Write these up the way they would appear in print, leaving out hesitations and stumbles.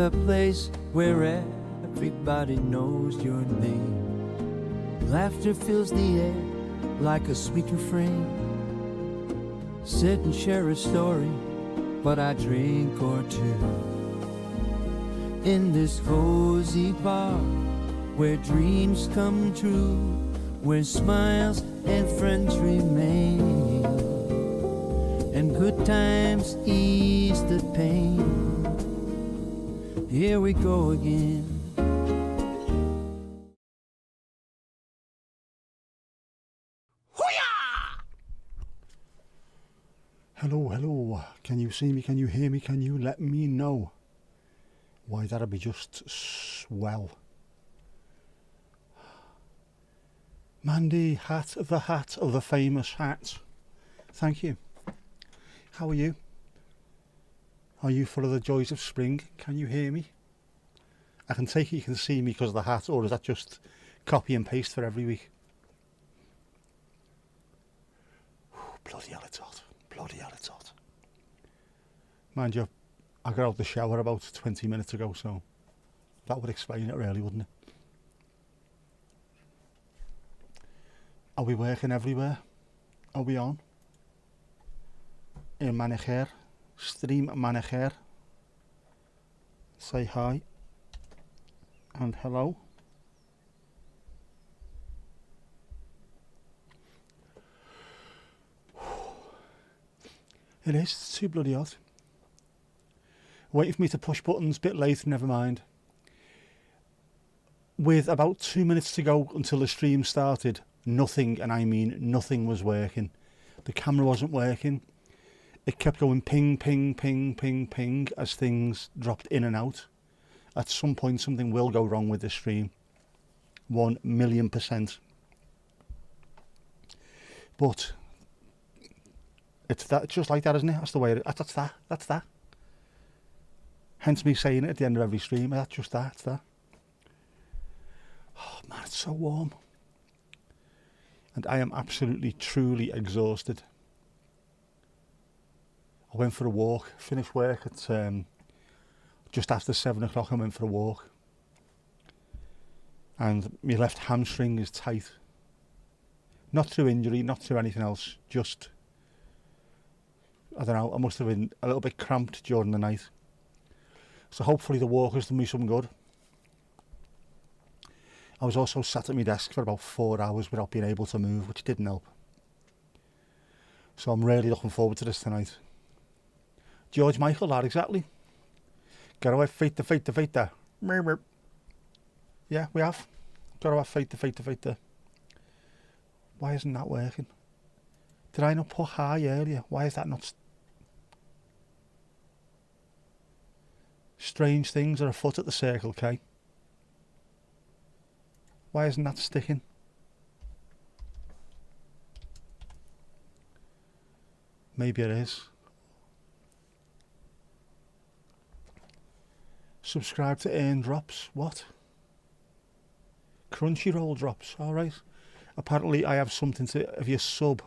a place where everybody knows your name. Laughter fills the air like a sweet refrain. Sit and share a story, but I drink or two. In this cozy bar, where dreams come true, where smiles and friends remain, and good times ease the pain. Here we go again. Hello, hello. Can you see me? Can you hear me? Can you let me know? Why, that'd be just swell. Mandy, hat of the famous hat. Thank you. How are you? Are you full of the joys of spring? Can you hear me? I can take it you can see me because of the hat, or is that just copy and paste for every week? Bloody hell, it's hot. Bloody hell, it's hot. Mind you, I got out the shower about 20 minutes ago, so that would explain it really, wouldn't it? Are we working everywhere? Are we on? In Manager, Stream Manager. Say hi and hello. It is, it's too bloody hot. Waiting for me to push buttons, bit late, never mind. With about 2 minutes to go until the stream started, nothing, and I mean nothing, was working. The camera wasn't working. It kept going ping, ping, ping, ping, ping as things dropped in and out. At some point something will go wrong with the stream. 1,000,000%. But it's just like that, isn't it? That's the way it is. That's that. Hence me saying it at the end of every stream. That's just that, it's that. Oh man, it's so warm. And I am absolutely, truly exhausted. I went for a walk, finished work at just after 7 o'clock. I went for a walk. And my left hamstring is tight. Not through injury, not through anything else, just, I don't know, I must have been a little bit cramped during the night. So hopefully the walk has done me some good. I was also sat at my desk for about 4 hours without being able to move, which didn't help. So I'm really looking forward to this tonight. George Michael, that exactly. Got to have faith to. Yeah, we have. Got to have faith to. Why isn't that working? Did I not put high earlier? Why is that not... Strange things are afoot at the Circle K. Why isn't that sticking? Maybe it is. Subscribe to earn drops. What? Crunchyroll drops. Alright. Apparently I have something to... If you sub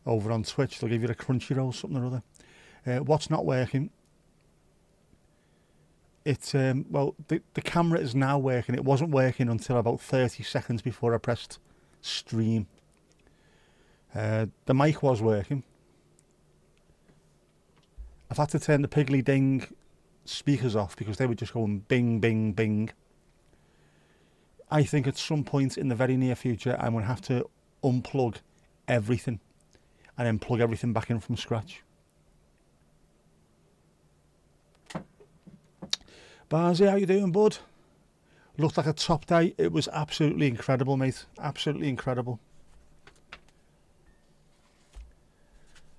over on Twitch, they'll give you a Crunchyroll something or other. What's not working? It's well, the camera is now working. It wasn't working until about 30 seconds before I pressed stream. The mic was working. I've had to turn the Piggly Ding speakers off because they were just going bing, bing, bing. I think at some point in the very near future I'm going to have to unplug everything and then plug everything back in from scratch. Barzy, how you doing, bud? Looked like a top day. It was absolutely incredible, mate. Absolutely incredible.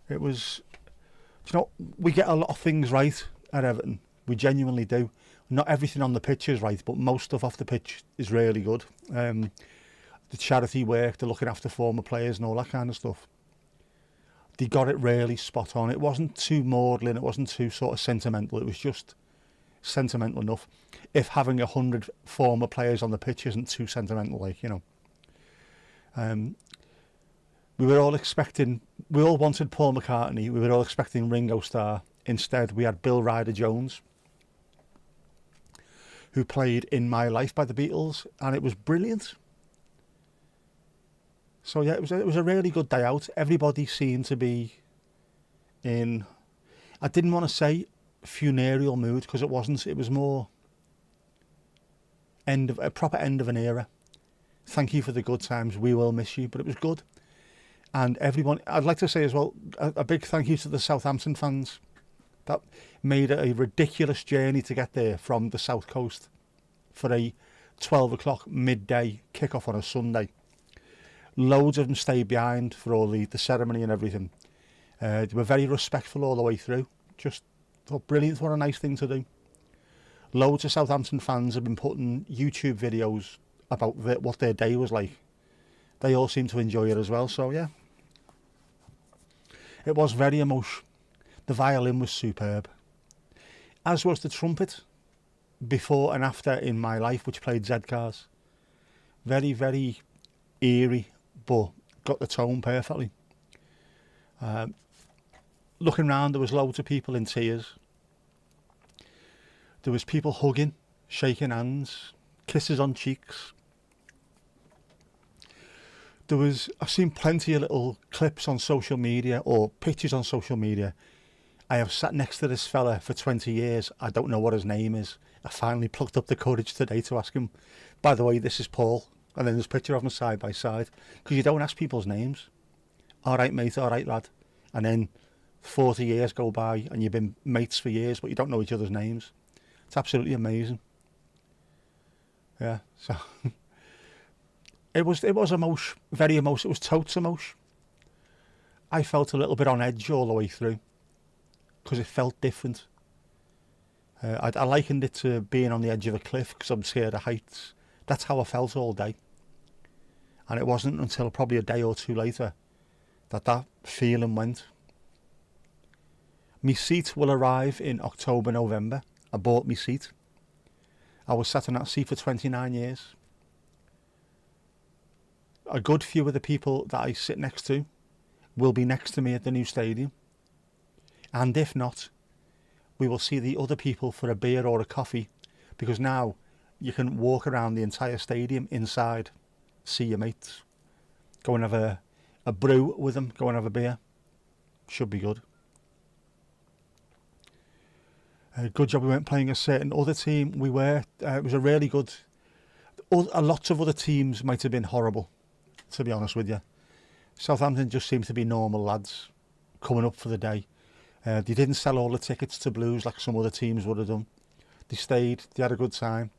It was... You know, we get a lot of things right at Everton. We genuinely do. Not everything on the pitch is right, but most stuff off the pitch is really good. The charity work, the looking after former players and all that kind of stuff. They got it really spot on. It wasn't too maudlin. It wasn't too sort of sentimental. It was just sentimental enough. If having 100 former players on the pitch isn't too sentimental, like, you know. We were all expecting, we all wanted Paul McCartney, we were all expecting Ringo Starr. Instead we had Bill Ryder Jones. who played In My Life by the Beatles, and it was brilliant. So yeah, it was a really good day out. Everybody seemed to be in, I didn't want to say funereal mood, because it wasn't. It was more a proper end of an era. Thank you for the good times. We will miss you, but it was good. And everyone, I'd like to say as well, a big thank you to the Southampton fans that made it a ridiculous journey to get there from the south coast for a 12 o'clock midday kickoff on a Sunday. Loads of them stayed behind for all the ceremony and everything. They were very respectful all the way through. Just thought, brilliant, what a nice thing to do. Loads of Southampton fans have been putting YouTube videos about what their day was like. They all seem to enjoy it as well, so yeah. It was very emotional. The violin was superb, as was the trumpet, before and after In My Life, which played Z-Cars. Very, very eerie, but got the tone perfectly. Looking round, there was loads of people in tears. There was people hugging, shaking hands, kisses on cheeks. I've seen plenty of little clips on social media or pictures on social media. I have sat next to this fella for 20 years. I don't know what his name is. I finally plucked up the courage today to ask him, by the way, this is Paul. And then there's a picture of them side by side. Because you don't ask people's names. All right, mate, all right, lad. And then 40 years go by and you've been mates for years, but you don't know each other's names. It's absolutely amazing. Yeah, so... It was very emotional. It was totes emotion. I felt a little bit on edge all the way through because it felt different. I likened it to being on the edge of a cliff because I'm scared of heights. That's how I felt all day. And it wasn't until probably a day or two later that feeling went. My seat will arrive in October, November. I bought my seat. I was sat in that seat for 29 years. A good few of the people that I sit next to will be next to me at the new stadium. And if not, we will see the other people for a beer or a coffee, because now you can walk around the entire stadium inside, see your mates, go and have a brew with them, go and have a beer. Should be good. Good job we weren't playing a certain other team. We were. It was a really good... Lots of other teams might have been horrible, to be honest with you. Southampton just seemed to be normal lads coming up for the day. They didn't sell all the tickets to Blues like some other teams would have done. They stayed, they had a good time.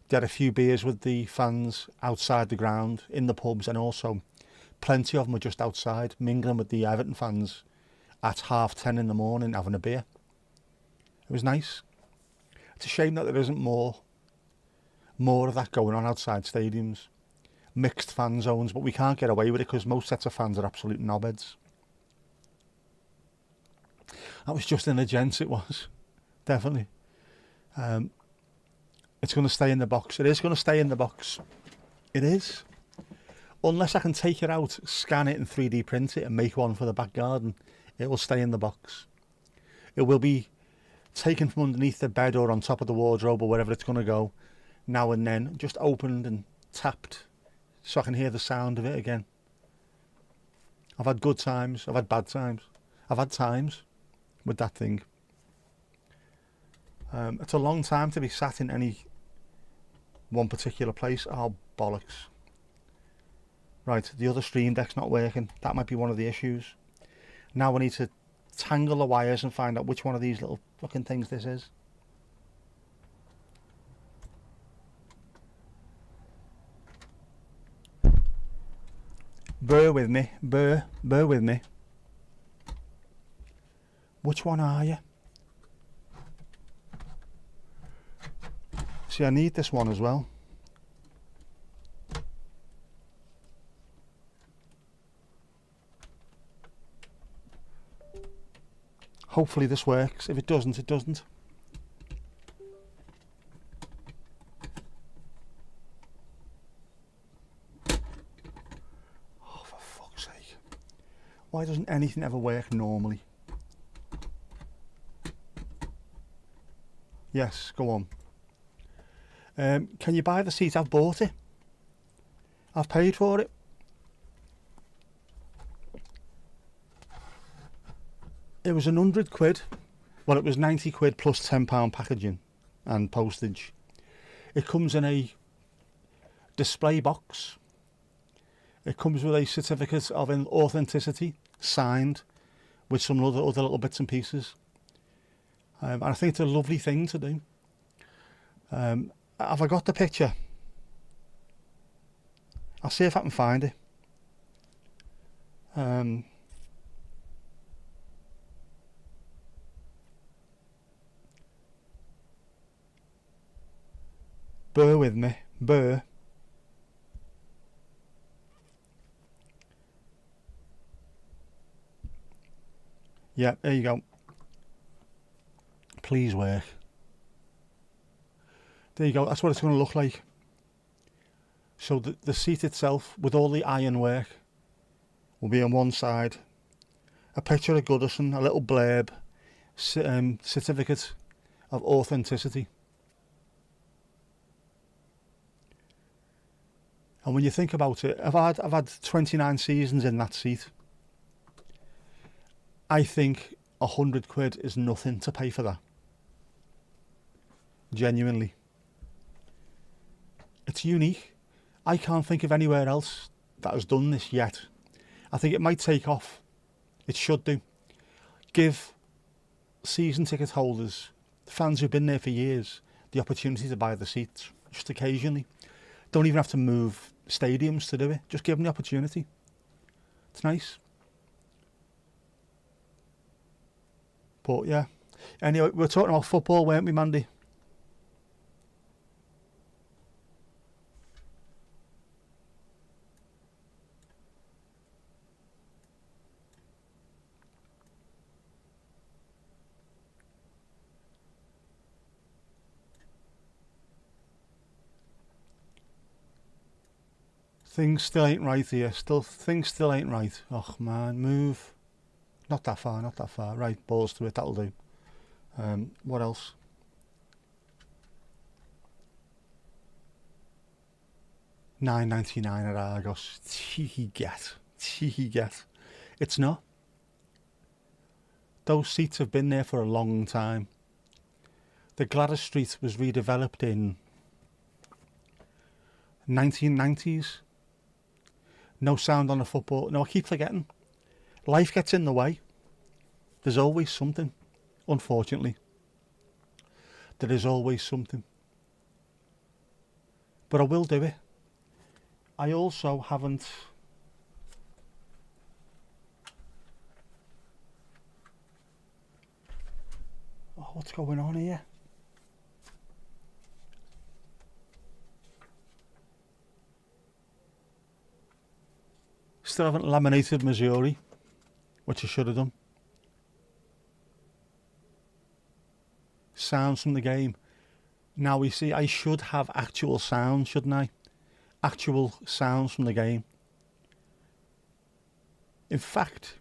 They had a few beers with the fans outside the ground, in the pubs, and also plenty of them were just outside, mingling with the Everton fans at 10:30 in the morning, having a beer. It was nice. It's a shame that there isn't more of that going on outside stadiums. Mixed fan zones, but we can't get away with it because most sets of fans are absolute knobheads. That was just in the gents, it was. Definitely. It's going to stay in the box. It is going to stay in the box. It is. Unless I can take it out, scan it and 3D print it and make one for the back garden, it will stay in the box. It will be taken from underneath the bed or on top of the wardrobe or wherever it's going to go now and then, just opened and tapped so I can hear the sound of it again. I've had good times, I've had bad times. I've had times with that thing. It's a long time to be sat in any one particular place. Oh, bollocks. Right, the other stream deck's not working. That might be one of the issues. Now I need to tangle the wires and find out which one of these little fucking things this is. Bear with me, bear with me. Which one are you? See, I need this one as well. Hopefully this works. If it doesn't, it doesn't. Oh, for fuck's sake. Why doesn't anything ever work normally? Yes, go on. Can you buy the seat? I've bought it. I've paid for it. It was £100. Well, it was £90 plus £10 packaging and postage. It comes in a display box. It comes with a certificate of authenticity, signed, with some other little bits and pieces. And I think it's a lovely thing to do. Have I got the picture? I'll see if I can find it. Bear with me. Bear. Yeah, there you go. Please work. There you go. That's what it's going to look like. So the seat itself, with all the ironwork, will be on one side. A picture of Goodison, a little blurb, certificate of authenticity. And when you think about it, I've had 29 seasons in that seat. I think £100 is nothing to pay for that. Genuinely. It's unique. I can't think of anywhere else that has done this yet. I think it might take off. It should do. Give season ticket holders, fans who've been there for years, the opportunity to buy the seats, just occasionally. Don't even have to move stadiums to do it. Just give them the opportunity. It's nice. But yeah. Anyway, we were talking about football, weren't we, Mandy? Things still ain't right here. Things still ain't right. Oh man, move. Not that far, not that far. Right, balls to it, that'll do. What else? £9.99 at Argos. Cheeky get. Cheeky get. It's not. Those seats have been there for a long time. The Gladys Street was redeveloped in 1990s. No sound on a football. No, I keep forgetting. Life gets in the way. There's always something, unfortunately. There is always something. But I will do it. I also haven't... Oh, what's going on here? Still haven't laminated Missouri, which I should have done. Sounds from the game. Now we see, I should have actual sounds, shouldn't I? Actual sounds from the game. In fact,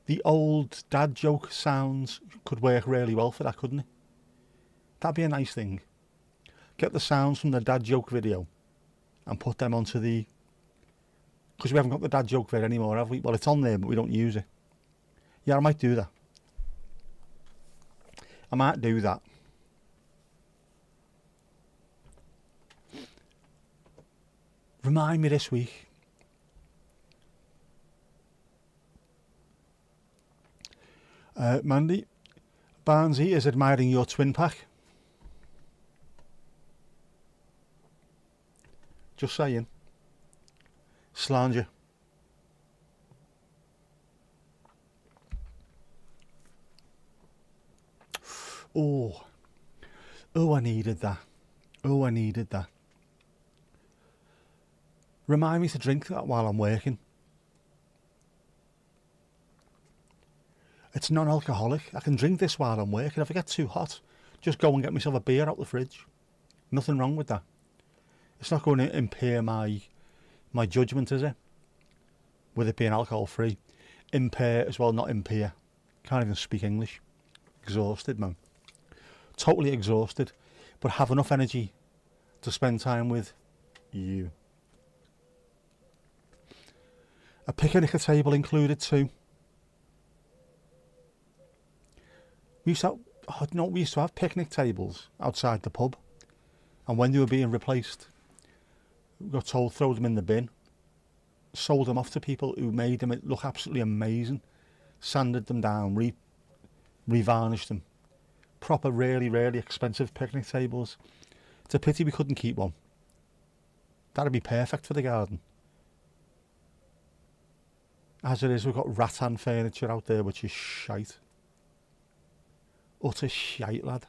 the old dad joke sounds could work really well for that, couldn't it? That'd be a nice thing. Get the sounds from the dad joke video and put them onto the... Because we haven't got the dad joke vid anymore, have we? Well, it's on there, but we don't use it. Yeah, I might do that. I might do that. Remind me this week. Mandy, Barnesy is admiring your twin pack. Just saying. Slanger. Oh, I needed that. Oh, I needed that. Remind me to drink that while I'm working. It's non-alcoholic. I can drink this while I'm working. If I get too hot, just go and get myself a beer out the fridge. Nothing wrong with that. It's not going to impair my judgment, is it? With it being alcohol free. Impair as well, not impair. Can't even speak English. Exhausted, man. Totally exhausted. but have enough energy to spend time with you. A picnic table included too. We used to have picnic tables outside the pub, and when they were being replaced, we got told throw them in the bin. Sold them off to people who made them look absolutely amazing, sanded them down, revarnished them. Proper, really, really expensive picnic tables. It's a pity we couldn't keep one. That'd be perfect for the garden. As it is, we've got rattan furniture out there, which is shite. Utter shite, lad.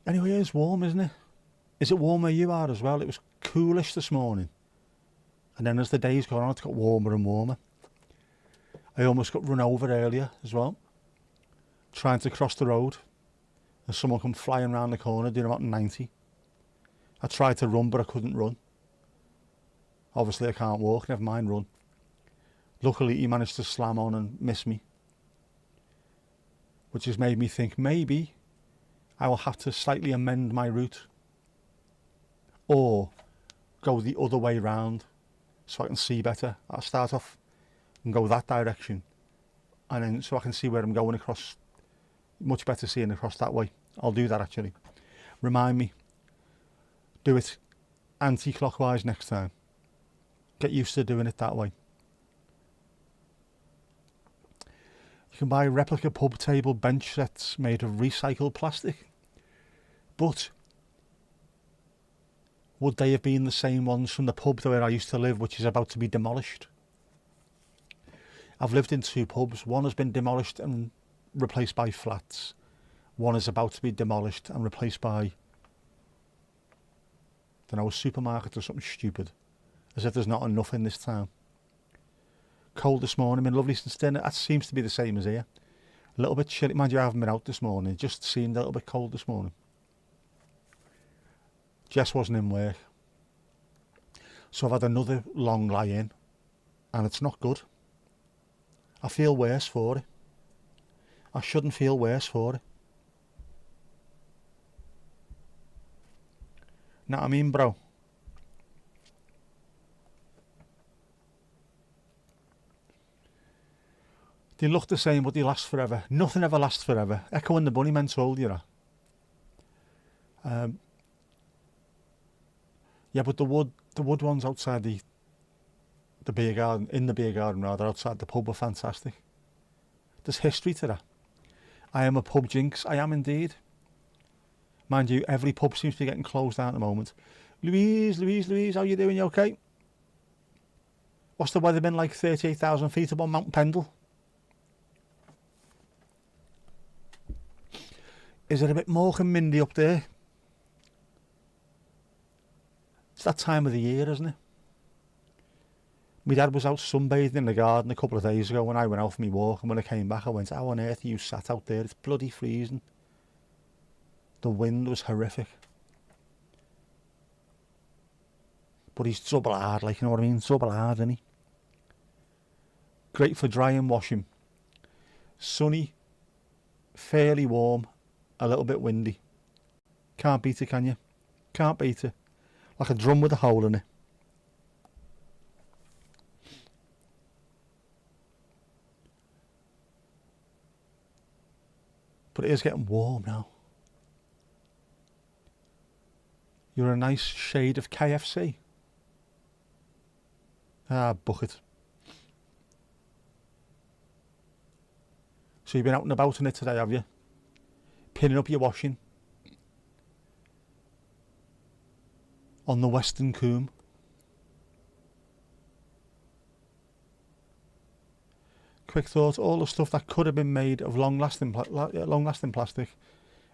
Anyway, it's warm, isn't it? Is it warm where you are as well? It was coolish this morning. And then as the days gone on, it got warmer and warmer. I almost got run over earlier as well, trying to cross the road. And someone come flying around the corner doing about 90. I tried to run, but I couldn't run. Obviously I can't walk, never mind run. Luckily he managed to slam on and miss me, which has made me think maybe I will have to slightly amend my route or go the other way round so I can see better. I'll start off and go that direction, and then so I can see where I'm going across. Much better seeing across that way. I'll do that actually. Remind me. Do it anti-clockwise next time. Get used to doing it that way. You can buy replica pub table bench sets made of recycled plastic. But would they have been the same ones from the pub where I used to live, which is about to be demolished? I've lived in 2 pubs. One has been demolished and replaced by flats. One is about to be demolished and replaced by, I don't know, a supermarket or something stupid. As if there's not enough in this town. Cold this morning, been lovely since dinner. That seems to be the same as here. A little bit chilly. Mind you, I haven't been out this morning. It just seemed a little bit cold this morning. Jess wasn't in work. So I've had another long lie in. And it's not good. I feel worse for it. I shouldn't feel worse for it. Know what I mean, bro? They look the same, but they last forever. Nothing ever lasts forever. Echo and the Bunnymen told you that. Yeah, but the wood ones outside the beer garden, in the beer garden rather, outside the pub were fantastic. There's history to that. I am a pub jinx. I am indeed. Mind you, every pub seems to be getting closed down at the moment. Louise, how you doing? You okay? What's the weather been like? 38,000 feet above Mount Pendle? Is it a bit more than mindy up there? It's that time of the year, isn't it? My dad was out sunbathing in the garden a couple of days ago when I went out for my walk, and when I came back I went, how on earth are you sat out there? It's bloody freezing. The wind was horrific. But he's double hard, like, you know what I mean? Double hard, isn't he? Great for dry and washing. Sunny, fairly warm, a little bit windy. Can't beat it, can you? Can't beat it. Like a drum with a hole in it. But it is getting warm now. You're a nice shade of KFC. Ah, bucket. So you've been out and about in it today, have you? Pinning up your washing. On the Western Combe. Quick thought, all the stuff that could have been made of long-lasting plastic,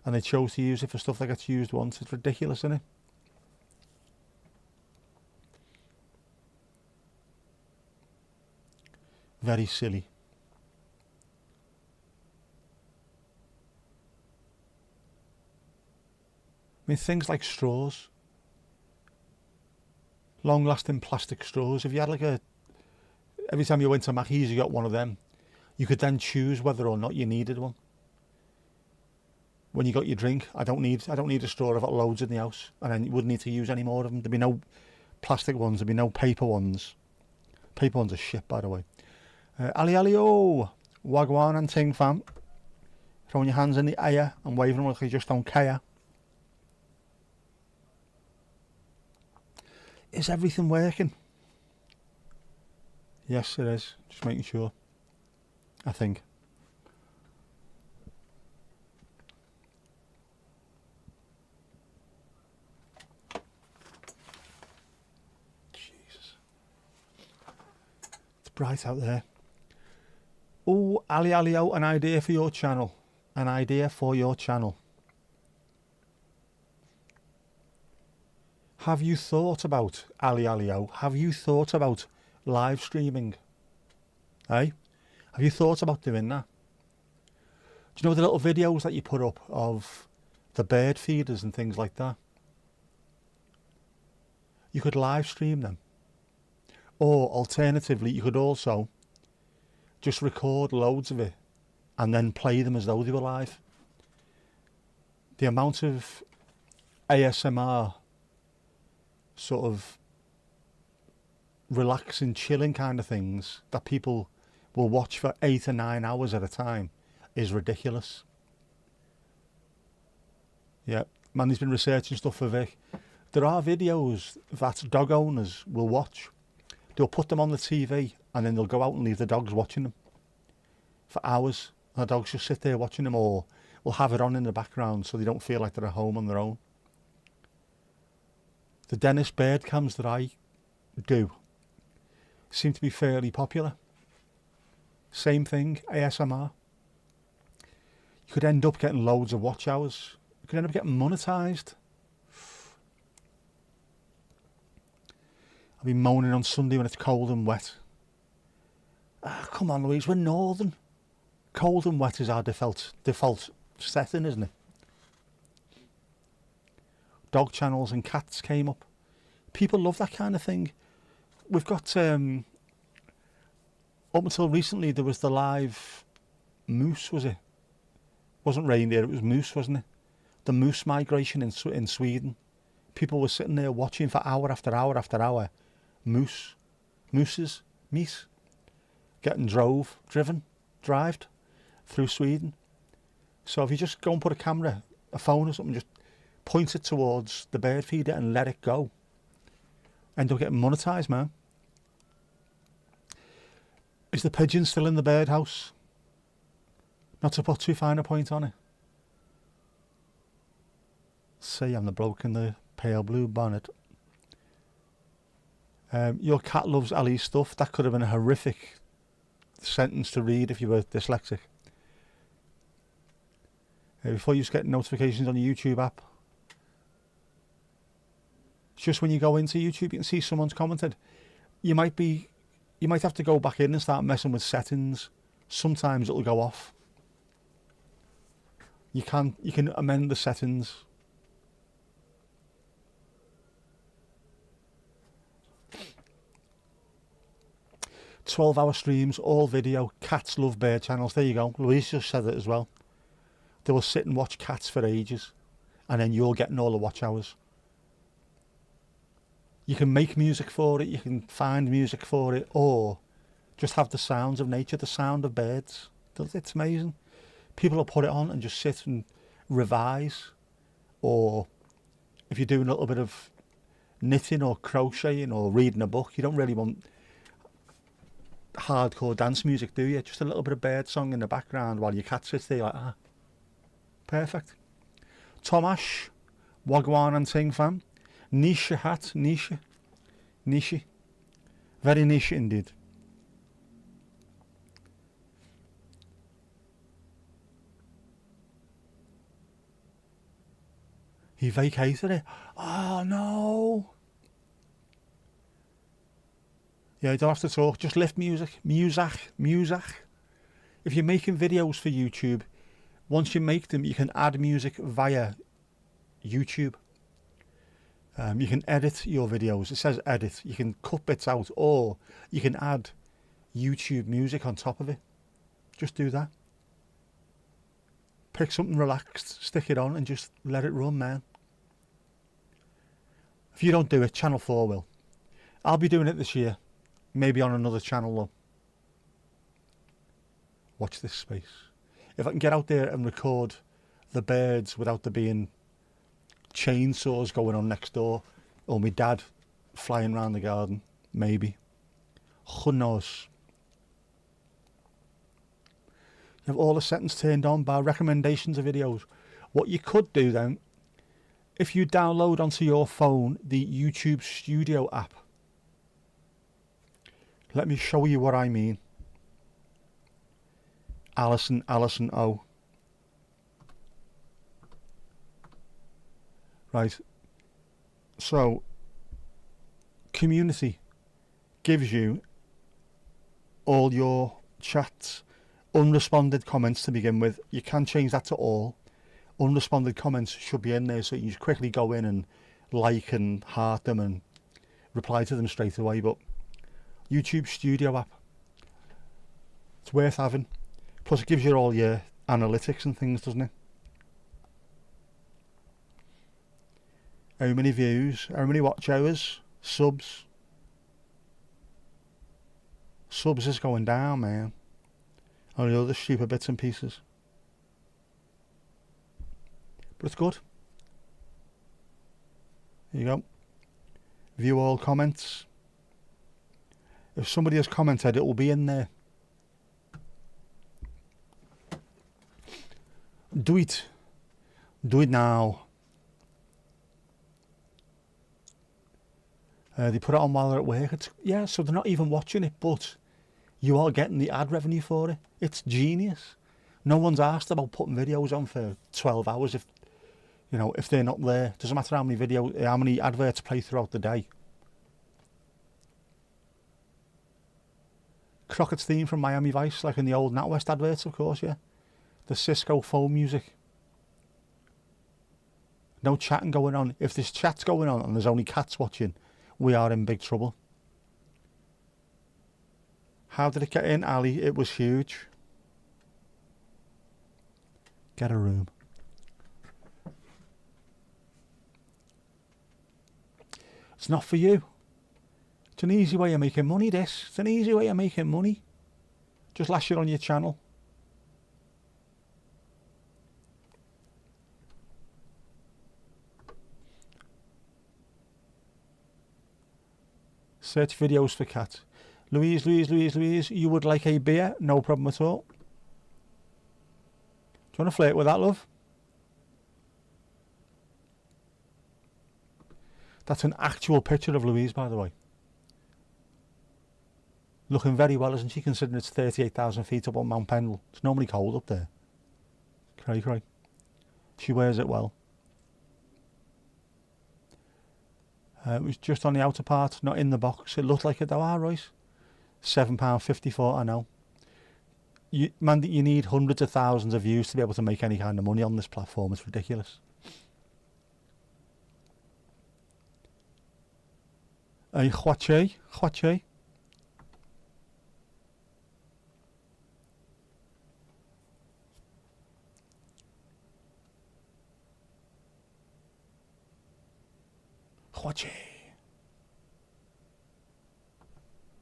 and they chose to use it for stuff that gets used once. It's ridiculous, isn't it? Very silly. I mean, things like straws. Long-lasting plastic straws. If you had like a every time you went to Mackey's, you got one of them. You could then choose whether or not you needed one. When you got your drink, I don't need a straw. I've got loads in the house, and then you wouldn't need to use any more of them. There'd be no plastic ones. There'd be no paper ones. Paper ones are shit, by the way. Ali Ali-o, wagwan and ting fam. Throwing your hands in the air and waving them like you just don't care. Is everything working? Yes, it is. Just making sure. I think. Jesus. It's bright out there. Oh, Ali Ali-o, an idea for your channel. An idea for your channel. Have you thought about, Ali Ali-o, have you thought about live streaming? Eh? Have you thought about doing that? Do you know the little videos that you put up of the bird feeders and things like that? You could live stream them. Or alternatively, you could also just record loads of it and then play them as though they were live. The amount of ASMR sort of relaxing, chilling kind of things that people will watch for 8 or 9 hours at a time is ridiculous. Yeah, Mandy's been researching stuff for Vic. There are videos that dog owners will watch. They'll put them on the TV and then they'll go out and leave the dogs watching them for hours. And the dogs just sit there watching them, or will have it on in the background so they don't feel like they're at home on their own. The Dennis bird cams that I do seem to be fairly popular. Same thing, ASMR. You could end up getting loads of watch hours. You could end up getting monetised. I'll be moaning on Sunday when it's cold and wet. Ah, come on, Louise, we're northern. Cold and wet is our default setting, isn't it? Dog channels and cats came up. People love that kind of thing. We've got, up until recently, there was the live moose, was it? Wasn't reindeer, it was moose, wasn't it? The moose migration in Sweden. People were sitting there watching for hour after hour after hour. Mooses, getting driven through Sweden. So if you just go and put a phone or something, just point it towards the bird feeder and let it go, end up getting monetised, man. Is the pigeon still in the birdhouse? Not to put too fine a point on it. See, I'm the bloke in the pale blue bonnet. Your cat loves Ali's stuff. That could have been a horrific sentence to read if you were dyslexic. Before you just get notifications on the YouTube app. It's just when you go into YouTube, you can see someone's commented. You might have to go back in and start messing with settings. Sometimes it'll go off. You can amend the settings. "12-hour streams, all video. Cats love bird channels." There you go. Louise just said it as well. They will sit and watch cats for ages, and then you're getting all the watch hours. You can make music for it, you can find music for it, or just have the sounds of nature, the sound of birds. It's amazing. People will put it on and just sit and revise, or if you're doing a little bit of knitting or crocheting or reading a book, you don't really want hardcore dance music, do you? Just a little bit of bird song in the background while your cat sits there like, ah. Perfect. Tomash, wagwan and ting fam. Niche hat, niche. Very niche indeed. He vacated it. Oh no. Yeah, you don't have to talk, just lift music. Music. If you're making videos for YouTube, once you make them, you can add music via YouTube. You can edit your videos. It says edit. You can cut bits out, or you can add YouTube music on top of it. Just do that. Pick something relaxed, stick it on and just let it run, man. If you don't do it, Channel 4 will. I'll be doing it this year. Maybe on another channel though. Watch this space. If I can get out there and record the birds without there being chainsaws going on next door, or my dad flying around the garden, maybe. Who knows? You have all the settings turned on by recommendations of videos. What you could do then, if you download onto your phone the YouTube Studio app, let me show you what I mean. Alison O. Right. So, community gives you all your chats, unresponded comments to begin with. You can change that to all. Unresponded comments should be in there, so you just quickly go in and like and heart them and reply to them straight away. But YouTube Studio app, it's worth having. Plus it gives you all your analytics and things, doesn't it? How many views, how many watch hours, subs. Subs is going down, man. All the other stupid bits and pieces. But it's good. There you go. View all comments. If somebody has commented, it will be in there. Do it. Do it now. They put it on while they're at work. Yeah, so they're not even watching it, but you are getting the ad revenue for it. It's genius. No one's asked about putting videos on for 12 hours if they're not there. Doesn't matter how many adverts play throughout the day. Crockett's theme from Miami Vice, like in the old NatWest adverts, of course, yeah. The Cisco phone music. No chatting going on. If there's chats going on and there's only cats watching, we are in big trouble. How did it get in, Ali? It was huge. Get a room. It's not for you. It's an easy way of making money, this. It's an easy way of making money. Just lash it on your channel. Search videos for cat. Louise, you would like a beer? No problem at all. Do you want to flirt with that, love? That's an actual picture of Louise, by the way. Looking very well, isn't she, considering it's 38,000 feet up on Mount Pendle. It's normally cold up there. Cray. She wears it well. It was just on the outer part, not in the box. It looked like it though, right? £7.54, I know. You need hundreds of thousands of views to be able to make any kind of money on this platform. It's ridiculous. Chwache.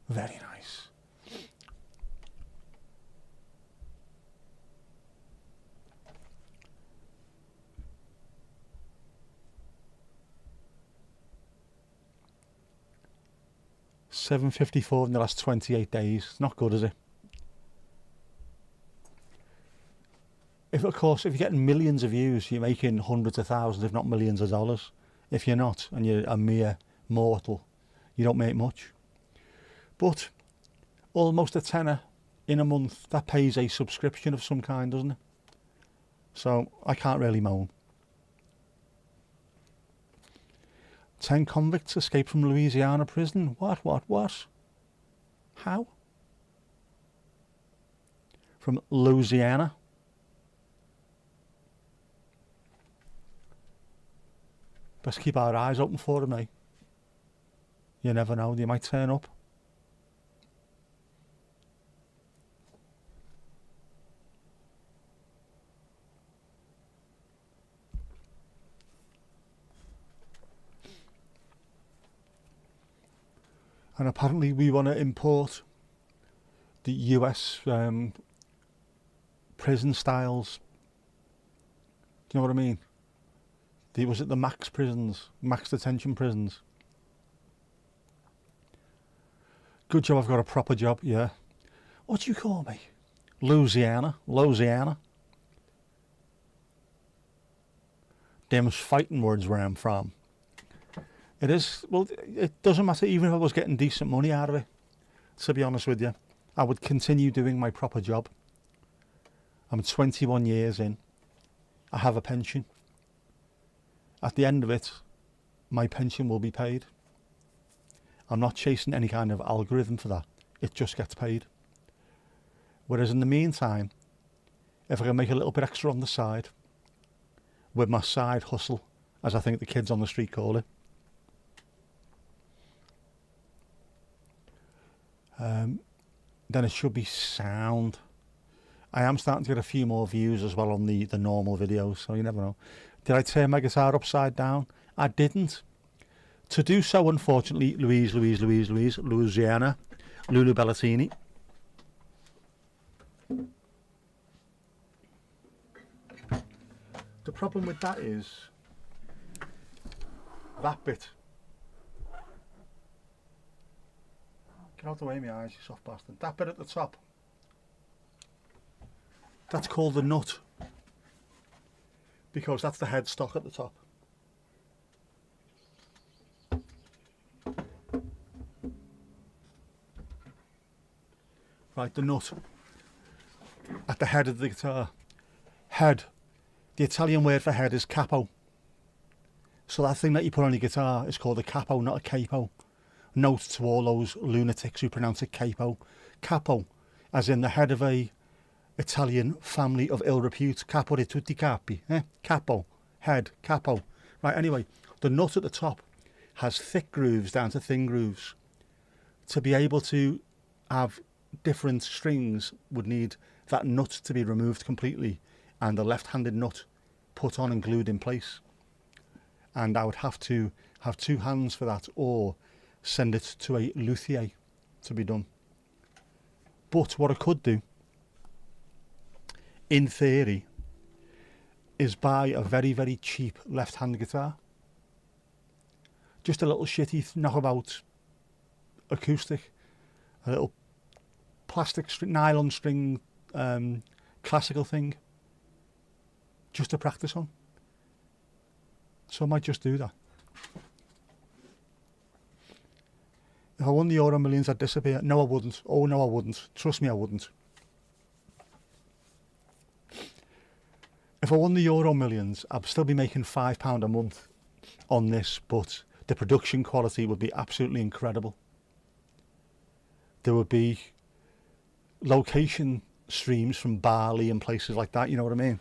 Very nice. $7.54 in the last 28 days. It's not good, is it? If you're getting millions of views, you're making hundreds of thousands, if not millions of dollars. If you're not, and you're a mere mortal, you don't make much. But almost a tenner in a month, that pays a subscription of some kind, doesn't it? So I can't really moan. 10 convicts escaped from Louisiana prison. What? How? From Louisiana. Best keep our eyes open for them, eh? You never know, they might turn up. And apparently we want to import the US prison styles. Do you know what I mean? Was it the max prisons, max detention prisons? Good job I've got a proper job, yeah. What do you call me? Louisiana. Them's fighting words where I'm from. It is, well, it doesn't matter even if I was getting decent money out of it, to be honest with you. I would continue doing my proper job. I'm 21 years in. I have a pension. At the end of it, my pension will be paid. I'm not chasing any kind of algorithm for that. It just gets paid. Whereas in the meantime, if I can make a little bit extra on the side, with my side hustle, as I think the kids on the street call it, then it should be sound. I am starting to get a few more views as well on the normal videos, so you never know. Did I turn my guitar upside down? I didn't. To do so, unfortunately, Louisiana, Lulu Bellatini. The problem with that is that bit. Get out of the way, my eyes, you soft bastard. That bit at the top. That's called the nut, because that's the headstock at the top. Right, the nut at the head of the guitar. Head. The Italian word for head is capo. So that thing that you put on your guitar is called a capo, not a capo. Note to all those lunatics who pronounce it capo. Capo, as in the head of a Italian family of ill repute. Capo di tutti capi. Capo. Head. Capo. Right, anyway, the nut at the top has thick grooves down to thin grooves. To be able to have different strings would need that nut to be removed completely and the left-handed nut put on and glued in place. And I would have to have two hands for that, or send it to a luthier to be done. But what I could do, in theory, is buy a very, very cheap left-hand guitar. Just a little shitty knockabout acoustic, a little plastic nylon string classical thing, just to practice on. So I might just do that. If I won the Euro Millions, I'd disappear. No, I wouldn't. Oh, no, I wouldn't. Trust me, I wouldn't. If I won the Euro Millions, I'd still be making £5 a month on this, but the production quality would be absolutely incredible. There would be location streams from Bali and places like that, you know what I mean?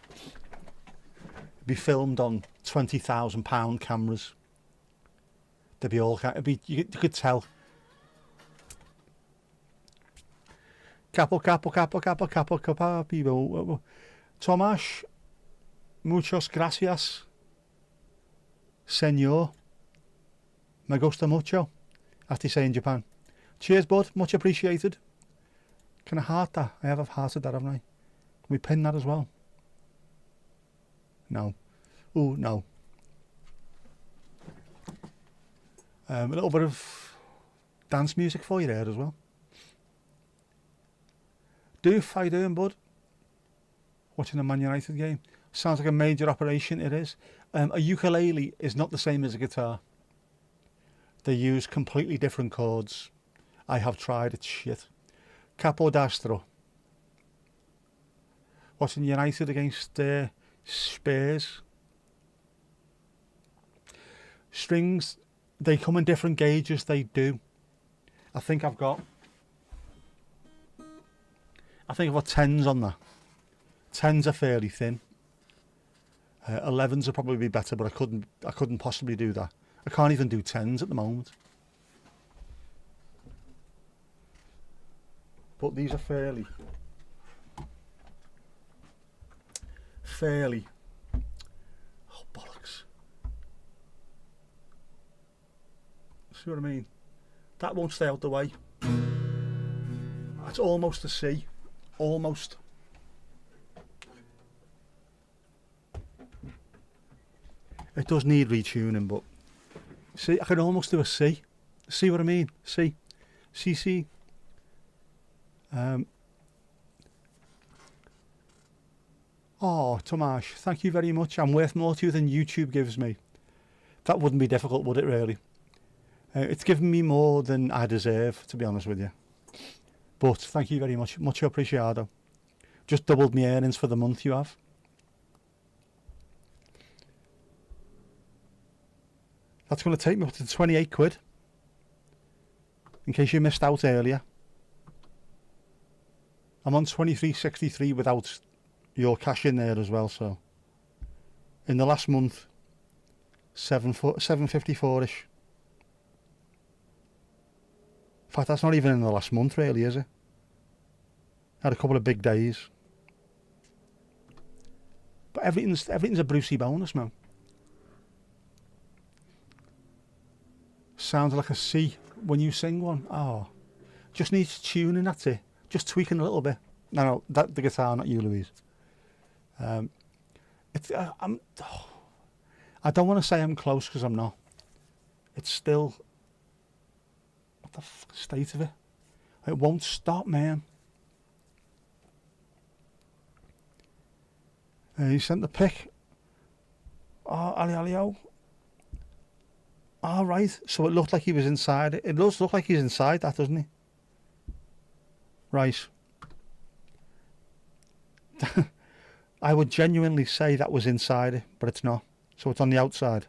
It'd be filmed on £20,000 cameras. There'd be all kind. You could tell. Capo, vivo. Tomas, muchas gracias, señor. Me gusta mucho, as they say in Japan. Cheers, bud. Much appreciated. Can I heart that? I have hearted that, haven't I? Can we pin that as well? No. Ooh, no. A little bit of dance music for you there as well. Doof, how you doing, bud? Watching the Man United game. Sounds like a major operation, it is. A ukulele is not the same as a guitar. They use completely different chords. I have tried, it's shit. Capodastro. Watching United against Spurs. Strings, they come in different gauges, they do. I think I've got 10s on that. 10s are fairly thin. 11s would probably be better, but I couldn't possibly do that. I can't even do 10s at the moment. But these are fairly. Oh, bollocks. See what I mean? That won't stay out the way. That's almost a C. Almost. It does need retuning, but see, I can almost do a C. See what I mean? C. C, C. Oh, Tomash, thank you very much. I'm worth more to you than YouTube gives me. That wouldn't be difficult, would it, really? It's given me more than I deserve, to be honest with you. But thank you very much. Mucho apreciado. Just doubled my earnings for the month you have. That's going to take me up to 28 quid. In case you missed out earlier. I'm on 23.63 without your cash in there as well, so in the last month 754ish. In fact, that's not even in the last month really, is it? Had a couple of big days, but everything's a Brucey bonus, man. Sounds like a C when you sing one. Oh, just needs tuning, that's it. Just tweaking a little bit. No, that the guitar, not you, Louise. I don't want to say I'm close because I'm not. It's still, what the state of it? It won't stop, man. He sent the pic. Oh, Alio. All right, so it looked like he was inside. It does look like he's inside that, doesn't he? Right. I would genuinely say that was inside it, but it's not. So it's on the outside.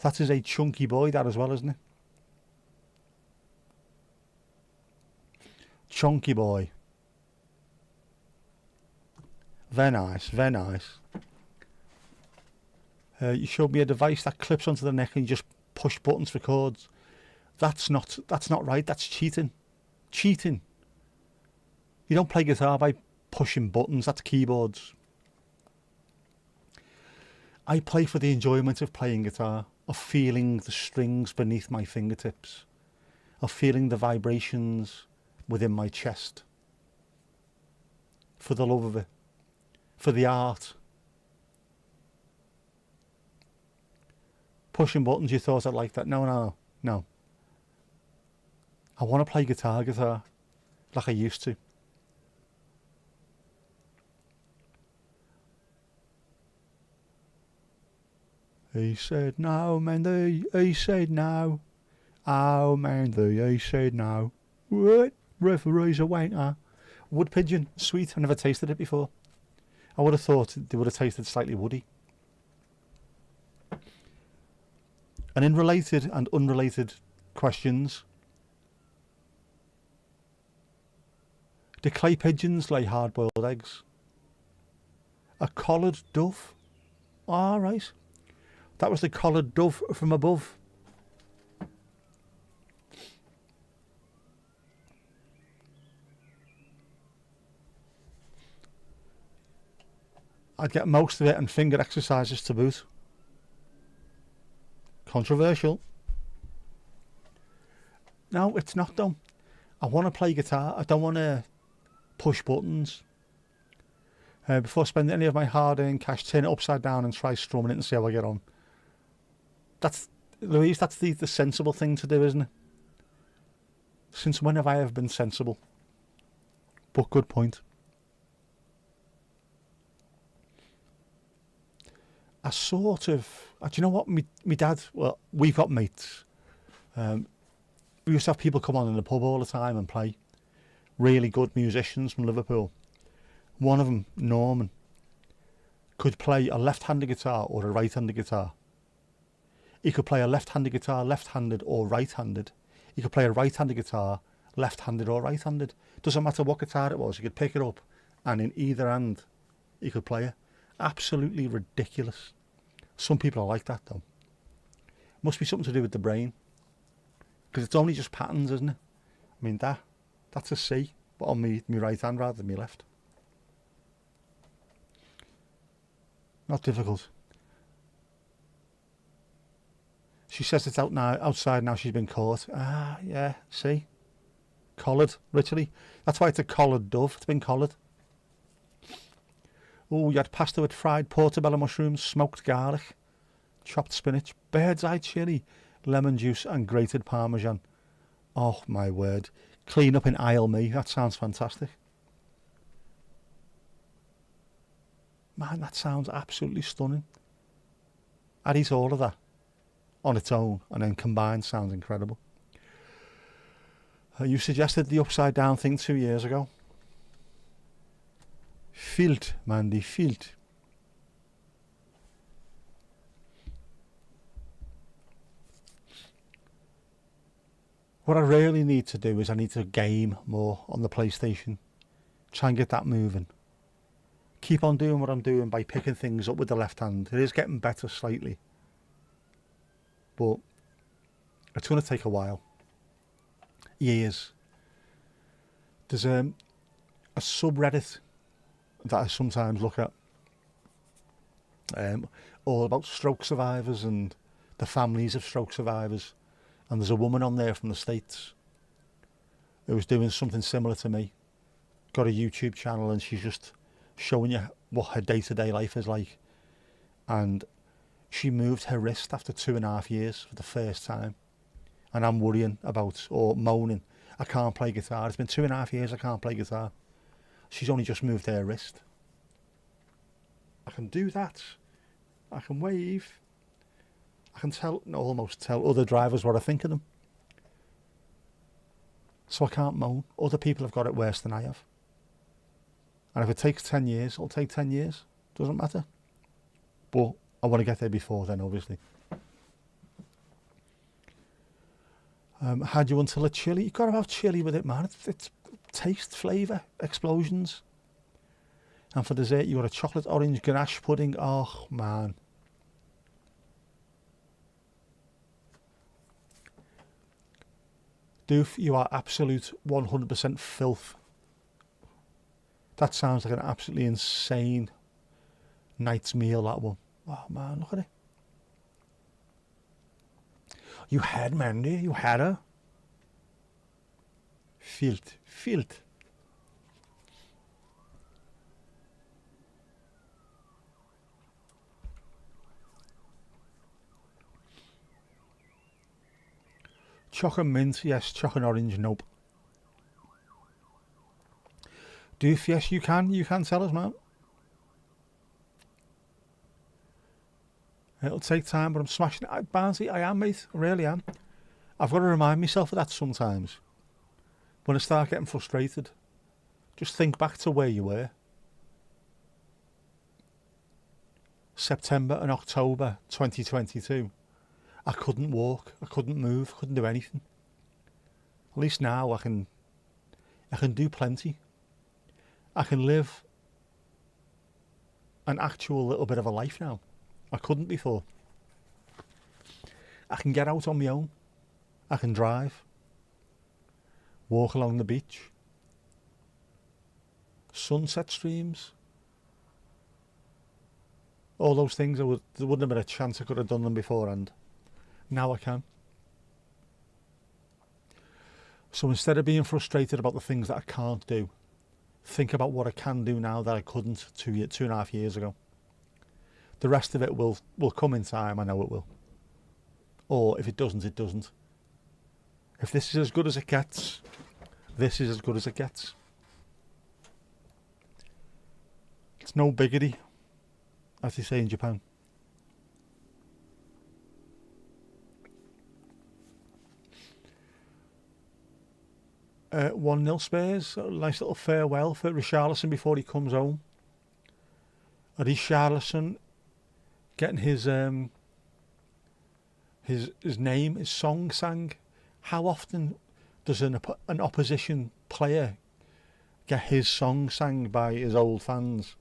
That is a chunky boy, that as well, isn't it? Chunky boy. Very nice, very nice. You showed me a device that clips onto the neck and you just push buttons for chords. That's not right. That's cheating. Cheating. You don't play guitar by pushing buttons. That's keyboards. I play for the enjoyment of playing guitar, of feeling the strings beneath my fingertips, of feeling the vibrations within my chest. For the love of it. For the art. Pushing buttons, you thought I'd like that. No. I want to play guitar like I used to. He said no, Mandy. He said no. Oh, Mandy, he said no. What? Referee's a wanker. Wood pigeon, sweet. I never tasted it before. I would have thought they would have tasted slightly woody. And in related and unrelated questions, do clay pigeons lay hard-boiled eggs? A collared dove? All right. That was the collared dove from above. I'd get most of it and finger exercises to boot. Controversial. No, it's not though. I want to play guitar. I don't want to push buttons. Before spending any of my hard-earned cash, turn it upside down and try strumming it and see how I get on. That's, Louise, that's the sensible thing to do, isn't it? Since when have I ever been sensible? But good point. I sort of, do you know what, me dad, well, we've got mates. We used to have people come on in the pub all the time and play. Really good musicians from Liverpool. One of them, Norman, could play a left-handed guitar or a right-handed guitar. He could play a left-handed guitar, left-handed or right-handed. He could play a right-handed guitar, left-handed or right-handed. Doesn't matter what guitar it was, he could pick it up and in either hand he could play it. Absolutely ridiculous. Some people are like that though. Must be something to do with the brain. Because it's only just patterns, isn't it? I mean, that's a C, but on me right hand rather than me left. Not difficult. She says it's out now, outside now. She's been caught. Ah, yeah. See, collared, literally. That's why it's a collared dove. It's been collared. Oh, you had pasta with fried portobello mushrooms, smoked garlic, chopped spinach, bird's eye chilli, lemon juice, and grated parmesan. Oh my word! Clean up in aisle me. That sounds fantastic. Man, that sounds absolutely stunning. I'd eat all of that on its own, and then combined sounds incredible. You suggested the upside down thing 2 years ago. Filt, Mandy, filt. What I really need to do is I need to game more on the PlayStation. Try and get that moving. Keep on doing what I'm doing by picking things up with the left hand. It is getting better slightly. But it's going to take a while. Years. There's a subreddit that I sometimes look at, all about stroke survivors and the families of stroke survivors. And there's a woman on there from the States who was doing something similar to me. Got a YouTube channel, and she's just showing you what her day-to-day life is like. And she moved her wrist after 2.5 years for the first time. And I'm worrying about, or moaning, I can't play guitar. It's been 2.5 years I can't play guitar. She's only just moved her wrist. I can do that. I can wave. I can almost tell other drivers what I think of them. So I can't moan. Other people have got it worse than I have. And if it takes 10 years, it'll take 10 years. Doesn't matter. But I want to get there before then, obviously. Had you until a chili? You've got to have chili with it, man. It's taste, flavour, explosions. And for dessert, you got a chocolate orange ganache pudding. Oh, man. Doof, you are absolute 100% filth. That sounds like an absolutely insane night's meal, that one. Oh, man, look at it. You had Mandy, you had her. Filth, filth. Choc and mint, yes. Choc and orange, nope. Doof, yes, you can tell us, man. It'll take time, but I'm smashing it. Barnsley, I am, mate. I really am. I've got to remind myself of that sometimes. When I start getting frustrated, just think back to where you were. September and October 2022. I couldn't walk, I couldn't move, couldn't do anything. At least now I can do plenty. I can live an actual little bit of a life now. I couldn't before. I can get out on my own. I can drive. Walk along the beach. Sunset streams. All those things, there wouldn't have been a chance I could have done them beforehand. Now I can. So instead of being frustrated about the things that I can't do, think about what I can do now that I couldn't 2.5 years ago. The rest of it will come in time, I know it will. Or if it doesn't, it doesn't. If this is as good as it gets, this is as good as it gets. It's no biggity, as they say in Japan. 1-0 Spurs. A nice little farewell for Richarlison before he comes home. Richarlison getting his name, his song sang. How often does an opposition player get his song sang by his old fans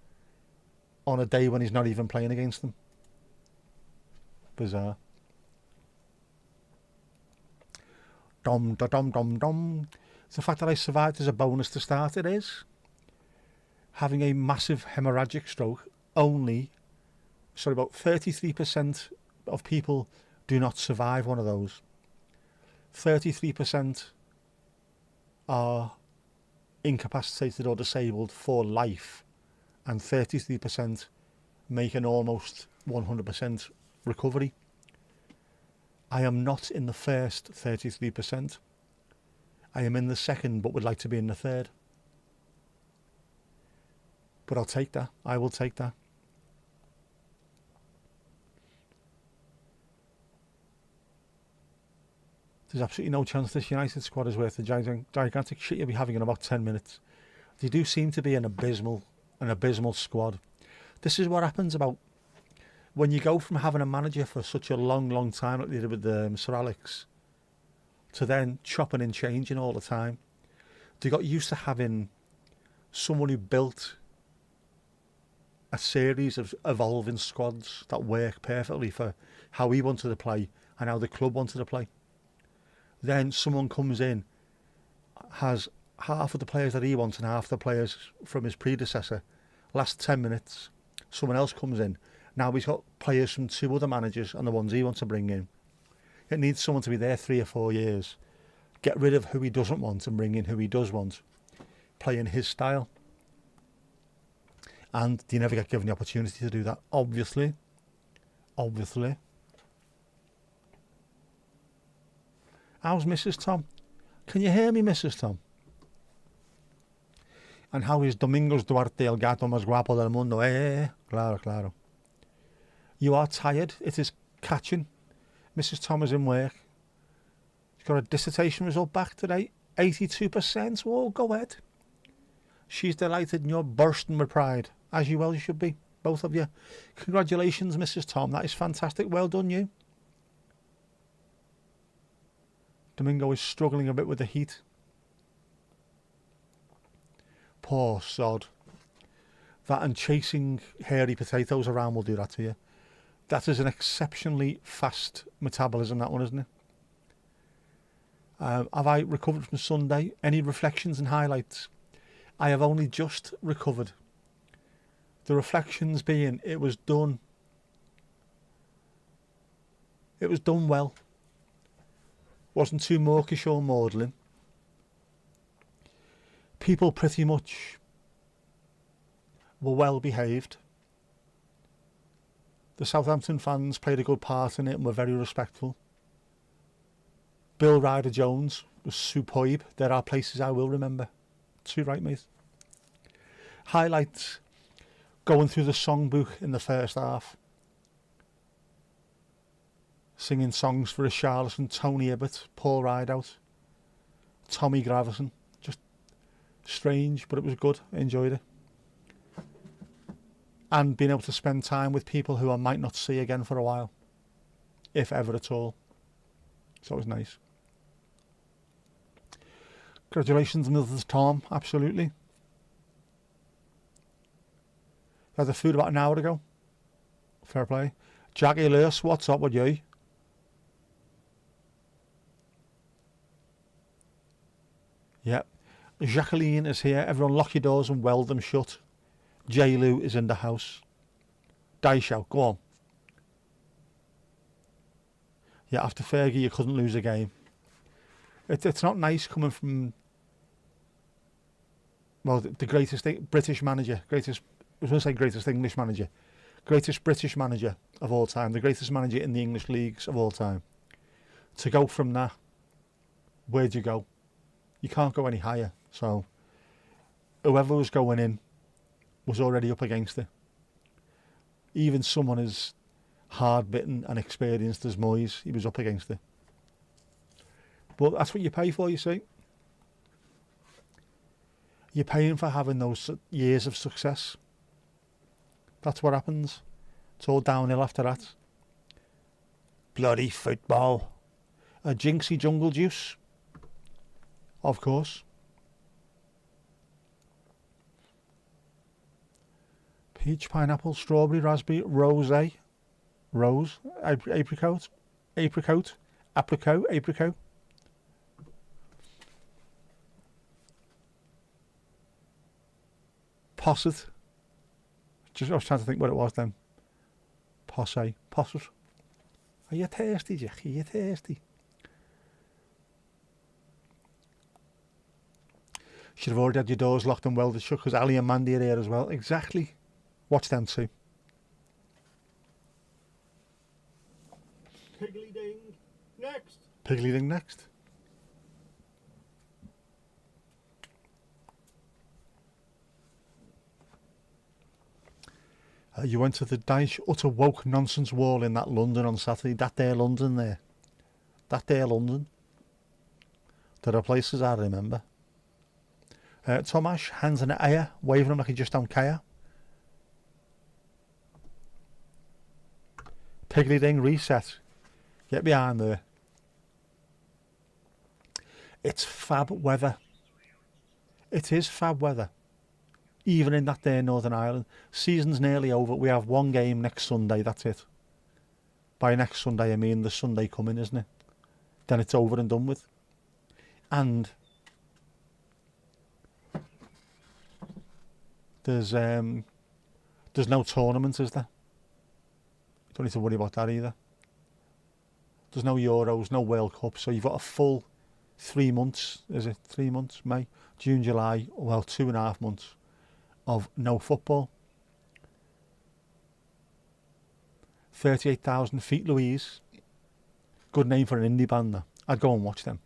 on a day when he's not even playing against them? Bizarre. Dom da dom dom dom. The fact that I survived is a bonus to start. It is. Having a massive hemorrhagic stroke, about 33% of people do not survive one of those. 33% are incapacitated or disabled for life, and 33% make an almost 100% recovery. I am not in the first 33%. I am in the second, but would like to be in the third. But I'll take that. I will take that. There's absolutely no chance this United squad is worth the gigantic shit you'll be having in about 10 minutes. They do seem to be an abysmal squad. This is what happens about when you go from having a manager for such a long time, like they did with Sir Alex, to then chopping and changing all the time. They got used to having someone who built a series of evolving squads that work perfectly for how he wanted to play and how the club wanted to play. Then someone comes in, has half of the players that he wants and half the players from his predecessor. Last 10 minutes, someone else comes in. Now he's got players from 2 other managers and the ones he wants to bring in. It needs someone to be there 3 or 4 years. Get rid of who he doesn't want and bring in who he does want. Play in his style. And you never get given the opportunity to do that, obviously. How's Mrs. Tom? Can you hear me, Mrs. Tom? And how is Domingos Duarte el gato más guapo del mundo? Claro. You are tired. It is catching. Mrs. Tom is in work. She's got a dissertation result back today. 82%. Well, go ahead. She's delighted and you're bursting with pride. As you well should be, both of you. Congratulations, Mrs. Tom. That is fantastic. Well done, you. Domingo is struggling a bit with the heat. Poor sod. That and chasing hairy potatoes around will do that to you. That is an exceptionally fast metabolism, that one, isn't it? Have I recovered from Sunday? Any reflections and highlights? I have only just recovered. The reflections being, it was done well. Wasn't too mawkish or maudlin. People pretty much were well behaved. The Southampton fans played a good part in it and were very respectful. Bill Ryder-Jones was superb. There are places I will remember. Too right, mate. Highlights. Going through the songbook in the first half. Singing songs for a Charlatan, Tony Ibbott, Paul Rideout, Tommy Gravison. Just strange, but it was good. I enjoyed it. And being able to spend time with people who I might not see again for a while, if ever at all. So it was nice. Congratulations, Mrs. Tom, absolutely. Had the food about an hour ago. Fair play. Jackie Lewis, what's up with you? Yep. Jacqueline is here. Everyone lock your doors and weld them shut. J. Lou is in the house. Daisho, go on. Yeah, after Fergie, you couldn't lose a game. It's not nice coming from, well, the greatest British manager, I was going to say greatest English manager, greatest British manager of all time, the greatest manager in the English leagues of all time. To go from that, where'd you go? You can't go any higher. So whoever was going in was already up against it. Even someone as hard-bitten and experienced as Moyes, he was up against it. But that's what you pay for, you see. You're paying for having those years of success. That's what happens. It's all downhill after that. Bloody football. A Jinxie Jungle Juice. Of course. Peach, pineapple, strawberry, raspberry, rose, apricot, apricot. Posset. I was trying to think what it was then. Posset. Are you thirsty, Jackie? Are you thirsty? Should have already had your doors locked and welded shut because Ali and Mandy are here as well. Exactly. Watch them too. Piggly ding. Next. Piggly ding next. You went to the Dyche utter woke nonsense wall in that London on Saturday. That there London there. That there London. There are places I remember. Tomash, hands in the air, waving them like he just don't care. Piggly ding, reset. Get behind there. It's fab weather. It is fab weather. Even in that there Northern Ireland. Season's nearly over. We have one game next Sunday, that's it. By next Sunday I mean the Sunday coming, isn't it? Then it's over and done with. And there's no tournament, is there? Don't need to worry about that either. There's no Euros, no World Cup, so you've got a full 3 months, is it? 3 months, May, June, July, well, 2.5 months of no football. 38,000 Feet Louise. Good name for an indie band, that. I'd go and watch them.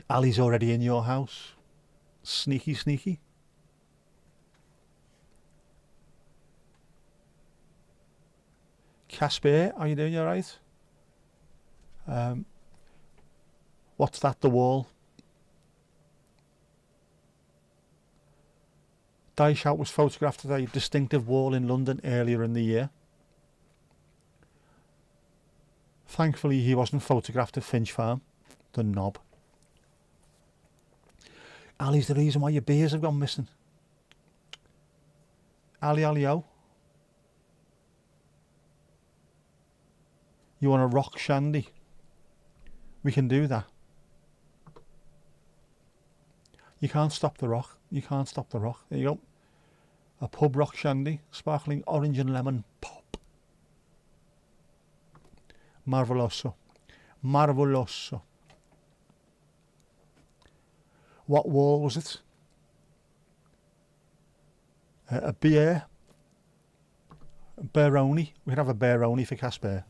Ali's already in your house. Sneaky, sneaky. Casper, how you doing? You alright? What's that, the wall? Dyche was photographed at a distinctive wall in London earlier in the year. Thankfully he wasn't photographed at Finch Farm, the knob. Ali's the reason why your beers have gone missing. Ali, you want a rock shandy? We can do that. You can't stop the rock. You can't stop the rock. There you go. A pub rock shandy, sparkling orange and lemon pop. Marveloso. Marveloso. What wall was it? A beer. Bearoni. We can have a bearoni for Casper.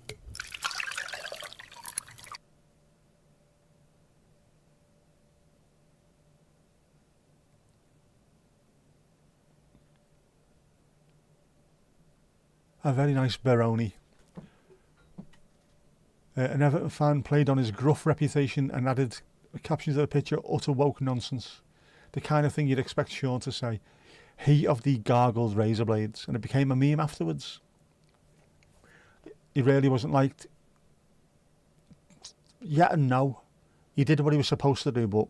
A very nice bearoni. An Everton fan played on his gruff reputation and added captions of the picture, utter woke nonsense. The kind of thing you'd expect Sean to say. He of the gargled razor blades. And it became a meme afterwards. He really wasn't liked. Yeah and no. He did what he was supposed to do, but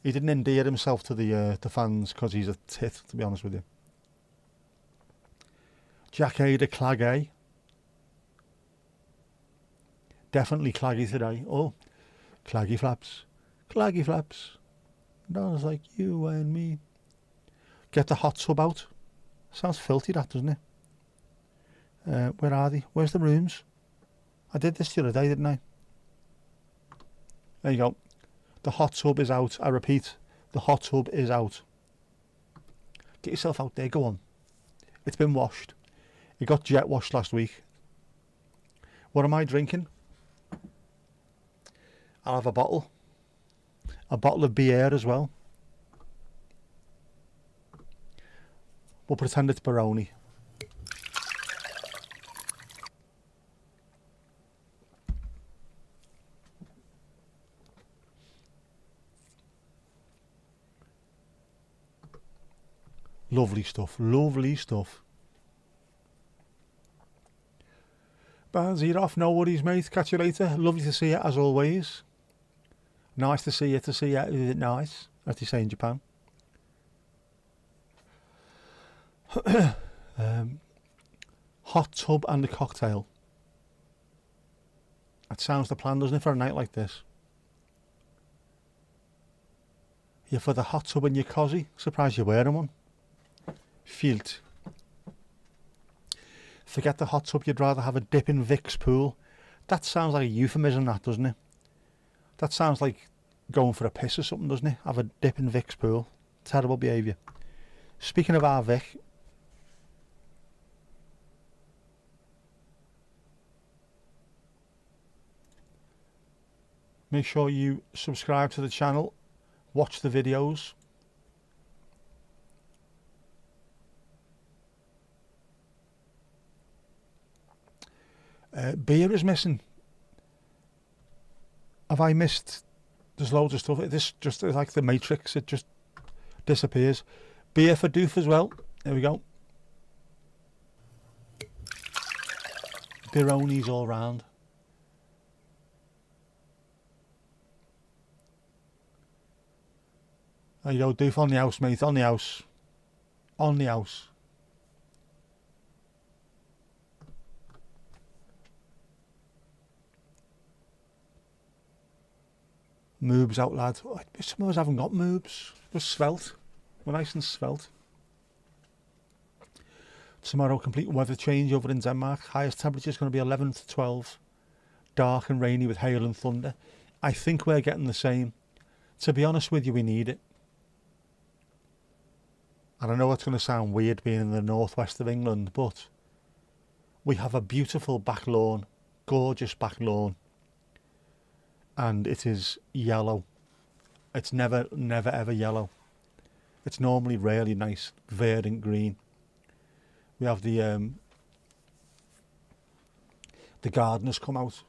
he didn't endear himself to the fans because he's a tit, to be honest with you. Jack A. the Claggy. Definitely claggy today. Oh, claggy flaps. Claggy flaps. Dollars like you and me. Get the hot tub out. Sounds filthy, that, doesn't it? Where are they? Where's the rooms? I did this the other day, didn't I? There you go. The hot tub is out. I repeat, the hot tub is out. Get yourself out there. Go on. It's been washed. It got jet washed last week. What am I drinking? I'll have a bottle. A bottle of beer as well. We'll pretend it's Baroni. Lovely stuff, lovely stuff. Barnes, you're off, no worries, mate. Catch you later. Lovely to see you as always. Nice to see you, Is it nice? As they say in Japan. Hot tub and a cocktail. That sounds the plan, doesn't it, for a night like this? You're for the hot tub and your cosy. Surprised you're wearing one. Field. Forget the hot tub, you'd rather have a dip in Vic's pool. That sounds like a euphemism, that, doesn't it? That sounds like going for a piss or something, doesn't it? Have a dip in Vic's pool. Terrible behaviour. Speaking of our Vic, make sure you subscribe to the channel, watch the videos. Beer is missing. Have I missed? There's loads of stuff. This just like the Matrix, it just disappears. Beer for Doof as well. There we go. Beeronis all round. There you go, Doof, on the house, mate, on the house. On the house. Moobs out, lad. Oh, some of us haven't got moobs. We're svelte. We're nice and svelte. Tomorrow, complete weather change over in Denmark. Highest temperature is going to be 11 to 12. Dark and rainy with hail and thunder. I think we're getting the same. To be honest with you, we need it. And I know it's going to sound weird being in the northwest of England, but we have a beautiful back lawn. Gorgeous back lawn. And it is yellow. It's never ever yellow. It's normally really nice, verdant green. We have the gardeners come out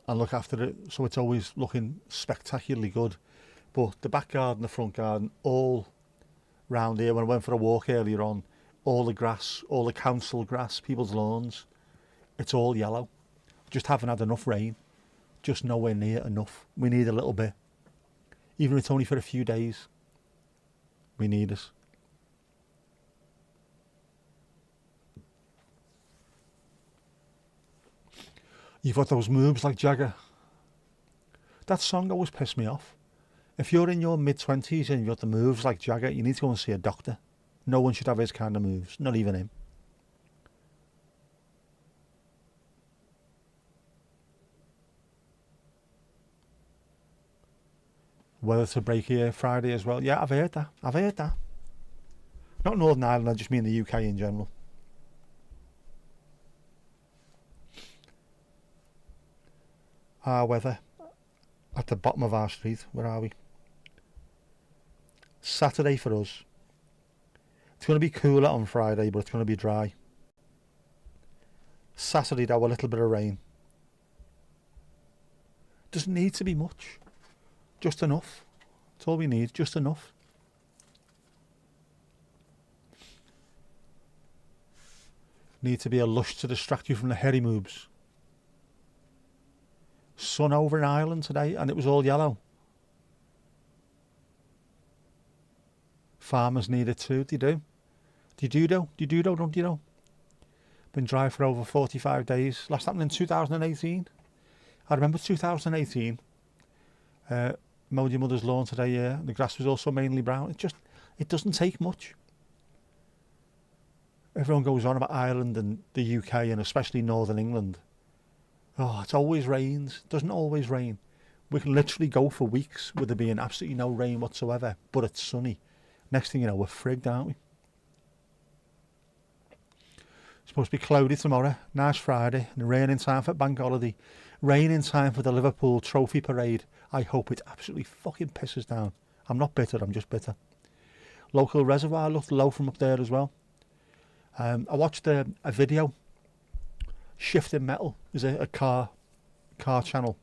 and look after it, so it's always looking spectacularly good. But the back garden, the front garden, all round here, when I went for a walk earlier on, all the grass, all the council grass, people's lawns, it's all yellow. Just haven't had enough rain. Just nowhere near enough. We need a little bit. Even if it's only for a few days. We need it. You've got those moves like Jagger. That song always pissed me off. If you're in your mid-20s and you've got the moves like Jagger, you need to go and see a doctor. No one should have his kind of moves. Not even him. Weather to break here Friday as well. Yeah, I've heard that. I've heard that. Not Northern Ireland, I just mean the UK in general. Our weather at the bottom of our street. Where are we? Saturday for us. It's going to be cooler on Friday, but it's going to be dry. Saturday, though, a little bit of rain. Doesn't need to be much. Just enough. That's all we need, just enough. Need to be a lush to distract you from the hairy moves. Sun over in Ireland today and it was all yellow. Farmers need it too, they do. Don't you know? Been dry for over 45 days. Last happened in 2018. I remember 2018. Mowed your mother's lawn today, yeah. The grass was also mainly brown. It doesn't take much. Everyone goes on about Ireland and the UK and especially Northern England. Oh, it always rains. It doesn't always rain. We can literally go for weeks with there being absolutely no rain whatsoever, but it's sunny. Next thing you know, we're frigged, aren't we? It's supposed to be cloudy tomorrow, nice Friday, and rain in time for bank holiday. Rain in time for the Liverpool Trophy Parade. I hope it absolutely fucking pisses down. I'm not bitter, I'm just bitter. Local reservoir looked low from up there as well. I watched a video. Shifting Metal is a car channel,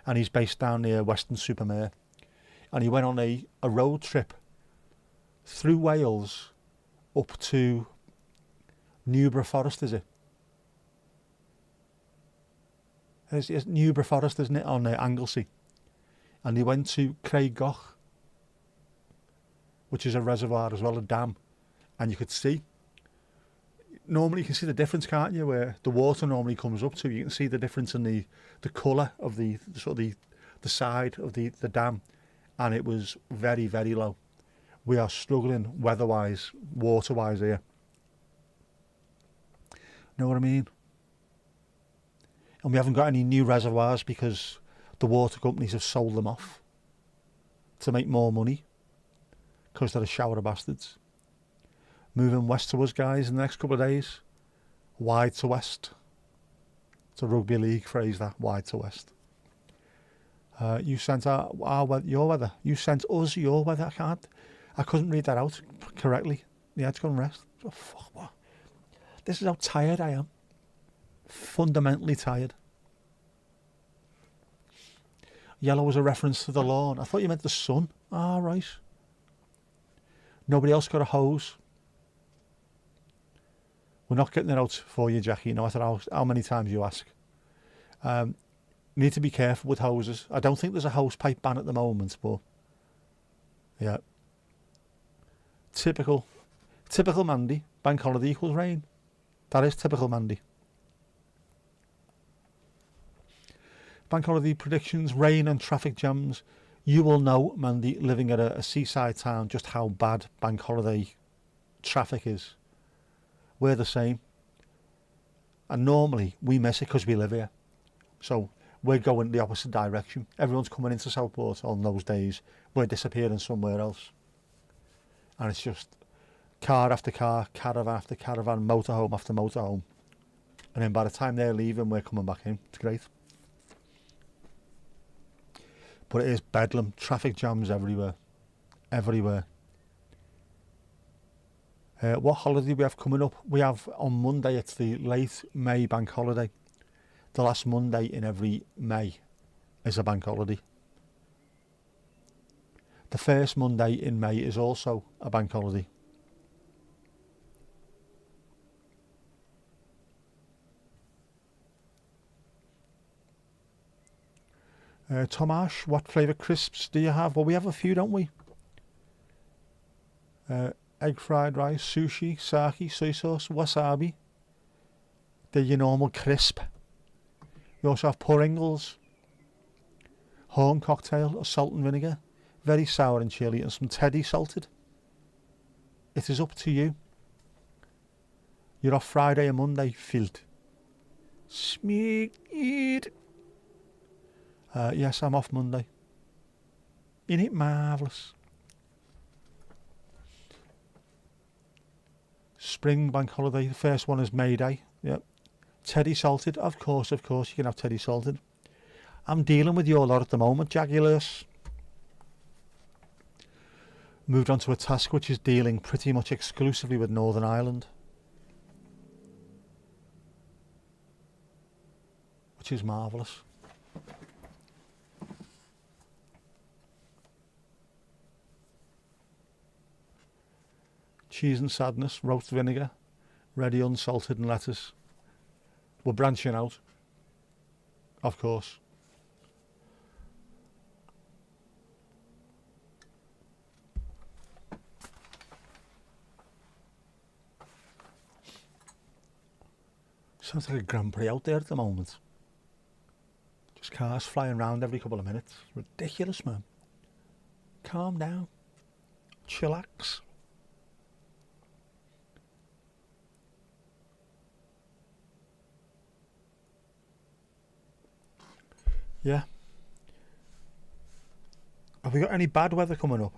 and he's based down near Weston-super-Mare. And he went on a road trip through Wales up to Newborough Forest, is it? It's Newborough Forest, isn't it, on Anglesey. And he went to Craiggoch, which is a reservoir as well, a dam. And you could see, normally you can see the difference, can't you, where the water normally comes up to. You can see the difference in the colour of the side of the dam. And it was very, very low. We are struggling weather-wise, water-wise here. Know what I mean? and we haven't got any new reservoirs because the water companies have sold them off to make more money because they're a shower of bastards. Moving west to us, guys, in the next couple of days. Wide to west. It's a rugby league phrase, that, wide to west. You sent your weather. You sent us your weather. I couldn't read that out correctly. Yeah, it's gone rest. Oh, fuck, what? This is how tired I am. Fundamentally tired. Yellow was a reference to the lawn. I thought you meant the sun. Ah, right. Nobody else got a hose. We're not getting it out for you, Jackie, no matter how many times you ask. Need to be careful with hoses. I don't think there's a hose pipe ban at the moment, but yeah. Typical Mandy. Bank holiday equals rain. That is typical Mandy. Bank holiday predictions, rain and traffic jams. You will know, Mandy, living at a seaside town, just how bad bank holiday traffic is. We're the same. And normally we miss it because we live here. So we're going the opposite direction. Everyone's coming into Southport on those days. We're disappearing somewhere else. And it's just car after car, caravan after caravan, motorhome after motorhome. And then by the time they're leaving, we're coming back in. It's great. But it is bedlam. Traffic jams everywhere. Everywhere. What holiday do we have coming up? We have on Monday, it's the late May bank holiday. The last Monday in every May is a bank holiday. The first Monday in May is also a bank holiday. Tomash, what flavour crisps do you have? Well, we have a few, don't we? Egg fried rice, sushi, sake, soy sauce, wasabi. They're your normal crisp. We also have Pringles, horn cocktail, salt and vinegar, very sour and chilli, and some teddy salted. It is up to you. You're off Friday and Monday, Filt. Smeed. Yes, I'm off Monday. Isn't it marvellous? Spring bank holiday, the first one is May Day. Yep. Teddy salted, of course, you can have teddy salted. I'm dealing with your lot at the moment, Jaguars. Moved on to a task which is dealing pretty much exclusively with Northern Ireland. Which is marvellous. Cheese and sadness, roast vinegar, ready unsalted and lettuce. We're branching out, of course. Sounds like a Grand Prix out there at the moment. Just cars flying around every couple of minutes. Ridiculous, man. Calm down. Chillax. Yeah. Have we got any bad weather coming up?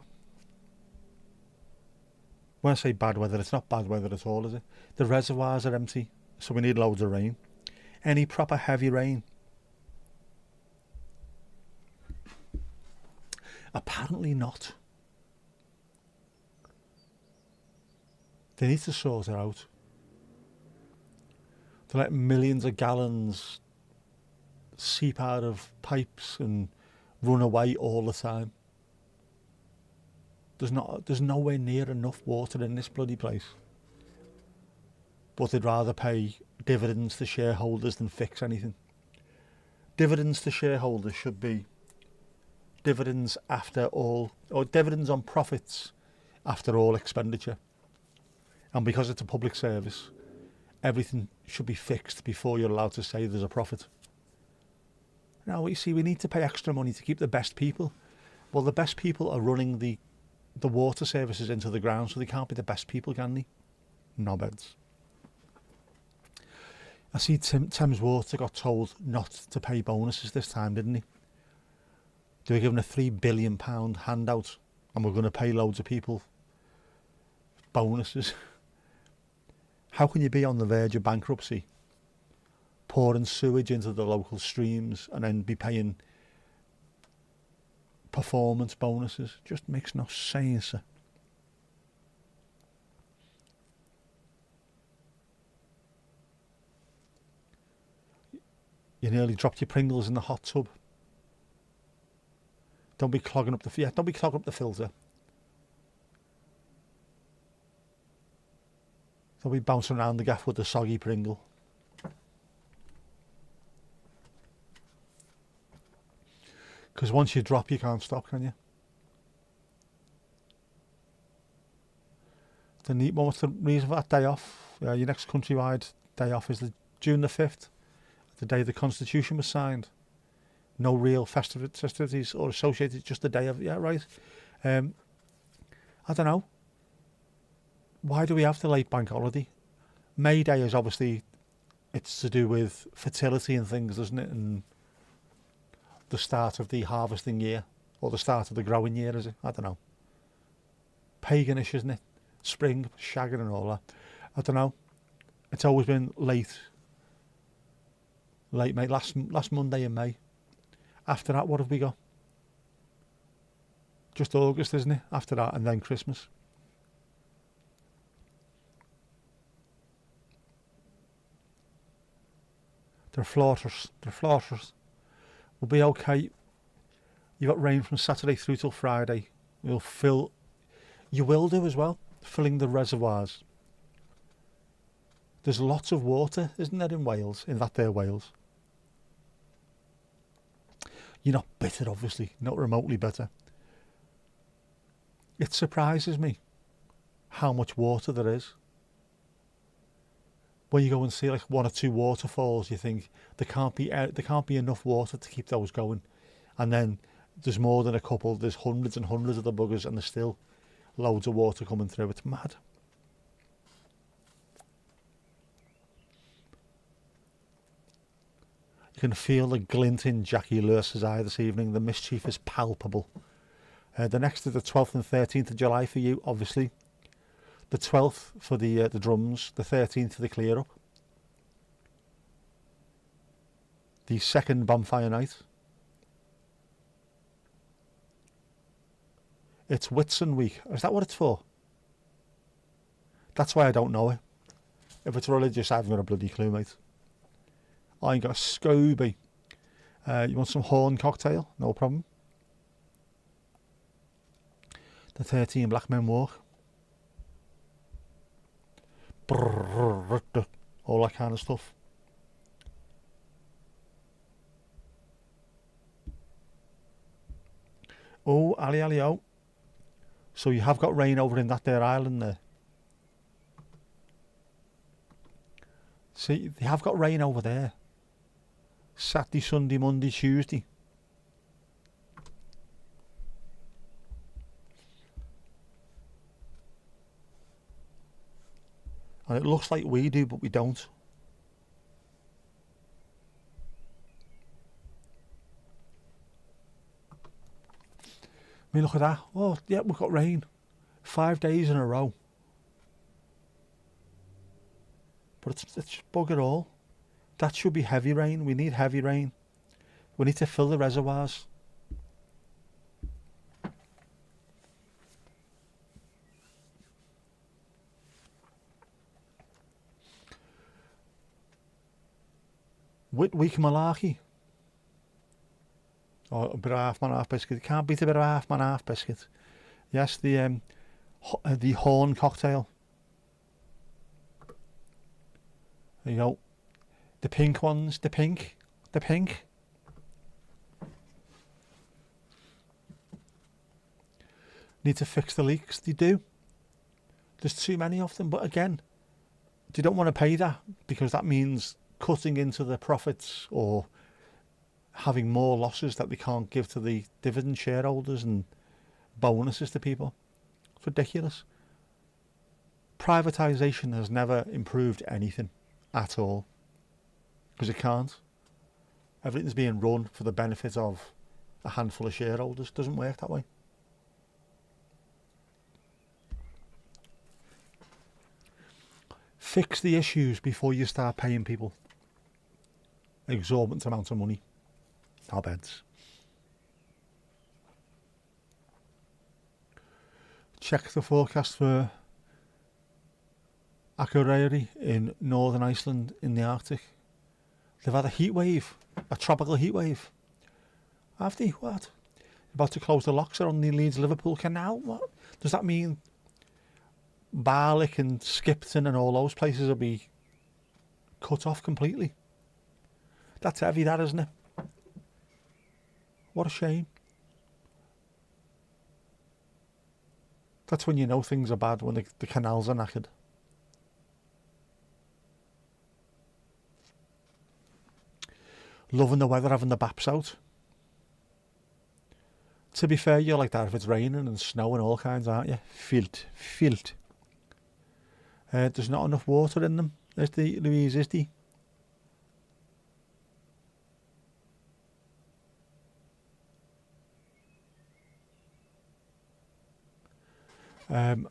When I say bad weather, it's not bad weather at all, is it? The reservoirs are empty, so we need loads of rain. Any proper heavy rain? Apparently not. They need to sort it out. To let millions of gallons seep out of pipes and run away all the time. There's nowhere near enough water in this bloody place. But they'd rather pay dividends to shareholders than fix anything. Dividends to shareholders should be dividends after all, or dividends on profits after all expenditure. And because it's a public service, everything should be fixed before you're allowed to say there's a profit. Now, you see, we need to pay extra money to keep the best people. Well, the best people are running the water services into the ground, so they can't be the best people, can they? Knobheads. I see Thames Water got told not to pay bonuses this time, didn't he? They were given a £3 billion handout and we're going to pay loads of people bonuses. How can you be on the verge of bankruptcy, pouring sewage into the local streams and then be paying performance bonuses? Just makes no sense. You nearly dropped your Pringles in the hot tub. Don't be clogging up don't be clogging up the filter. Don't be bouncing around the gaff with the soggy Pringle. Because once you drop, you can't stop, can you? What's the reason for that day off? Your next countrywide day off is the June the 5th, the day the Constitution was signed. No real festivities or associated, just the day of, yeah, right. I don't know. Why do we have the late bank holiday? May Day is obviously, it's to do with fertility and things, doesn't it? And the start of the harvesting year, or the start of the growing year, is it? I don't know. Paganish, isn't it? Spring, shagging and all that. I don't know. It's always been late May, last Monday in May. After that, what have we got? Just August, isn't it? After that, and then Christmas. They're floaters. We'll be okay. You got rain from Saturday through till Friday. You will do as well, filling the reservoirs. There's lots of water, isn't there, in Wales, in that there Wales? You're not bitter, obviously, not remotely bitter. It surprises me how much water there is. When you go and see like one or two waterfalls, you think there can't be enough water to keep those going, and then there's more than a couple. There's hundreds and hundreds of the buggers, and there's still loads of water coming through. It's mad. You can feel the glint in Jackie Lewis's eye this evening. The mischief is palpable. The next is the 12th and 13th of July for you, obviously. The 12th for the drums, the 13th for the clear up. The second bonfire night. It's Whitsun week. Is that what it's for? That's why I don't know it. If it's religious, I haven't got a bloody clue, mate. I ain't got a Scooby. You want some horn cocktail? No problem. The 13 Black Men Walk. All that kind of stuff. Oh, Ali, oh. So you have got rain over in that there island there. See, they have got rain over there. Saturday, Sunday, Monday, Tuesday. And it looks like we do, but we don't. I mean, look at that. Oh, yeah, we've got rain. 5 days in a row. But it's bugger all. That should be heavy rain. We need heavy rain. We need to fill the reservoirs. Weak malarkey. Or a bit of half man half biscuit. It can't beat a bit of half man half biscuit. Yes, the horn cocktail. There you go. The pink ones, the pink. Need to fix the leaks. They do. There's too many of them, but again, they don't want to pay that because that means cutting into the profits or having more losses that they can't give to the dividend shareholders and bonuses to people. It's ridiculous. Privatisation has never improved anything at all. because it can't. Everything's being run for the benefit of a handful of shareholders. Doesn't work that way. Fix the issues before you start paying people exorbitant amounts of money. Our beds. Check the forecast for Akureyri in northern Iceland in the Arctic. They've had a heat wave, a tropical heat wave. Have they? What? About to close the locks on the Leeds-Liverpool canal? What? Does that mean Barlick and Skipton and all those places will be cut off completely? That's heavy, that, isn't it? What a shame. That's when you know things are bad, when the canals are knackered. Loving the weather, having the baps out. To be fair, you're like that if it's raining and snow and all kinds, aren't you? Filth. There's not enough water in them, Louise, is there?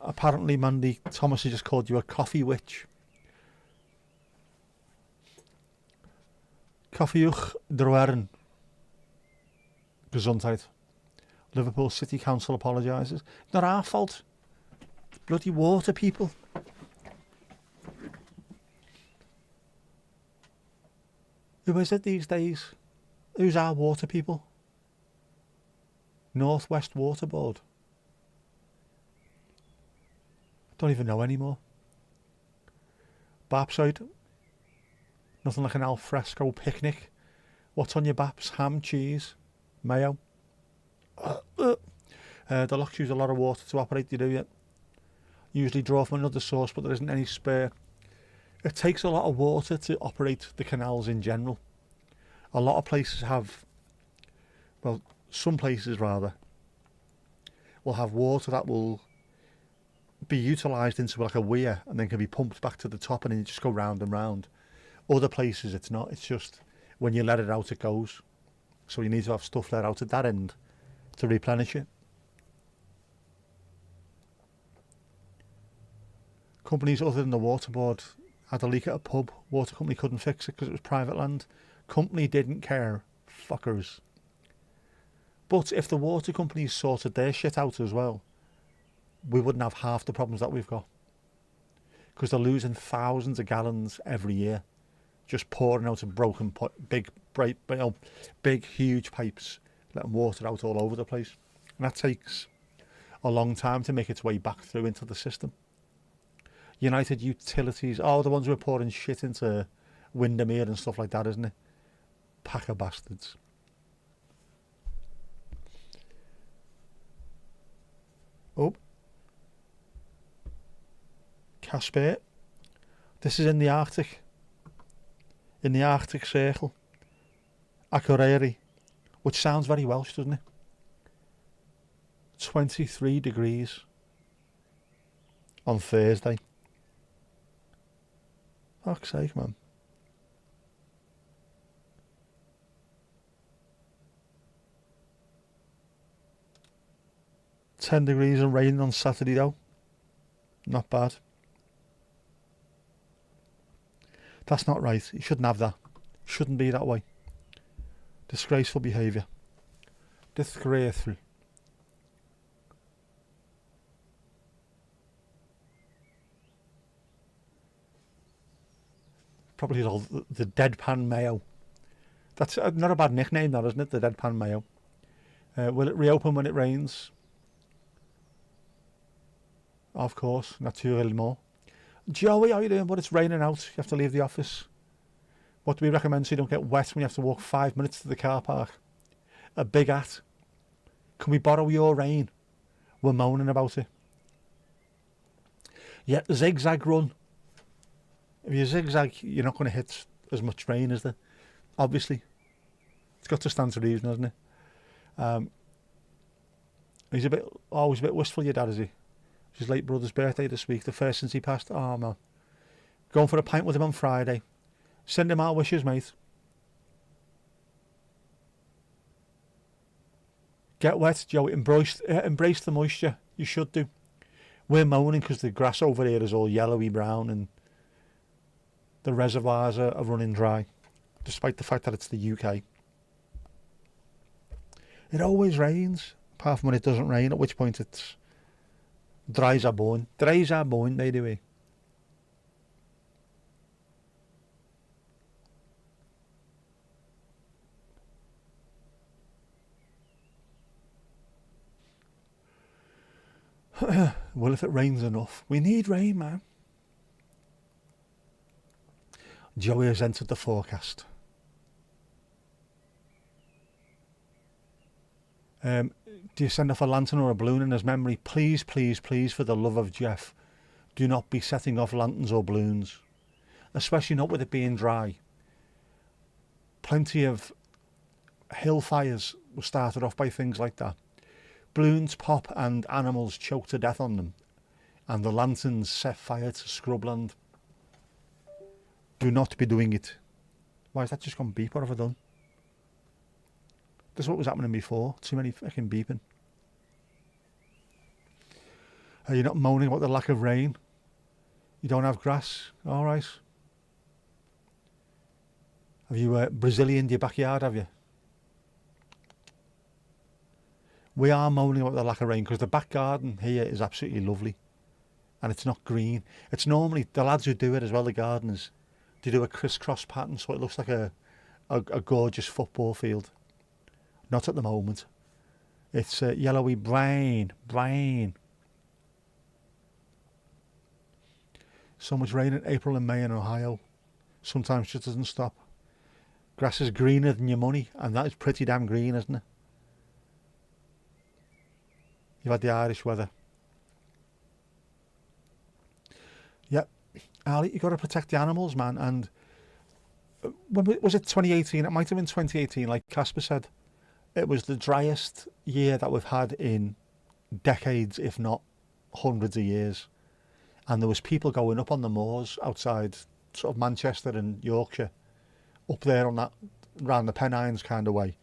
Apparently, Mandy, Thomas has just called you a coffee witch. Koffieach Drouaren. Gesundheit. Liverpool City Council apologises. Not our fault. It's bloody water people. Who is it these days? Who's our water people? North West Water Board. Don't even know anymore. Bapside. Nothing like an al fresco picnic. What's on your baps? Ham, cheese, mayo. The locks use a lot of water to operate, they do, yeah. Usually draw from another source, but there isn't any spare. It takes a lot of water to operate the canals in general. A lot of places have, well, some places rather, will have water that will be utilised into like a weir and then can be pumped back to the top and then you just go round and round. Other places it's not, it's just when you let it out it goes. So you need to have stuff let out at that end to replenish it. Companies other than the water board had a leak at a pub. Water company couldn't fix it because it was private land. Company didn't care. Fuckers. But if the water companies sorted their shit out as well, we wouldn't have half the problems that we've got. Because they're losing thousands of gallons every year. Just pouring out of broken, big, huge pipes. Letting water out all over the place. And that takes a long time to make its way back through into the system. United Utilities, the ones who are pouring shit into Windermere and stuff like that, isn't it? Pack of bastards. Oh. Casper. This is in the Arctic. In the Arctic Circle. Akureyri. Which sounds very Welsh, doesn't it? 23 degrees. On Thursday. Fuck's sake, man. $10 degrees and raining on Saturday though. Not bad. That's not right. You shouldn't have that. Shouldn't be that way. Disgraceful behaviour. Disgraceful. Probably all the deadpan Mayo. That's not a bad nickname, that, isn't it? The deadpan Mayo. Will it reopen when it rains? Of course, naturellement. Joey, how are you doing? But it's raining out. You have to leave the office. What do we recommend so you don't get wet when you have to walk 5 minutes to the car park? A big hat. Can we borrow your rain? We're moaning about it. Yeah, zigzag run. If you zigzag, you're not going to hit as much rain, is there? Obviously. It's got to stand to reason, hasn't it? He's a bit wistful, your dad, is he? It's his late brother's birthday this week, the first since he passed. Oh, man. Going for a pint with him on Friday. Send him our wishes, mate. Get wet, Joe. Embrace the moisture. You should do. We're moaning because the grass over here is all yellowy brown and the reservoirs are running dry, despite the fact that it's the UK. It always rains, apart from when it doesn't rain, at which point it's dries are born. Dries are born, by the way. Well, if it rains enough. We need rain, man. Joey has entered the forecast. Do you send off a lantern or a balloon in his memory? Please, please, please, for the love of Jeff, do not be setting off lanterns or balloons, especially not with it being dry. Plenty of hill fires were started off by things like that. Balloons pop and animals choke to death on them, and the lanterns set fire to scrubland. Do not be doing it. Why has that just gone beep? What have I done? This is what was happening before. Too many fucking beeping. Are you not moaning about the lack of rain? You don't have grass? All right. Have you Brazilianed your backyard, have you? We are moaning about the lack of rain because the back garden here is absolutely lovely. And it's not green. It's normally, the lads who do it as well, the gardeners, they do a crisscross pattern so it looks like a gorgeous football field. Not at the moment. It's yellowy brown. So much rain in April and May in Ohio. Sometimes it just doesn't stop. Grass is greener than your money, and that is pretty damn green, isn't it? You've had the Irish weather. Yep. Ali, you've got to protect the animals, man. And when was it 2018? It might have been 2018, like Casper said. It was the driest year that we've had in decades, if not hundreds of years. And there was people going up on the moors outside sort of Manchester and Yorkshire, up there on that, round the Pennines kind of way,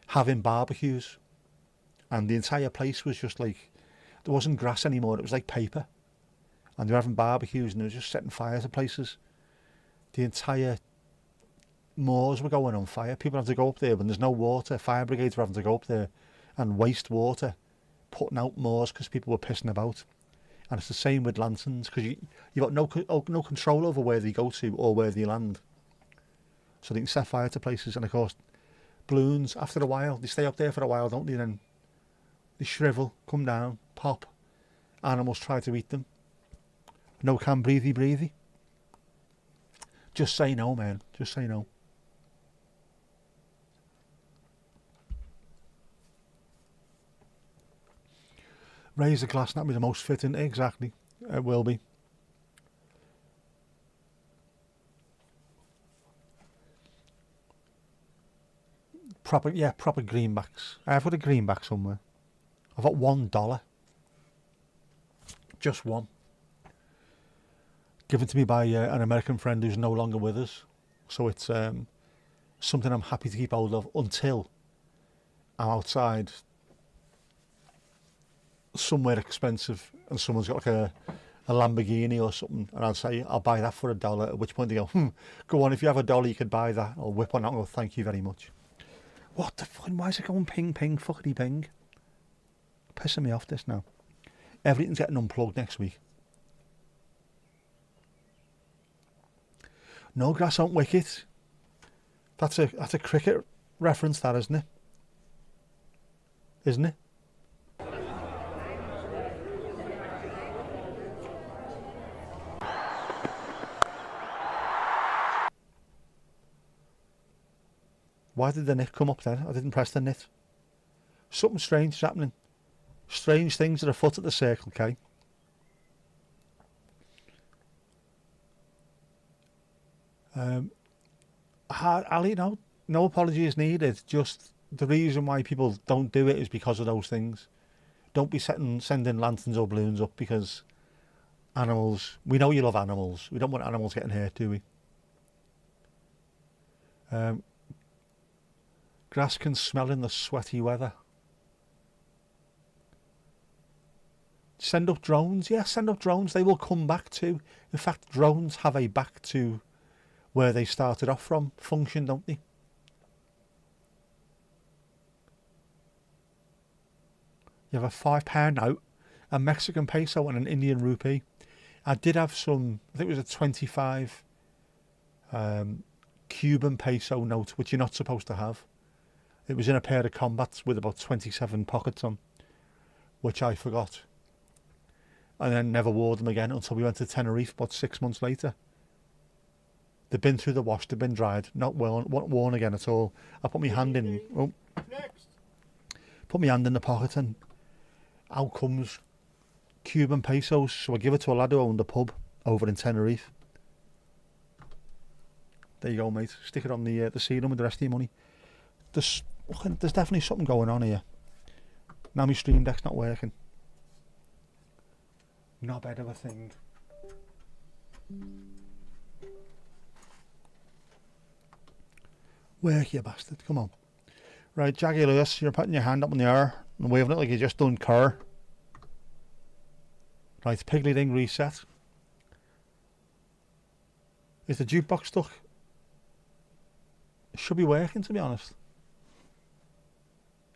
having barbecues. And the entire place was just like, there wasn't grass anymore, it was like paper. And they were having barbecues and they were just setting fire to places. The entire moors were going on fire. People have to go up there when there's no water. Fire brigades were having to go up there and waste water, putting out moors because people were pissing about. And it's the same with lanterns because you've got no control over where they go to or where they land. So they can set fire to places. And of course, balloons, after a while, they stay up there for a while, don't they? Then they shrivel, come down, pop. Animals try to eat them. No can breathy. Just say no, man. Just say no. Raise the glass, that'll be the most fitting. Exactly. It will be. Proper greenbacks. I've got a greenback somewhere. I've got $1. Just one. Given to me by an American friend who's no longer with us. So it's something I'm happy to keep hold of until I'm outside somewhere expensive and someone's got like a Lamborghini or something, and I'll say I'll buy that for $1, at which point they go, go on, if you have $1 you could buy that. I'll whip on that and go, thank you very much. What the fuck, why is it going ping fuckity ping? Pissing me off this now. Everything's getting unplugged next week. No grass on wicket. That's a cricket reference, that, isn't it? Isn't it? Why did the knit come up then? I didn't press the knit. Something strange is happening. Strange things are afoot at the Circle K. Ali, no apologies needed. Just the reason why people don't do it is because of those things. Don't be sending lanterns or balloons up because animals. We know you love animals. We don't want animals getting hurt, do we? Grass can smell in the sweaty weather. Send up drones. Yeah, send up drones. They will come back to. In fact, drones have a back to where they started off from function, don't they? You have a £5 note, a Mexican peso, and an Indian rupee. I did have some. I think it was a 25 Cuban peso note, which you're not supposed to have. It was in a pair of combats with about 27 pockets on, which I forgot. And then never wore them again until we went to Tenerife about 6 months later. They've been through the wash, they've been dried, not worn again at all. I put my hand in, Next. put my hand in the pocket, and out comes Cuban pesos. So I give it to a lad who owned a pub over in Tenerife. There you go, mate. Stick it on the ceiling with the rest of your money. There's definitely something going on here. Now my stream deck's not working. Not bad of a thing. Work, you bastard. Come on. Right, Jackie Lewis, you're putting your hand up in the air and waving it like you just done cur. Right, Piggly Ding reset. Is the jukebox stuck? It should be working, to be honest.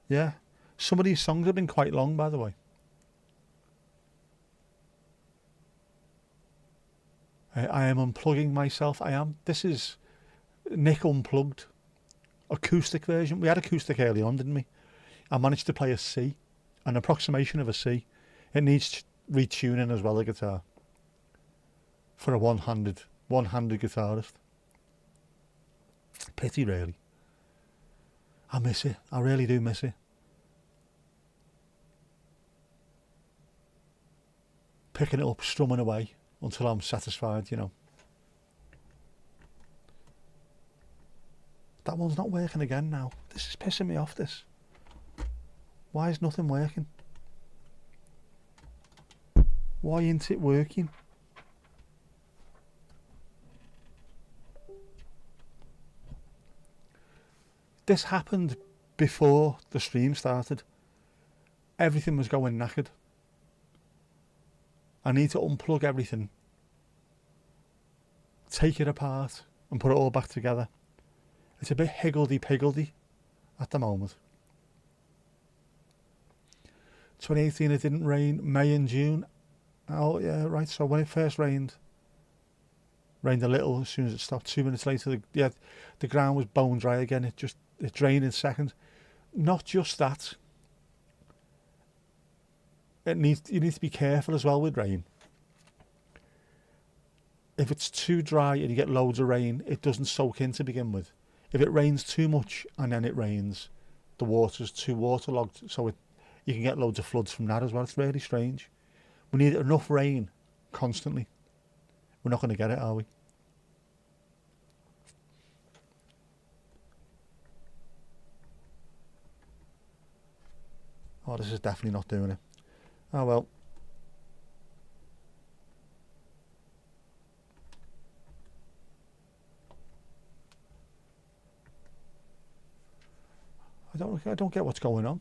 Yeah. Some of these songs have been quite long, by the way. I am unplugging myself. I am. This is Nick Unplugged. Acoustic version. We had acoustic early on, didn't we? I managed to play a C. An approximation of a C. It needs retuning as well, the guitar. For a one-handed guitarist. Pity, really. I miss it. I really do miss it. Picking it up, strumming away until I'm satisfied, you know. That one's not working again now. This is pissing me off, this. Why is nothing working? Why isn't it working? This happened before the stream started. Everything was going knackered. I need to unplug everything, take it apart and put it all back together. It's a bit higgledy-piggledy at the moment. 2018 it didn't rain, May and June. Oh yeah, right, so when it first rained a little as soon as it stopped. 2 minutes later, the ground was bone dry again. It drained in seconds. Not just that. You need to be careful as well with rain. If it's too dry and you get loads of rain, it doesn't soak in to begin with. If it rains too much and then it rains, the water's too waterlogged, so you can get loads of floods from that as well. It's really strange. We need enough rain constantly. We're not going to get it, are we? Oh, this is definitely not doing it. Oh well. I don't get what's going on.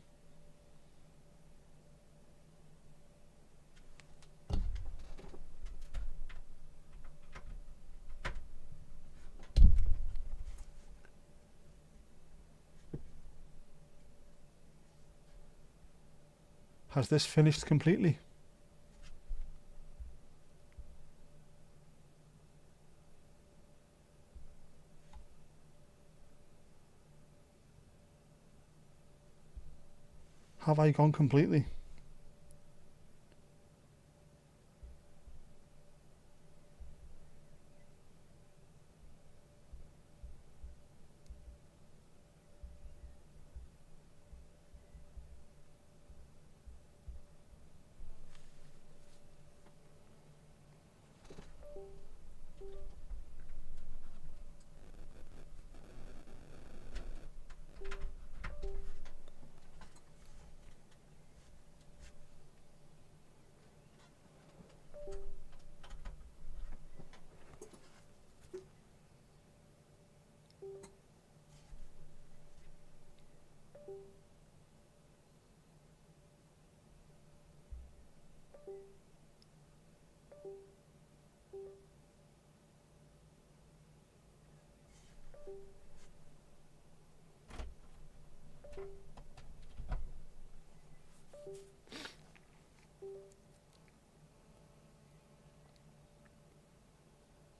Has this finished completely? Have I gone completely?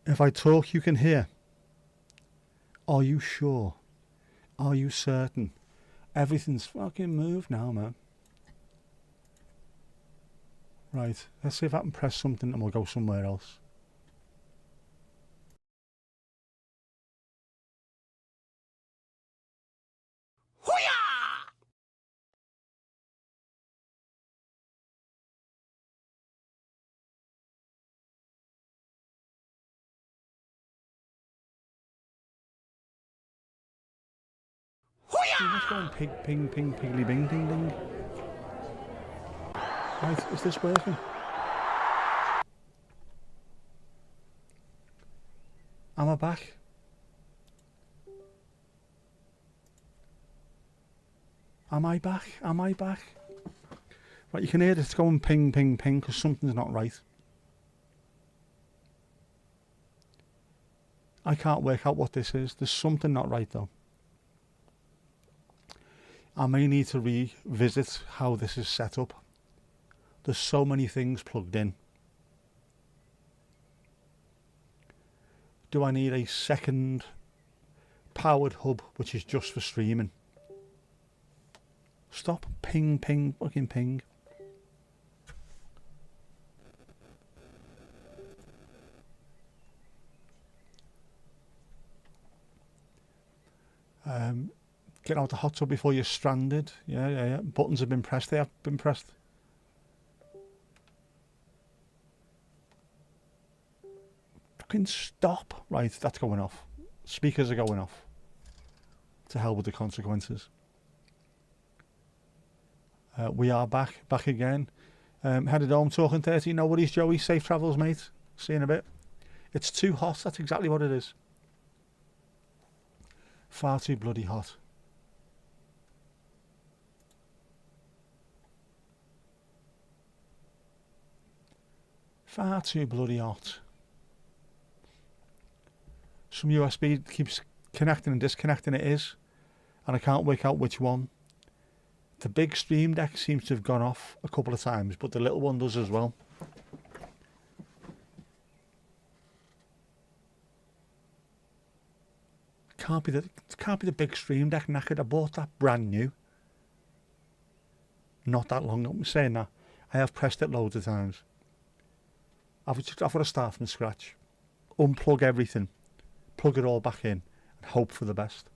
If I talk, you can hear. Are you sure? Are you certain? Everything's fucking moved now, man. Right, let's see if I can press something and we'll go somewhere else. What's going ping, ping, ping, piggly, bing, ding, ding? Right, is this working? Am I back? Am I back? Am I back? Right, you can hear it's going ping, ping, ping because something's not right. I can't work out what this is. There's something not right though. I may need to revisit how this is set up. There's so many things plugged in. Do I need a second powered hub which is just for streaming? Stop, ping, ping, fucking ping. Get out the hot tub before you're stranded. Yeah. Buttons have been pressed. They have been pressed. Fucking stop. Right, that's going off. Speakers are going off. To hell with the consequences. We are back again. Headed home, talking 30. No worries, Joey. Safe travels, mate. See you in a bit. It's too hot. That's exactly what it is. Far too bloody hot. Far too bloody hot. Some USB keeps connecting and disconnecting, it is, and I can't work out which one. The big Stream Deck seems to have gone off a couple of times, but the little one does as well. Can't be the big Stream Deck knackered. I bought that brand new. Not that long. I'm saying that. I have pressed it loads of times. I've got to start from scratch. Unplug everything. Plug it all back in and hope for the best.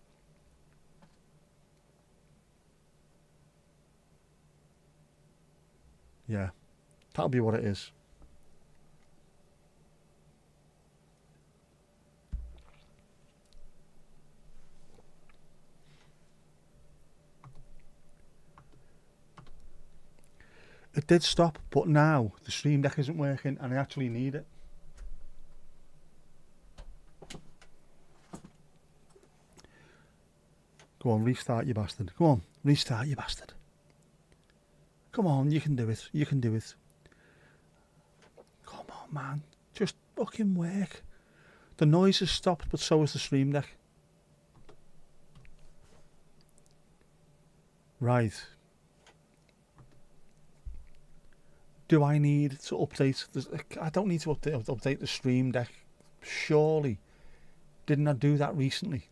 Yeah, that'll be what it is. It did stop, but now the Stream Deck isn't working and I actually need it. Go on, restart, you bastard. Go on, restart, you bastard. Come on, you can do it. You can do it. Come on, man. Just fucking work. The noise has stopped, but so has the Stream Deck. Right. Do I need to update? I don't need to update the Stream Deck. Surely. Didn't I do that recently?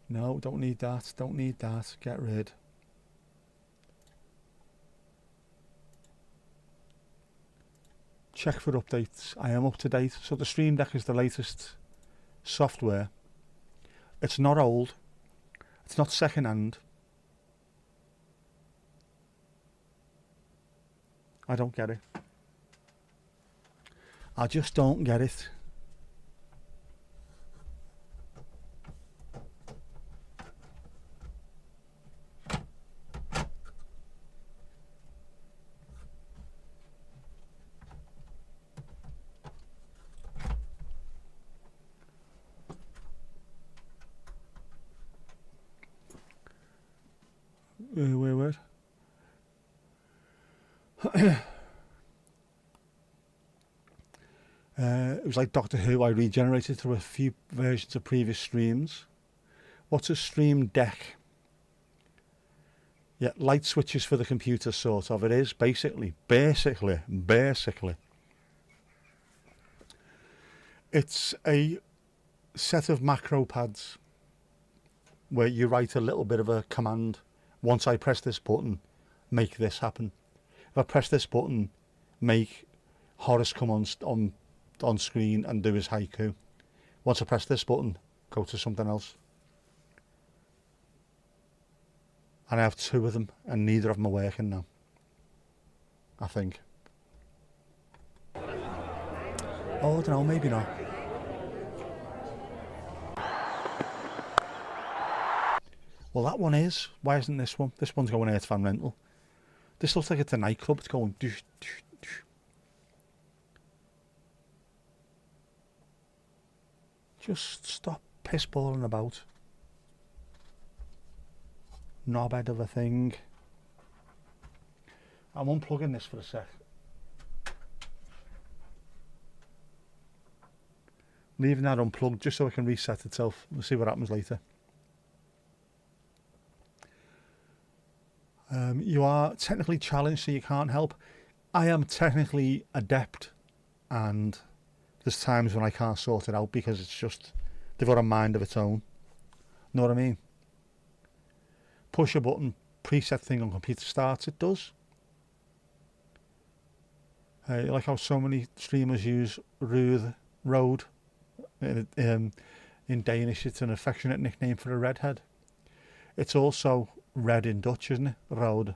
No, don't need that. Don't need that. Get rid. Check for updates. I am up to date. So the Stream Deck is the latest software. It's not old. It's not second hand. I don't get it. I just don't get it. Where? It was like Doctor Who. I regenerated through a few versions of previous streams. What's a stream deck? Yeah, light switches for the computer, sort of. It is basically. It's a set of macro pads where you write a little bit of a command. Once I press this button, make this happen. If I press this button, make Horace come on screen and do his haiku. Once I press this button, go to something else. And I have 2 of them, and neither of them are working now, I think. Oh, I don't know, maybe not. Well, that one is. Why isn't this one? This one's going Earth Fan Rental. This looks like it's a nightclub. It's going... Doosh, doosh, doosh. Just stop piss-balling about. Knobhead of a thing. I'm unplugging this for a sec. Leaving that unplugged just so it can reset itself. We'll see what happens later. You are technically challenged, so you can't help. I am technically adept, and there's times when I can't sort it out because it's just, they've got a mind of its own. Know what I mean? Push a button, preset thing on computer starts, it does. Like how so many streamers use Road. In Danish, it's an affectionate nickname for a redhead. It's also red in Dutch, isn't it? Road.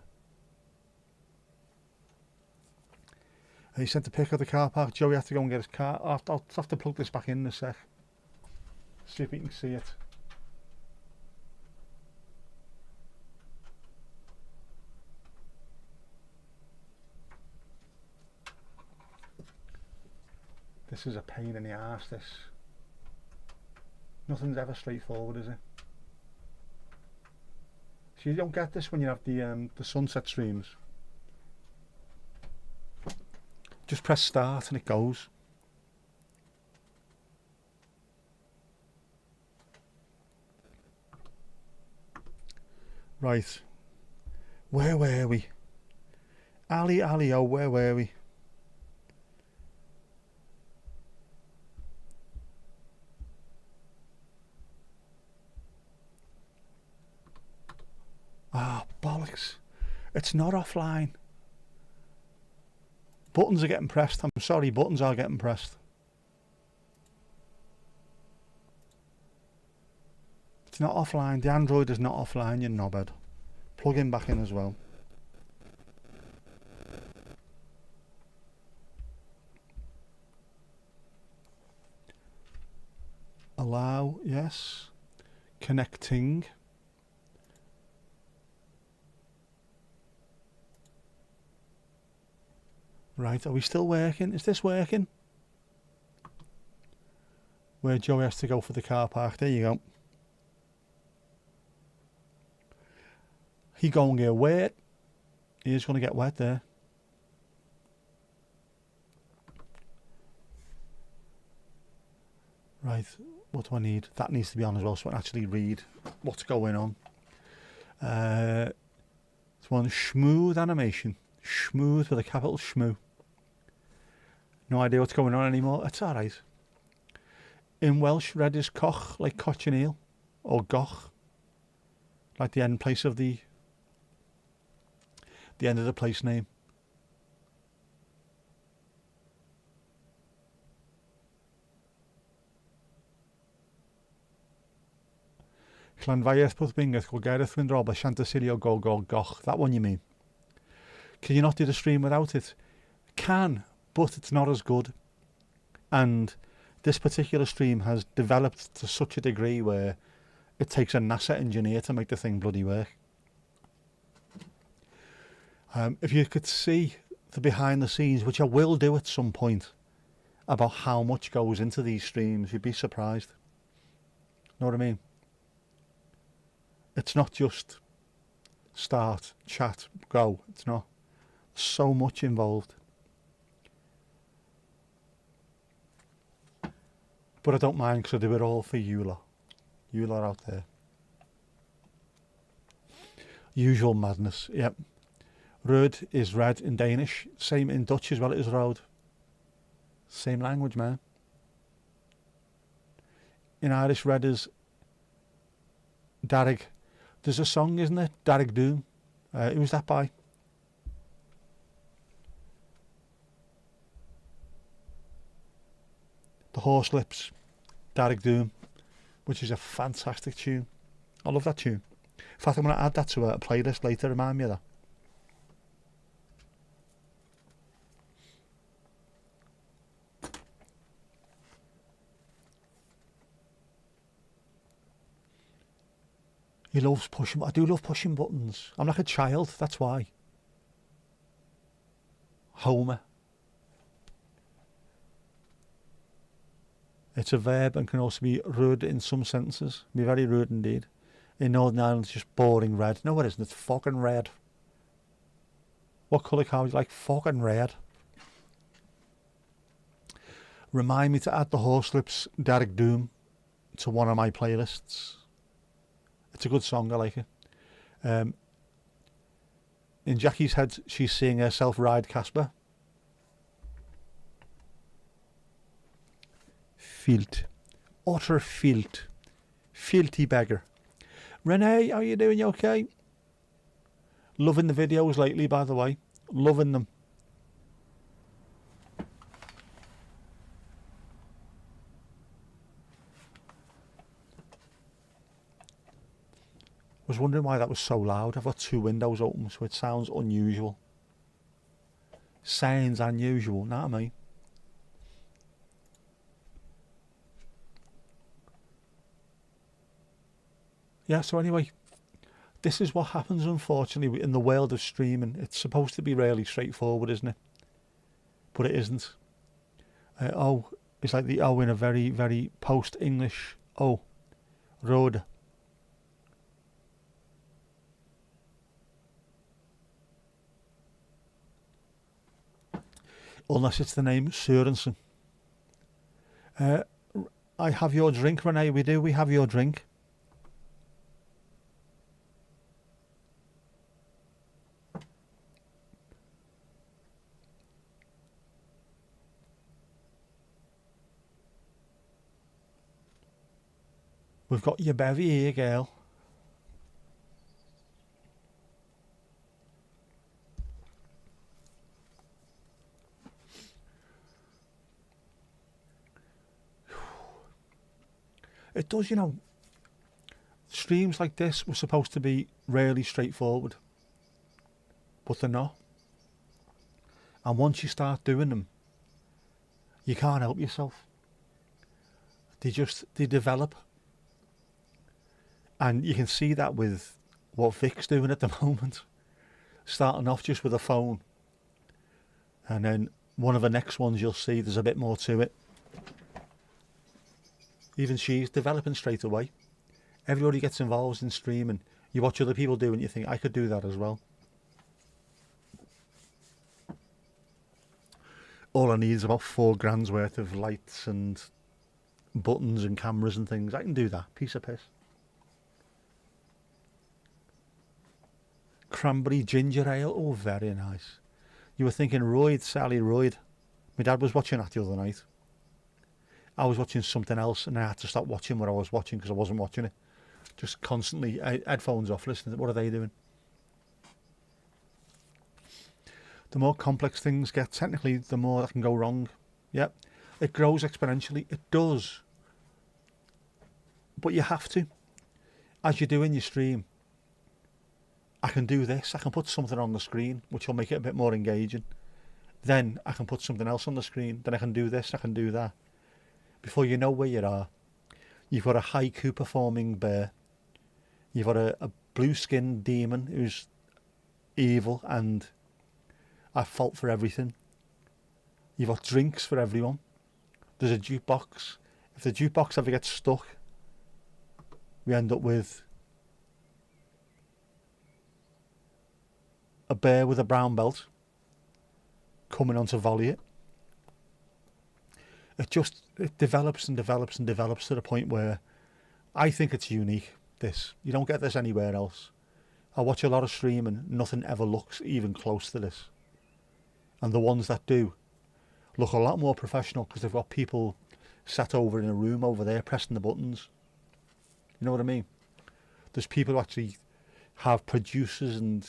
He sent a pic of the car park. Joey had to go and get his car. I'll have to plug this back in a sec. See if you can see it. This is a pain in the arse, this. Nothing's ever straightforward, is it? So you don't get this when you have the sunset streams. Just press start and it goes. Right. Where were we? Ali, oh, where were we? Ah, bollocks. It's not offline. Buttons are getting pressed. I'm sorry, buttons are getting pressed. It's not offline. The Android is not offline, you knobhead. Plug in back in as well. Allow, yes. Connecting. Right, are we still working? Is this working? Where Joey has to go for the car park. There you go. He going to get wet. He is going to get wet there. Right, what do I need? That needs to be on as well so I can actually read what's going on. It's one smooth animation. Smooth with a capital shmoo. No idea what's going on anymore. It's alright. In Welsh, red is coch, like cochineal, or goch, like the end place of the end of the place name. Llanfairth Pwthbingeth, Gwgereth Windroba, Chantysilio, Go Goch. That one you mean? Can you not do the stream without it? Can, but it's not as good. And this particular stream has developed to such a degree where it takes a NASA engineer to make the thing bloody work. If you could see the behind the scenes, which I will do at some point, about how much goes into these streams, you'd be surprised. Know what I mean? It's not just start, chat, go. It's not. So much involved. But I don't mind because I do it all for you lot. You lot out there. Usual madness, yep. Rød is red in Danish. Same in Dutch as well, it is road. Same language, man. In Irish, red is Darrig. There's a song, isn't it? Darrig Doom. Who's that by? The Horselips. Darrig Doom. Which is a fantastic tune. I love that tune. In fact, I'm going to add that to a playlist later. Remind me of that. He loves pushing. I do love pushing buttons. I'm like a child, that's why. Homer. It's a verb and can also be rude in some sentences. Be very rude indeed. In Northern Ireland, it's just boring red. No, it isn't. It's fucking red. What colour car would you like? Fucking red. Remind me to add the Horselips Darrig Doom to one of my playlists. It's a good song, I like it. In Jackie's head, she's seeing herself ride Casper. Filt. Utter filt. Filthy beggar. Renee, how you doing? You okay? Loving the videos lately, by the way. Loving them. I was wondering why that was so loud. I've got two windows open, so it sounds unusual. Sounds unusual, know what I mean? Yeah, so anyway, this is what happens, unfortunately, in the world of streaming. It's supposed to be really straightforward, isn't it? But it isn't. O, it's like the O in a very, very post-English O. Road. Unless it's the name Sørensen. I have your drink, Renee. We have your drink. We've got your bevy here, girl. It does, you know. Streams like this were supposed to be really straightforward, but they're not. And once you start doing them, you can't help yourself. They develop. And you can see that with what Vic's doing at the moment. Starting off just with a phone. And then one of the next ones you'll see there's a bit more to it. Even she's developing straight away. Everybody gets involved in streaming. You watch other people do and you think, I could do that as well. All I need is about £4,000 worth of lights and buttons and cameras and things. I can do that. Piece of piss. Cranberry ginger ale. Oh, very nice. You were thinking Royd, Sally Royd. My dad was watching that the other night. I was watching something else and I had to stop watching what I was watching because I wasn't watching it. Just constantly headphones off listening. What are they doing? The more complex things get, technically, the more that can go wrong. Yep. It grows exponentially. It does. But you have to. As you do in your stream, I can do this. I can put something on the screen, which will make it a bit more engaging. Then I can put something else on the screen. Then I can do this. I can do that. Before you know where you are, you've got a haiku performing bear. You've got a blue-skinned demon who's evil and at fault for everything. You've got drinks for everyone. There's a jukebox. If the jukebox ever gets stuck, we end up with a bear with a brown belt coming on to volley it. It develops and develops and develops to the point where I think it's unique. You don't get this anywhere else. I watch a lot of streaming, nothing ever looks even close to this. And the ones that do look a lot more professional because they've got people sat over in a room over there pressing the buttons. You know what I mean? There's people who actually have producers and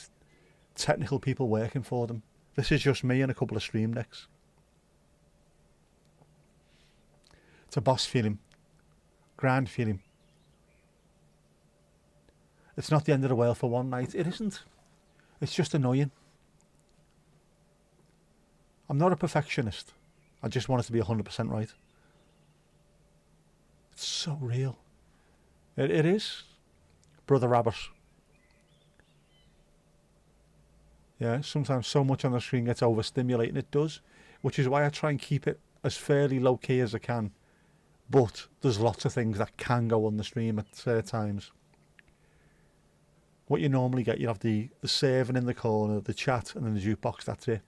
technical people working for them. This is just me and a couple of stream decks. It's a boss feeling, grand feeling. It's not the end of the world for one night. It isn't. It's just annoying. I'm not a perfectionist. I just want it to be 100% right. It's so real. It is. Brother Rabbit. Yeah, sometimes so much on the screen gets overstimulating. It does. Which is why I try and keep it as fairly low key as I can. But there's lots of things that can go on the stream at times. What you normally get, you have the saving in the corner, the chat, and then the jukebox, that's it.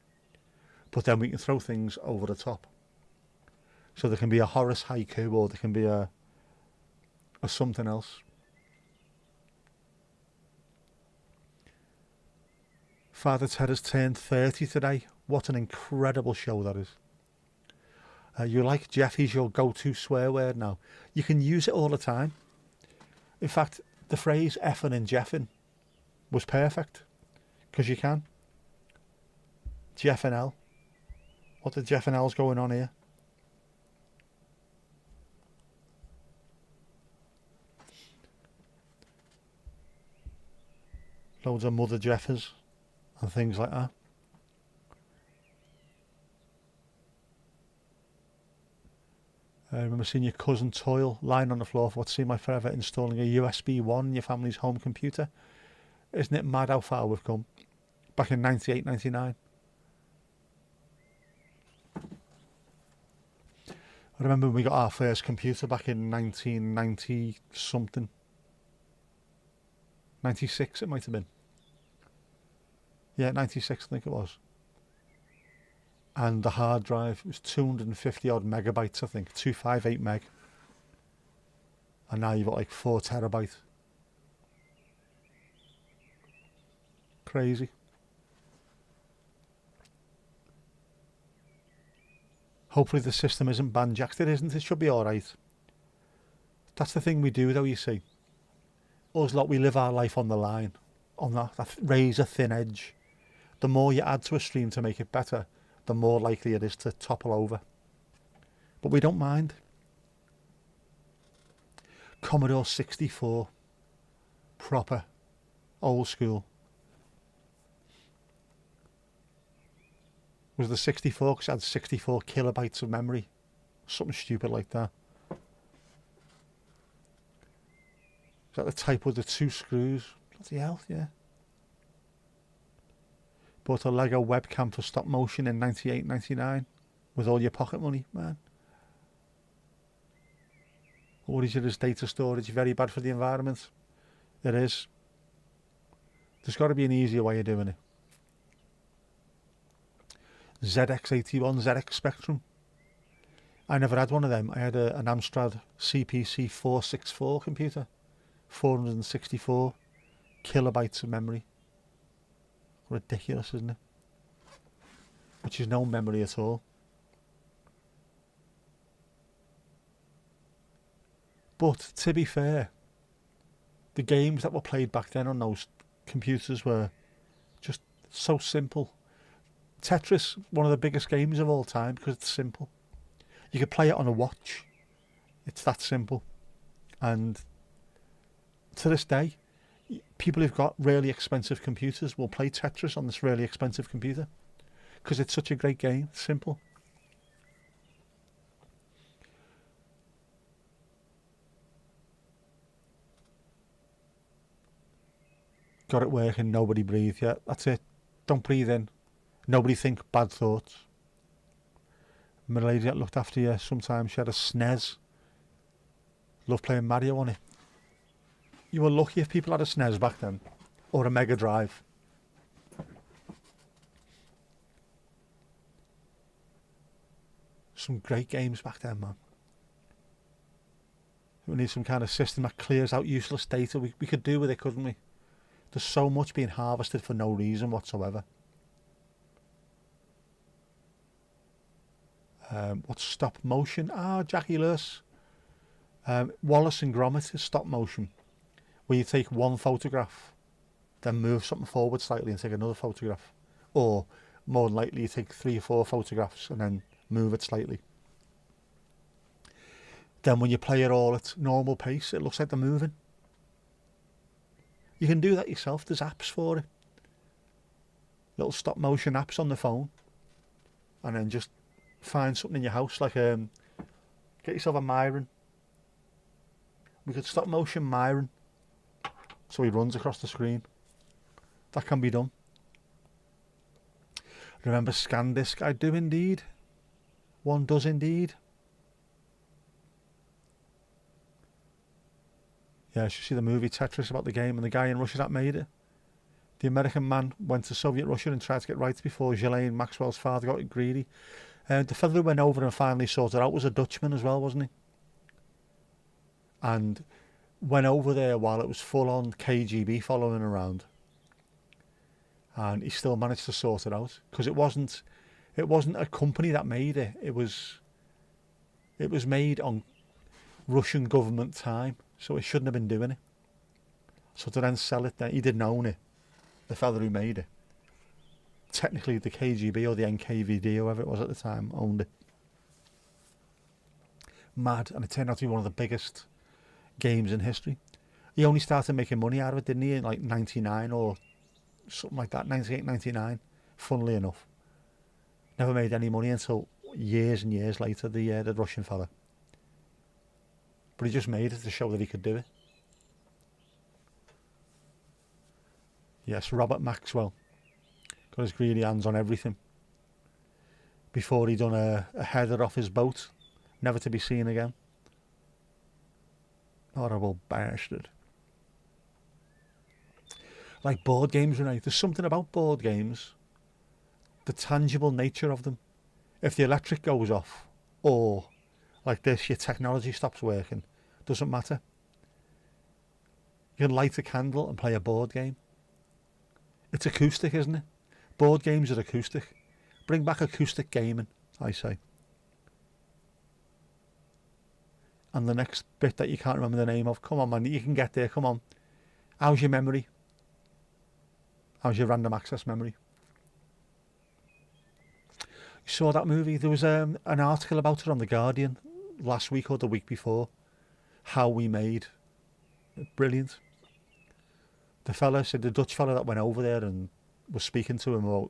But then we can throw things over the top. So there can be a Horace haiku, or there can be a something else. Father Ted has turned 30 today. What an incredible show that is. You like Jeffy's your go-to swear word now. You can use it all the time. In fact, the phrase effing and jeffing was perfect. Because you can. Jeff and L. What the Jeff and L's going on here? Loads of Mother Jeffers and things like that. I remember seeing your cousin toil lying on the floor for what seemed like forever, installing a USB 1 in your family's home computer. Isn't it mad how far we've come? Back in 98, 99. I remember when we got our first computer back in 1990 something. 96 it might have been. Yeah, 96 I think it was. And the hard drive was 250 odd megabytes, I think, 258 meg. And now you've got like 4 terabyte. Crazy. Hopefully the system isn't banjacked. It isn't. It should be alright. That's the thing we do though, you see. Us lot, we live our life on the line. On that razor thin edge. The more you add to a stream to make it better, the more likely it is to topple over. But we don't mind. Commodore 64. Proper. Old school. Was the 64 because it had 64 kilobytes of memory? Something stupid like that. Is that the type with the 2 screws? Bloody hell, yeah. Bought a Lego webcam for stop motion in 98, 99 with all your pocket money, man. What is it as data storage? Very bad for the environment. It is. There's got to be an easier way of doing it. ZX81, ZX Spectrum. I never had one of them. I had an Amstrad CPC 464 computer. 464 kilobytes of memory. Ridiculous, isn't it? Which is no memory at all. But to be fair, the games that were played back then on those computers were just so simple. Tetris, one of the biggest games of all time because it's simple. You could play it on a watch. It's that simple. And to this day, people who've got really expensive computers will play Tetris on this really expensive computer because it's such a great game. It's simple. Got it working, nobody breathe. Yeah, that's it. Don't breathe in. Nobody think bad thoughts. My lady that looked after you, sometimes she had a SNES. Loved playing Mario on it. You were lucky if people had a SNES back then. Or a Mega Drive. Some great games back then, man. We need some kind of system that clears out useless data. We could do with it, couldn't we? There's so much being harvested for no reason whatsoever. What's stop motion? Jackie Lewis. Wallace and Gromit is stop motion, where you take one photograph, then move something forward slightly and take another photograph. Or, more than likely, you take 3 or 4 photographs and then move it slightly. Then when you play it all at normal pace, it looks like they're moving. You can do that yourself. There's apps for it. Little stop motion apps on the phone. And then just find something in your house, like get yourself a Myron. We could stop motion Myron, so he runs across the screen. That can be done. Remember ScanDisk? I do indeed. One does indeed. Yeah, you should see the movie Tetris about the game and the guy in Russia that made it. The American man went to Soviet Russia and tried to get rights before Ghislaine Maxwell's father got greedy. The fellow who went over and finally sorted it out was a Dutchman as well, wasn't he? And went over there while it was full-on KGB following around. And he still managed to sort it out, because it wasn't a company that made it. It was made on Russian government time, so it shouldn't have been doing it. So to then sell it, then he didn't own it. The fellow who made it, technically the KGB or the NKVD, whoever it was at the time, owned it. Mad, and it turned out to be one of the biggest games in history. He only started making money out of it, didn't he, in like 99 or something like that, 98, 99, funnily enough. Never made any money until years and years later, the Russian fella. But he just made it to show that he could do it. Yes, Robert Maxwell got his greedy hands on everything. Before he done a header off his boat, never to be seen again. Horrible bastard. Like board games, Renee. There's something about board games, the tangible nature of them. If the electric goes off, or like this, your technology stops working, doesn't matter. You can light a candle and play a board game. It's acoustic, isn't it? Board games are acoustic. Bring back acoustic gaming, I say. And the next bit that you can't remember the name of, come on man, you can get there, come on. How's your memory? How's your random access memory? You saw that movie? There was an article about it on The Guardian last week or the week before. How we made. Brilliant. The fella said, the Dutch fella that went over there and was speaking to him about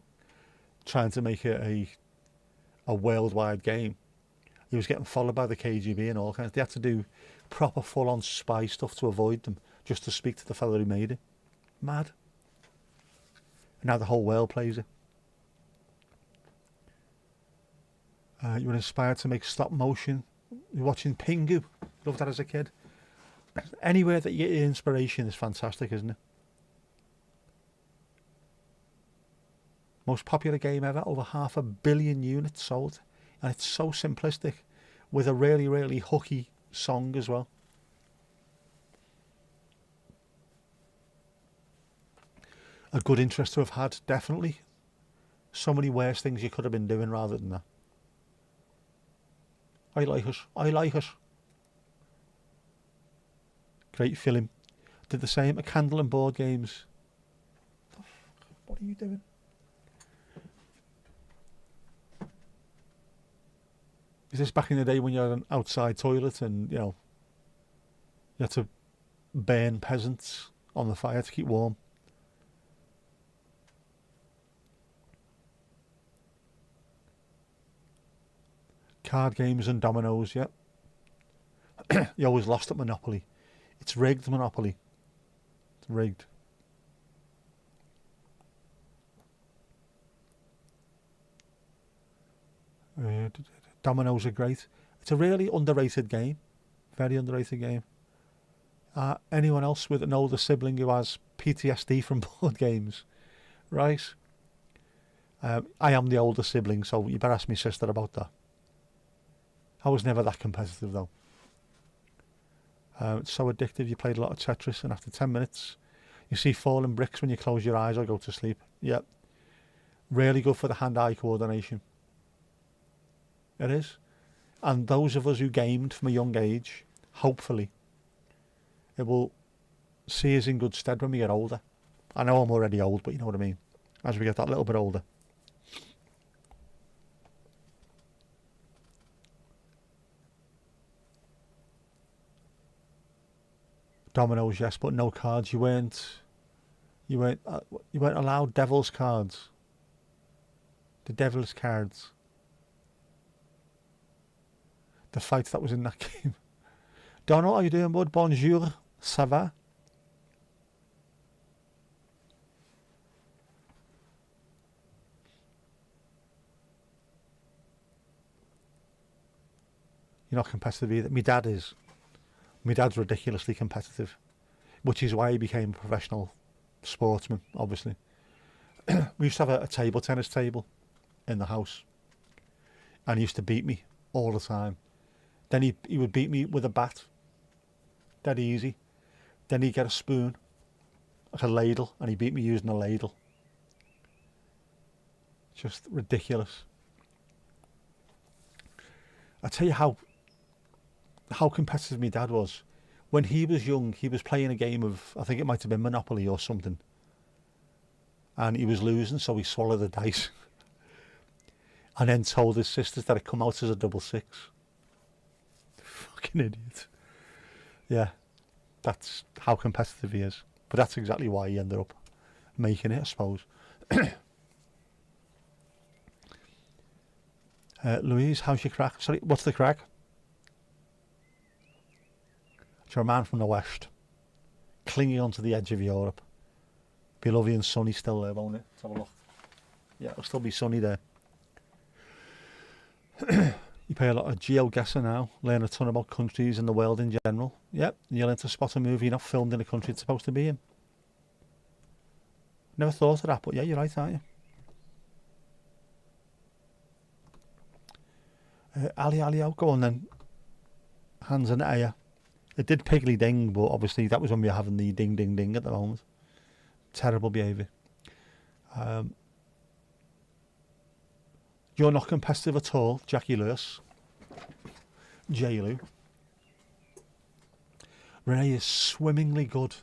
trying to make it a worldwide game. He was getting followed by the KGB and all kinds. They had to do proper full-on spy stuff to avoid them, just to speak to the fella who made it. Mad. And now the whole world plays it. You were inspired to make stop motion. You're watching Pingu. Loved that as a kid. Anywhere that you get your inspiration is fantastic, isn't it? Most popular game ever, over 500 million units sold. And it's so simplistic, with a really, really hooky song as well. A good interest to have had, definitely. So many worse things you could have been doing rather than that. I like it. I like it. Great film. Did the same at Candle and Board Games. What are you doing? Is this back in the day when you had an outside toilet and, you know, you had to burn peasants on the fire to keep warm? Card games and dominoes, yeah. You always lost at Monopoly. It's rigged, Monopoly. It's rigged. Dominoes are great. It's a really underrated game. Very underrated game. Anyone else with an older sibling who has PTSD from board games? Right. I am the older sibling, so you better ask my sister about that. I was never that competitive though. It's so addictive. You played a lot of Tetris and after 10 minutes You see falling bricks when you close your eyes or go to sleep. Yep. Really good for the hand-eye coordination. It is. And those of us who gamed from a young age, hopefully, it will see us in good stead when we get older. I know I'm already old, but you know what I mean. As we get that little bit older. Dominoes, yes, but no cards. You weren't allowed devil's cards. The devil's cards. The fight that was in that game. Donald, how you doing, bud? Bonjour, ça va? You're not competitive either. My dad is. My dad's ridiculously competitive, which is why he became a professional sportsman, obviously. We used to have a table tennis table in the house, and he used to beat me all the time. Then he would beat me with a bat, dead easy. Then he'd get a spoon, like a ladle, and he beat me using a ladle. Just ridiculous. I tell you how competitive my dad was. When he was young, he was playing a game of, I think it might have been Monopoly or something, and he was losing, so he swallowed the dice and then told his sisters that it come out as a 666. Fucking idiot. Yeah, that's how competitive he is. But that's exactly why he ended up making it, I suppose. Louise, how's your crack? Sorry, what's the crack? You're a man from the West, clinging onto the edge of Europe. Be lovely and sunny still there, won't it? Let's have a look. Yeah, it'll still be sunny there. You pay a lot of geoguessing now, learn a ton about countries and the world in general. Yep, and you'll learn to spot a movie not filmed in a country it's supposed to be in. Never thought of that, but yeah, you're right, aren't you? Ali, go on then. Hands in the air. It did piggly ding, but obviously that was when we were having the ding ding ding at the moment. Terrible behaviour. You're not competitive at all, Jackie Lewis. J-Lou. Renee is swimmingly good.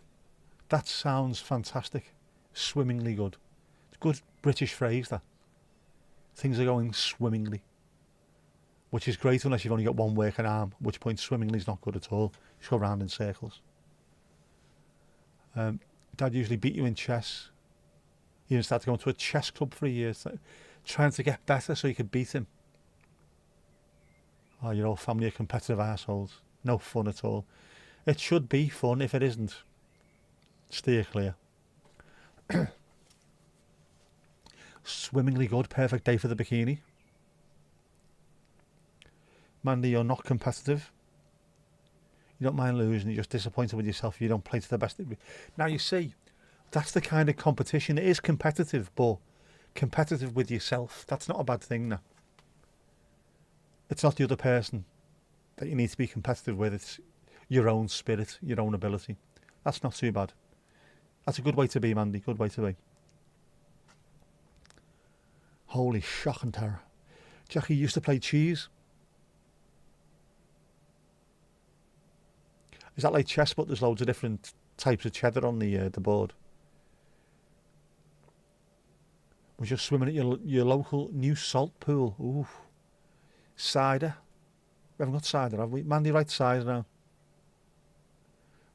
That sounds fantastic. Swimmingly good. It's a good British phrase, that. Things are going swimmingly. Which is great unless you've only got one working arm, at which point swimmingly is not good at all. You just go round in circles. Dad usually beat you in chess. He even started going to a chess club for a year, trying to get better so he could beat him. Oh, your whole family are competitive assholes. No fun at all. It should be fun. If it isn't, steer clear. Swimmingly good. Perfect day for the bikini. Mandy, you're not competitive. You don't mind losing. You're just disappointed with yourself. You don't play to the best. Now, you see, that's the kind of competition. It is competitive, but competitive with yourself. That's not a bad thing, now. It's not the other person that you need to be competitive with. It's your own spirit, your own ability. That's not too bad. That's a good way to be, Mandy. Good way to be. Holy shock and terror. Jackie used to play cheese. Is that like chess, but there's loads of different types of cheddar on the board? We're just swimming at your local new salt pool. Ooh. Cider. We haven't got cider, have we? Mandy writes cider now.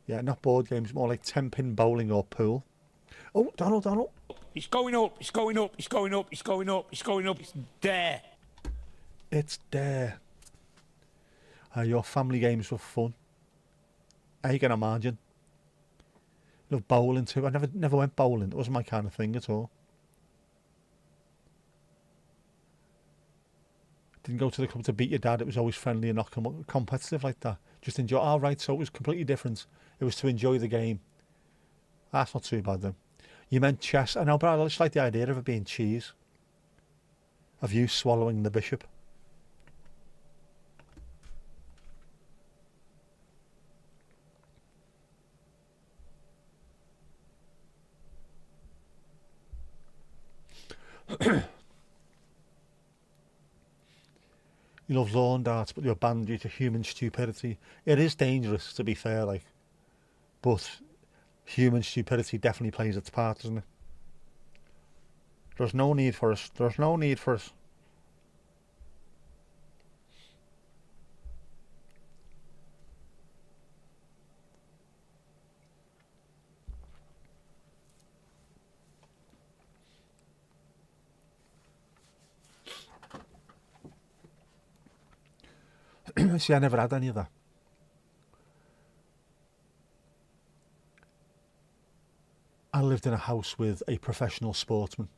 Yeah, not board games, more like 10-pin bowling or pool. Oh, Donald. It's going up, it's going up, it's going up, it's going up, it's going up, it's there. It's there. Your family games were fun. I can imagine. Love bowling too. I never went bowling. It wasn't my kind of thing at all. Didn't go to the club to beat your dad. It was always friendly and not competitive like that. Just enjoy. Oh, right, so it was completely different. It was to enjoy the game. That's not too bad then. You meant chess. I know, but I just like the idea of it being cheese. Of you swallowing the bishop. You love lawn darts, but you're banned due to human stupidity. It is dangerous, to be fair, like, but human stupidity definitely plays its part, doesn't it? There's no need for us. There's no need for us. See, I never had any of that. I lived in a house with a professional sportsman.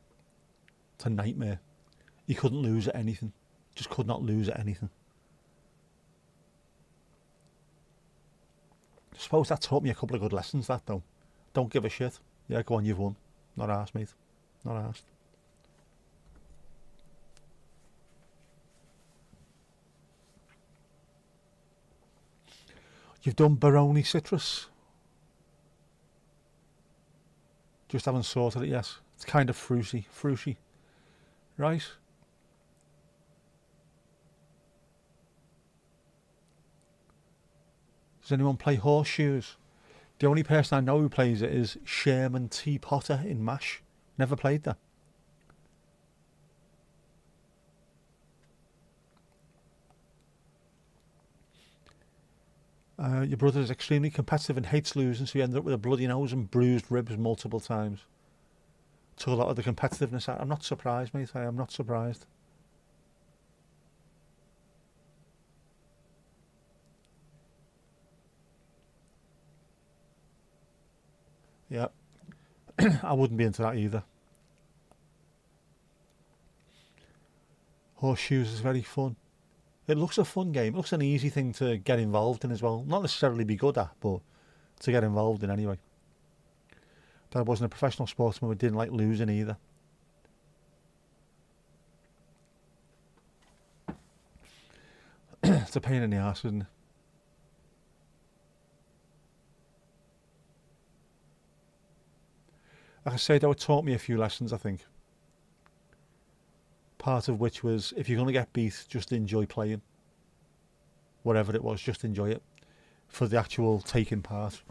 It's a nightmare. He couldn't lose at anything. Just could not lose at anything. I suppose that taught me a couple of good lessons, that though. Don't give a shit. Yeah, go on, you've won. Not arsed, mate. Not arsed. You've done Baroni citrus. Just haven't sorted it yet. It's kind of fruity. Right? Does anyone play horseshoes? The only person I know who plays it is Sherman T. Potter in MASH. Never played that. Your brother is extremely competitive and hates losing, so you end up with a bloody nose and bruised ribs multiple times. Took a lot of the competitiveness out. I'm not surprised, mate. I am not surprised. Yeah. I wouldn't be into that either. Horseshoes is very fun. It looks a fun game. It looks an easy thing to get involved in as well. Not necessarily be good at, but to get involved in anyway. Dad wasn't a professional sportsman, but didn't like losing either. It's a pain in the arse, isn't it? Like I said, though, it taught me a few lessons, I think. Part of which was, if you're going to get beat, just enjoy playing. Whatever it was, just enjoy it. For the actual taking part.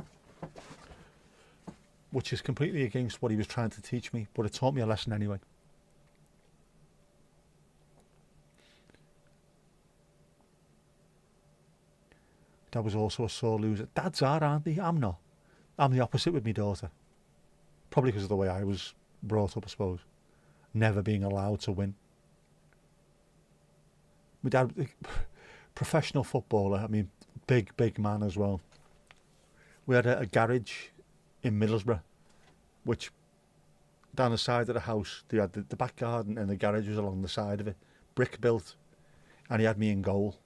Which is completely against what he was trying to teach me, but it taught me a lesson anyway. Dad was also a sore loser. Dads are, aren't they? I'm not. I'm the opposite with my daughter. Probably because of the way I was brought up, I suppose. Never being allowed to win. My dad, professional footballer, I mean, big man as well. We had a garage in Middlesbrough, which down the side of the house, they had the back garden and the garage was along the side of it, brick built, and he had me in goal,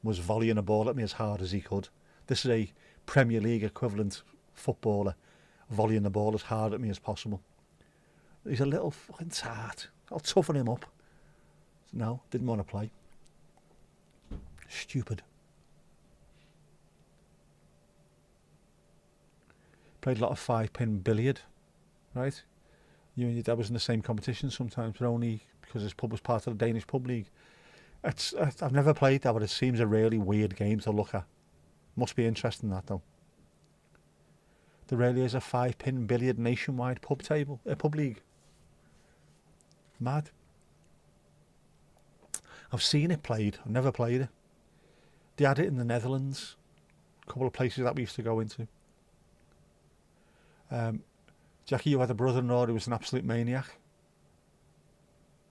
was volleying a ball at me as hard as he could. This is a Premier League equivalent footballer, volleying the ball as hard at me as possible. He's a little fucking tart. I'll toughen him up. No, didn't want to play. Stupid. Played a lot of 5-pin billiard, right? You and your dad was in the same competition sometimes, but only because his pub was part of the Danish pub league. I've never played that, but it seems a really weird game to look at. Must be interesting, that though. There really is a 5-pin billiard nationwide pub league. Mad. I've seen it played. I've never played it. They had it in the Netherlands. A couple of places that we used to go into. Jackie, you had a brother-in-law who was an absolute maniac.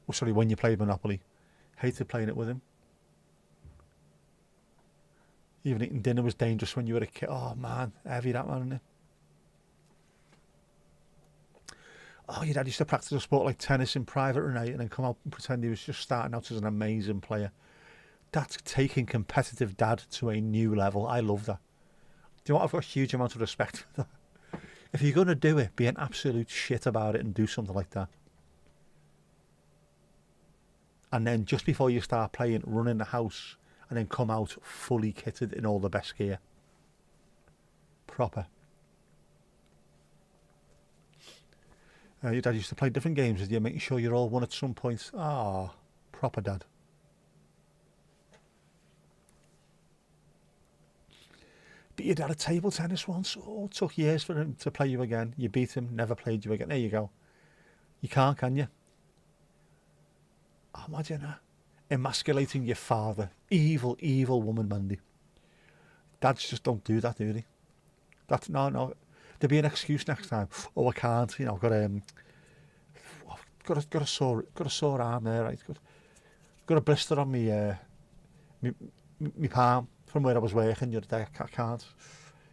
Oh, sorry, when you played Monopoly. Hated playing it with him. Even eating dinner was dangerous when you were a kid. Oh man, heavy that man, isn't it? Oh, your dad used to practice a sport like tennis in private, Renee, and then come out and pretend he was just starting out as an amazing player. That's taking competitive dad to a new level. I love that. Do you know what? I've got a huge amount of respect for that. If you're going to do it, be an absolute shit about it and do something like that. And then just before you start playing, run in the house and then come out fully kitted in all the best gear. Proper. Your dad used to play different games with you, making sure you're all won at some point. Ah, proper dad. Beat your dad at table tennis once. Oh, it took years for him to play you again. You beat him, never played you again. There you go. You can't, can you? Oh, imagine that. Emasculating your father. Evil, evil woman, Mandy. Dads just don't do that, do they? That's no. There'll be an excuse next time. Oh, I can't. You know, got a sore arm there. Right, got a blister on me palm from where I was working the other day. I can't.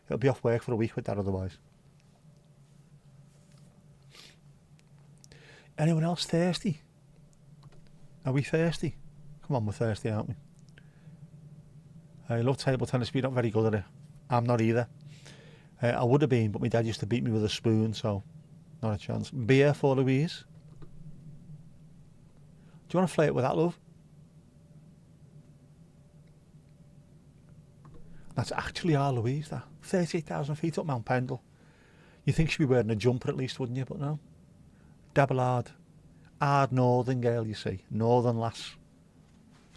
It'll be off work for a week with that otherwise. Anyone else thirsty? Are we thirsty? Come on, we're thirsty, aren't we? I love table tennis, but you're not very good at it. I'm not either. I would have been, but my dad used to beat me with a spoon, so not a chance. Beer for Louise. Do you want to play it with that, love? That's actually our Louise, that. 38,000 feet up Mount Pendle. You think she'd be wearing a jumper at least, wouldn't you? But no. Dabble hard. Hard northern girl, you see. Northern lass.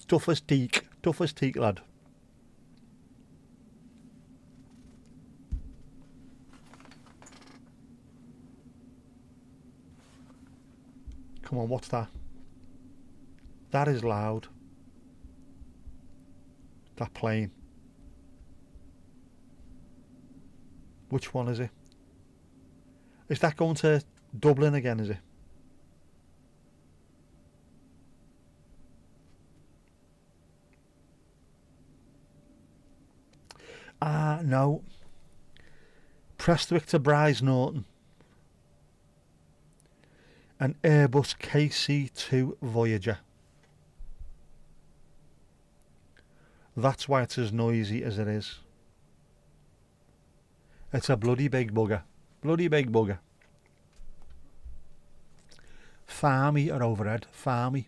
Tough as teak, lad. Come on, what's that? That is loud. That plane. Which one is it? Is that going to Dublin again, is it? No. Prestwick to Bryce Norton. An Airbus KC-2 Voyager. That's why it's as noisy as it is. It's a bloody big bugger. Bloody big bugger. Farmy are overhead. Farmy.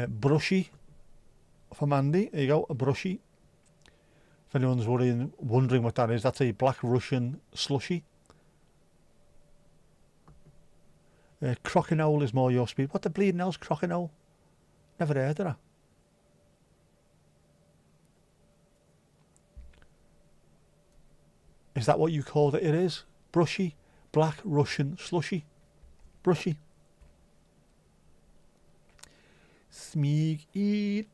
Brushy for Mandy. There you go, a brushy. If anyone's wondering what that is, that's a black Russian slushy. Crokinole is more your speed. What the bleeding hell's Crokinole? Never heard of that. Is that what you called it? It is. Brushy, black Russian slushy. Brushy. Smeeg eat.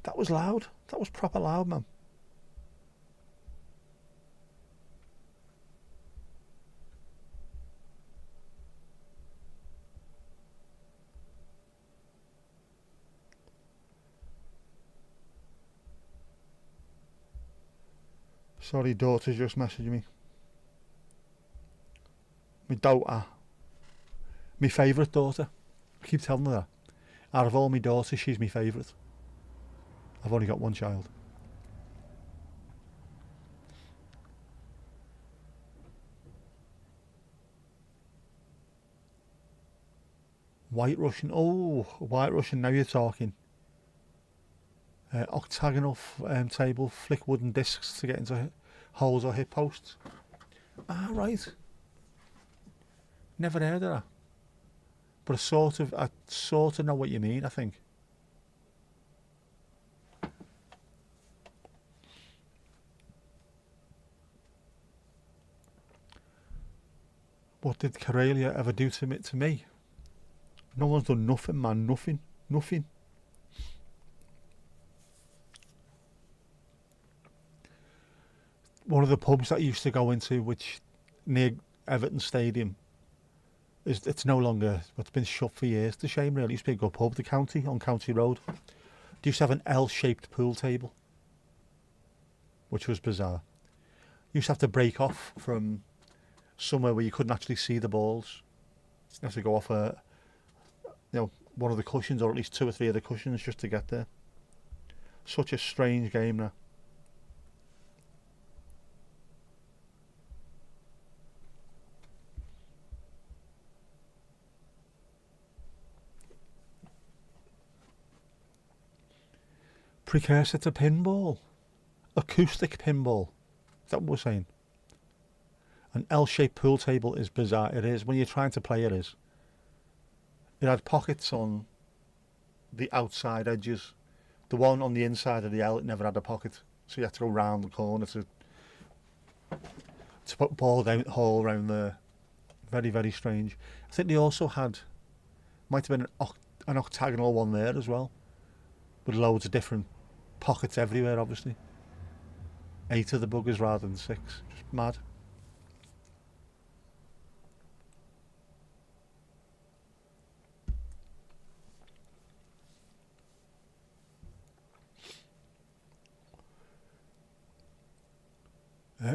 That was loud. That was proper loud, man. Sorry, daughter's just messaged me. My daughter. My favourite daughter. I keep telling her that. Out of all my daughters, she's my favourite. I've only got one child. White Russian. Oh, White Russian, now you're talking. Octagonal table, flick wooden discs to get into holes or hip posts. Ah, right. Never heard of that. But I sort of know what you mean, I think. What did Karelia ever do to me? No one's done nothing, man. Nothing. One of the pubs that I used to go into, which near Everton Stadium, it's no longer. It's been shut for years. It's a shame, really. It used to be a good pub, the County on County Road. They used to have an L-shaped pool table, which was bizarre. You used to have to break off from somewhere where you couldn't actually see the balls. You have to go off one of the cushions, or at least 2 or 3 of the cushions, just to get there. Such a strange game now. Precursor to pinball. Acoustic pinball. Is that what we're saying? An L-shaped pool table is bizarre. It is. When you're trying to play, it is. It had pockets on the outside edges. The one on the inside of the L, it never had a pocket. So you had to go round the corner to put ball down hole around there. Very, very strange. I think they also had, might have been an octagonal one there as well, with loads of different pockets everywhere, obviously. 8 of the buggers rather than 6. Just mad.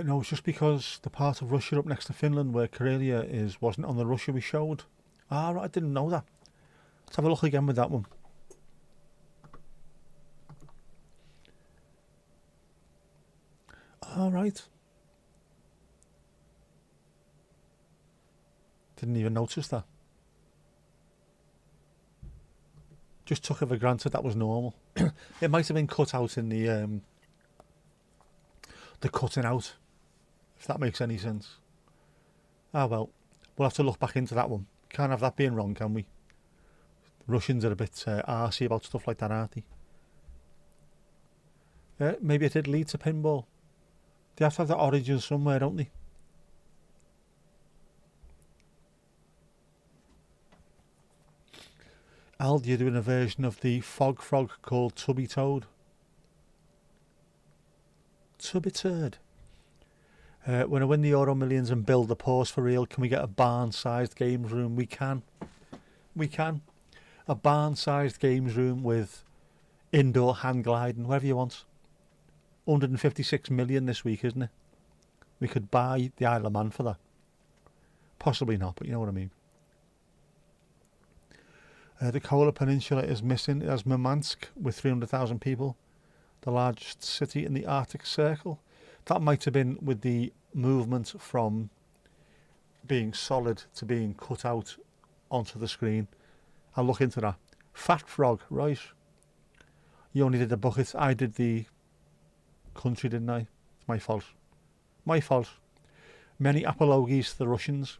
No, it's just because the part of Russia up next to Finland where Karelia is wasn't on the Russia we showed. Ah, right, I didn't know that. Let's have a look again with that one. All right. Didn't even notice that. Just took it for granted that was normal. It might have been cut out in the cutting out, if that makes any sense. Ah well, we'll have to look back into that one. Can't have that being wrong, can we? Russians are a bit arsey about stuff like that, aren't they? Maybe it did lead to pinball. They have to have the origin somewhere, don't they? Al, you're doing a version of the Fog Frog called Tubby Toad. Tubby Turd. When I win the Euro Millions and build the pause for real, can we get a barn-sized games room? We can. We can. A barn-sized games room with indoor hand gliding, whatever you want. 156 million this week, isn't it? We could buy the Isle of Man for that. Possibly not, but you know what I mean. The Kola Peninsula is missing as Murmansk with 300,000 people. The largest city in the Arctic Circle. That might have been with the movement from being solid to being cut out onto the screen. I'll look into that. Fat Frog, right. You only did the bucket. I did the country, didn't I? It's my fault. My fault. Many apologies to the Russians.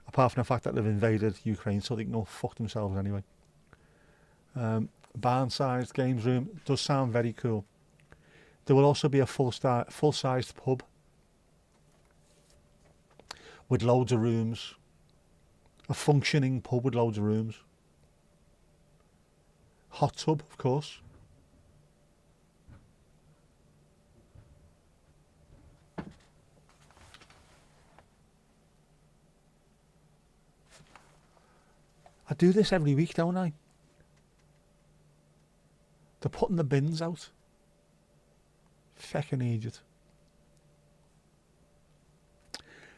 Apart from the fact that they've invaded Ukraine, so they can go fuck themselves anyway. Barn-sized games room does sound very cool. There will also be a full-sized pub with loads of rooms. A functioning pub with loads of rooms. Hot tub, of course. I do this every week, don't I? They're putting the bins out. Feckin' idiot.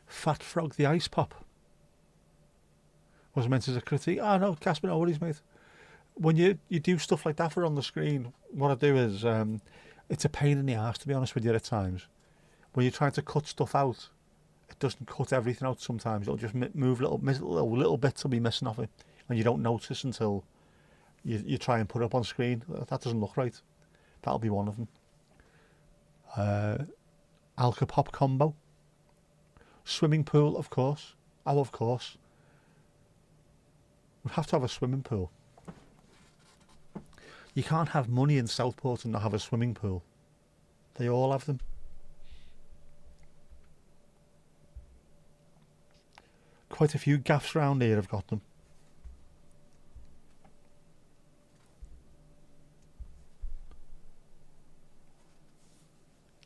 Fat Frog, the ice pop. Was meant as a critique. Oh no, Casper, no worries, mate. When you do stuff like that for on the screen, what I do is, it's a pain in the arse, to be honest with you, at times. When you're trying to cut stuff out, it doesn't cut everything out sometimes. It'll just move little bits will be missing off it. And you don't notice until you try and put it up on screen. That doesn't look right. That'll be one of them. Alka-Pop combo. Swimming pool, of course. Oh, of course. We have to have a swimming pool. You can't have money in Southport and not have a swimming pool. They all have them. Quite a few gaffs around here have got them.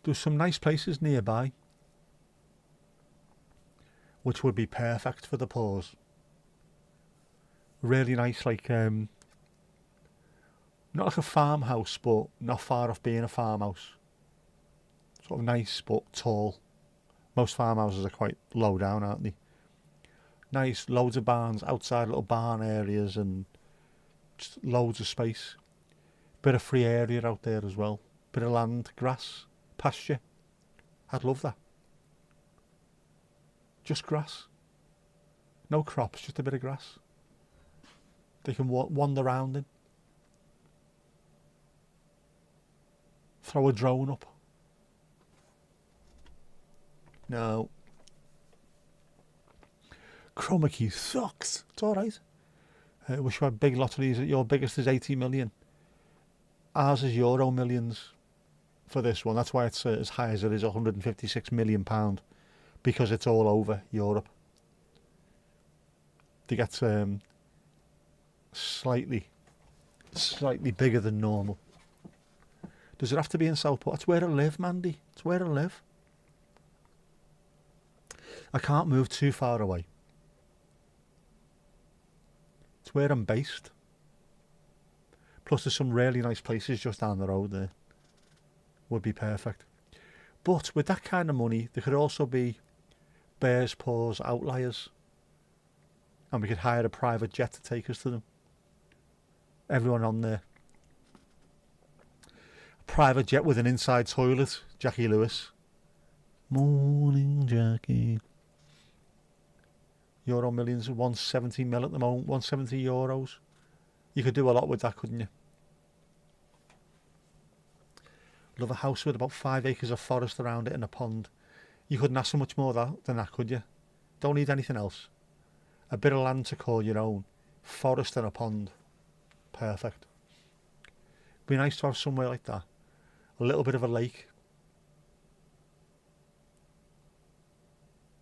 There's some nice places nearby which would be perfect for the pause. Really nice, like not like a farmhouse, but not far off being a farmhouse. Sort of nice but tall. Most farmhouses are quite low down, aren't they? Nice, loads of barns, outside little barn areas and just loads of space. Bit of free area out there as well. Bit of land, grass, pasture. I'd love that. Just grass. No crops, just a bit of grass. They can wander around in. throw a drone up. No. Chroma key sucks. It's alright. Wish you had big lotteries. Your biggest is 80 million. Ours is Euro millions for this one. That's why it's as high as it is, £156 million, because it's all over Europe. They get slightly bigger than normal. Does it have to be in Southport? That's where I live, Mandy. It's where I live. I can't move too far away. It's where I'm based. Plus there's some really nice places just down the road there. Would be perfect. But with that kind of money, there could also be Bears Paws outliers. And we could hire a private jet to take us to them. Everyone on there. A private jet with an inside toilet. Jackie Lewis. Morning, Jackie. Euro millions, 170 mil at the moment, 170 euros. You could do a lot with that, couldn't you? Love a house with about 5 acres of forest around it and a pond. You couldn't ask for much more than that, could you? Don't need anything else. A bit of land to call your own. Forest and a pond. Perfect. Be nice to have somewhere like that. A little bit of a lake.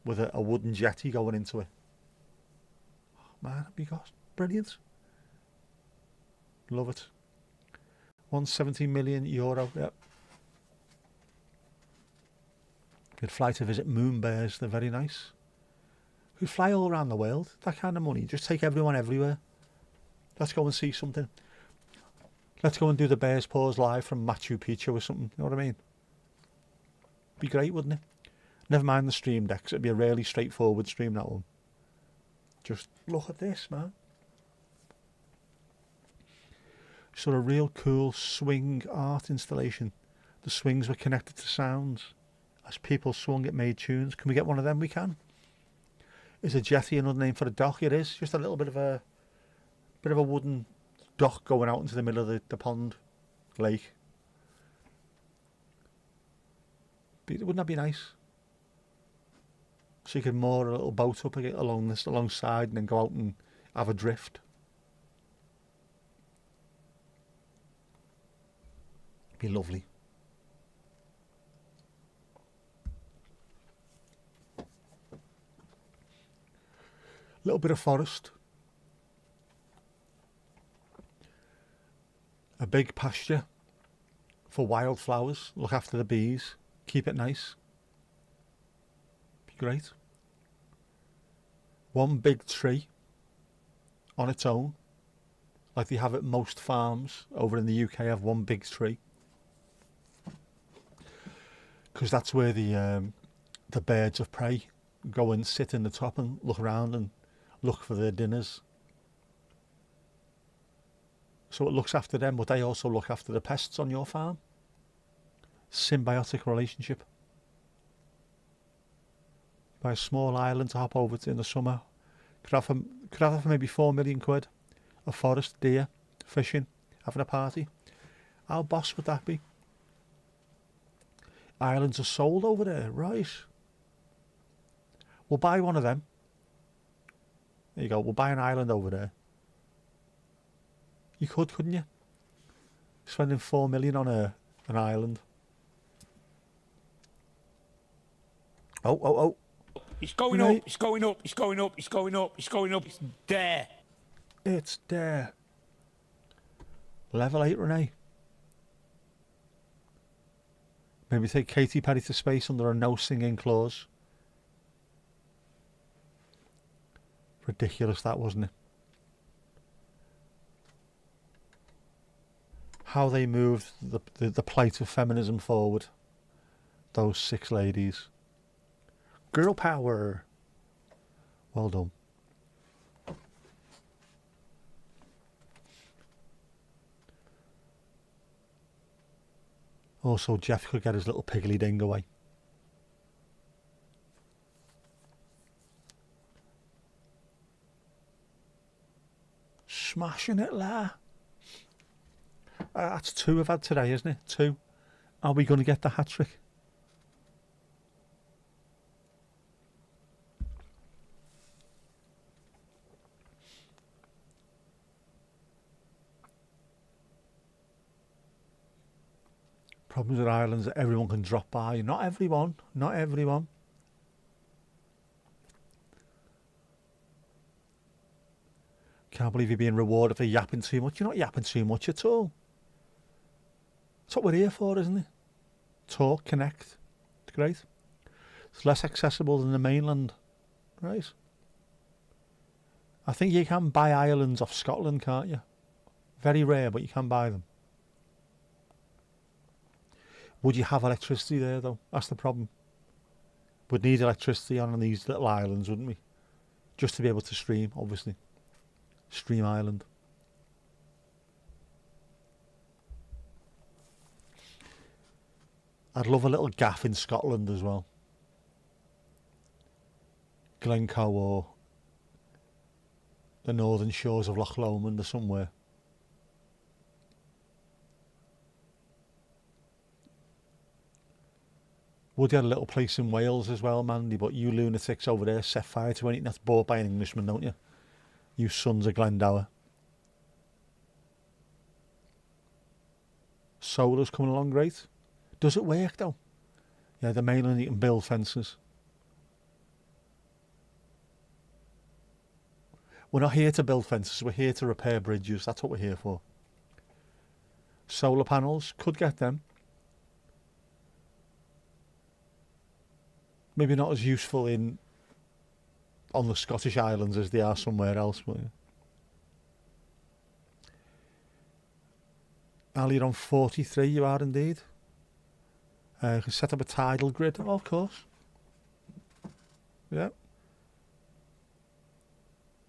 With a wooden jetty going into it. Oh, man, it'd be brilliant. Love it. 170 million euro. Yep. Could fly to visit moon bears. They're very nice. Who fly all around the world. That kind of money. Just take everyone everywhere. Let's go and see something. Let's go and do the Bears Paws live from Machu Picchu or something. You know what I mean? Be great, wouldn't it? Never mind the stream decks. It'd be a really straightforward stream, that one. Just look at this, man. Sort of real cool swing art installation. The swings were connected to sounds. As people swung, it made tunes. Can we get one of them? We can. Is a jetty another name for a dock? It is. Just a little bit of a wooden dock going out into the middle of the pond, lake. Wouldn't that be nice? So you could moor a little boat up alongside and then go out and have a drift. Be lovely. Little bit of forest. A big pasture for wildflowers. Look after the bees. Keep it nice. Be great. One big tree on its own. Like they have at most farms over in the UK, have one big tree. Because that's where the birds of prey go and sit in the top and look around and look for their dinners. So it looks after them, but they also look after the pests on your farm. Symbiotic relationship. Buy a small island to hop over to in the summer. Could have for maybe £4 million. A forest, deer, fishing, having a party. How boss would that be? Islands are sold over there, right? We'll buy one of them. There you go, we'll buy an island over there. You could, couldn't you? Spending £4 million on an island. Oh. It's going up, it's going up, it's going up, it's going up, it's going up, it's there. It's there. Level 8, Renee. Maybe take Katy Perry to space under a no singing clause. Ridiculous that, wasn't it? How they moved the plight of feminism forward. Those 6 ladies. Girl power. Well done. Also, Jeff could get his little piggly ding away. Smashing it, la. That's 2 I've had today, isn't it? 2. Are we going to get the hat-trick? Problems with islands that everyone can drop by. Not everyone. Not everyone. Can't believe you're being rewarded for yapping too much. You're not yapping too much at all. That's what we're here for, isn't it? Talk, connect. It's great. It's less accessible than the mainland, right? I think you can buy islands off Scotland, can't you? Very rare, but you can buy them. Would you have electricity there, though? That's the problem. We'd need electricity on these little islands, wouldn't we? Just to be able to stream, obviously. Stream Island. I'd love a little gaff in Scotland as well. Glencoe or the northern shores of Loch Lomond or somewhere. Would you have a little place in Wales as well, Mandy, but you lunatics over there set fire to anything that's bought by an Englishman, don't you? You sons of Glendower. Solar's coming along great. Does it work though? Yeah, the mainland you can build fences. We're not here to build fences, we're here to repair bridges. That's what we're here for. Solar panels, could get them. Maybe not as useful on the Scottish Islands as they are somewhere else. But Ali, you're on 43, you are indeed. You can set up a tidal grid, of course. Yeah.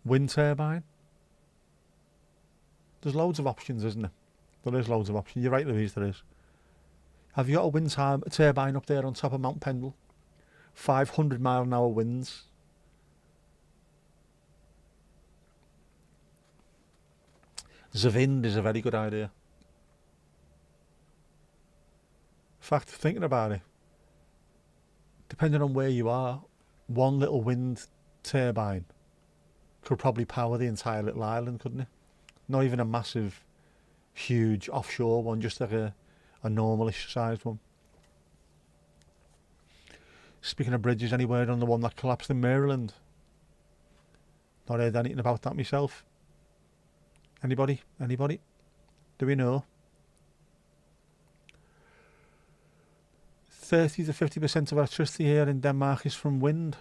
Wind turbine. There's loads of options, isn't there? There is loads of options. You're right, Louise, there is. Have you got a wind turbine up there on top of Mount Pendle? 500-mile-an-hour winds. Zwind is a very good idea. In fact, thinking about it, depending on where you are, one little wind turbine could probably power the entire little island, couldn't it? Not even a massive, huge offshore one, just like a normalish sized one. Speaking of bridges, any word on the one that collapsed in Maryland? Not heard anything about that myself. Anybody? Anybody? Do we know? 30 to 50% of electricity here in Denmark is from wind.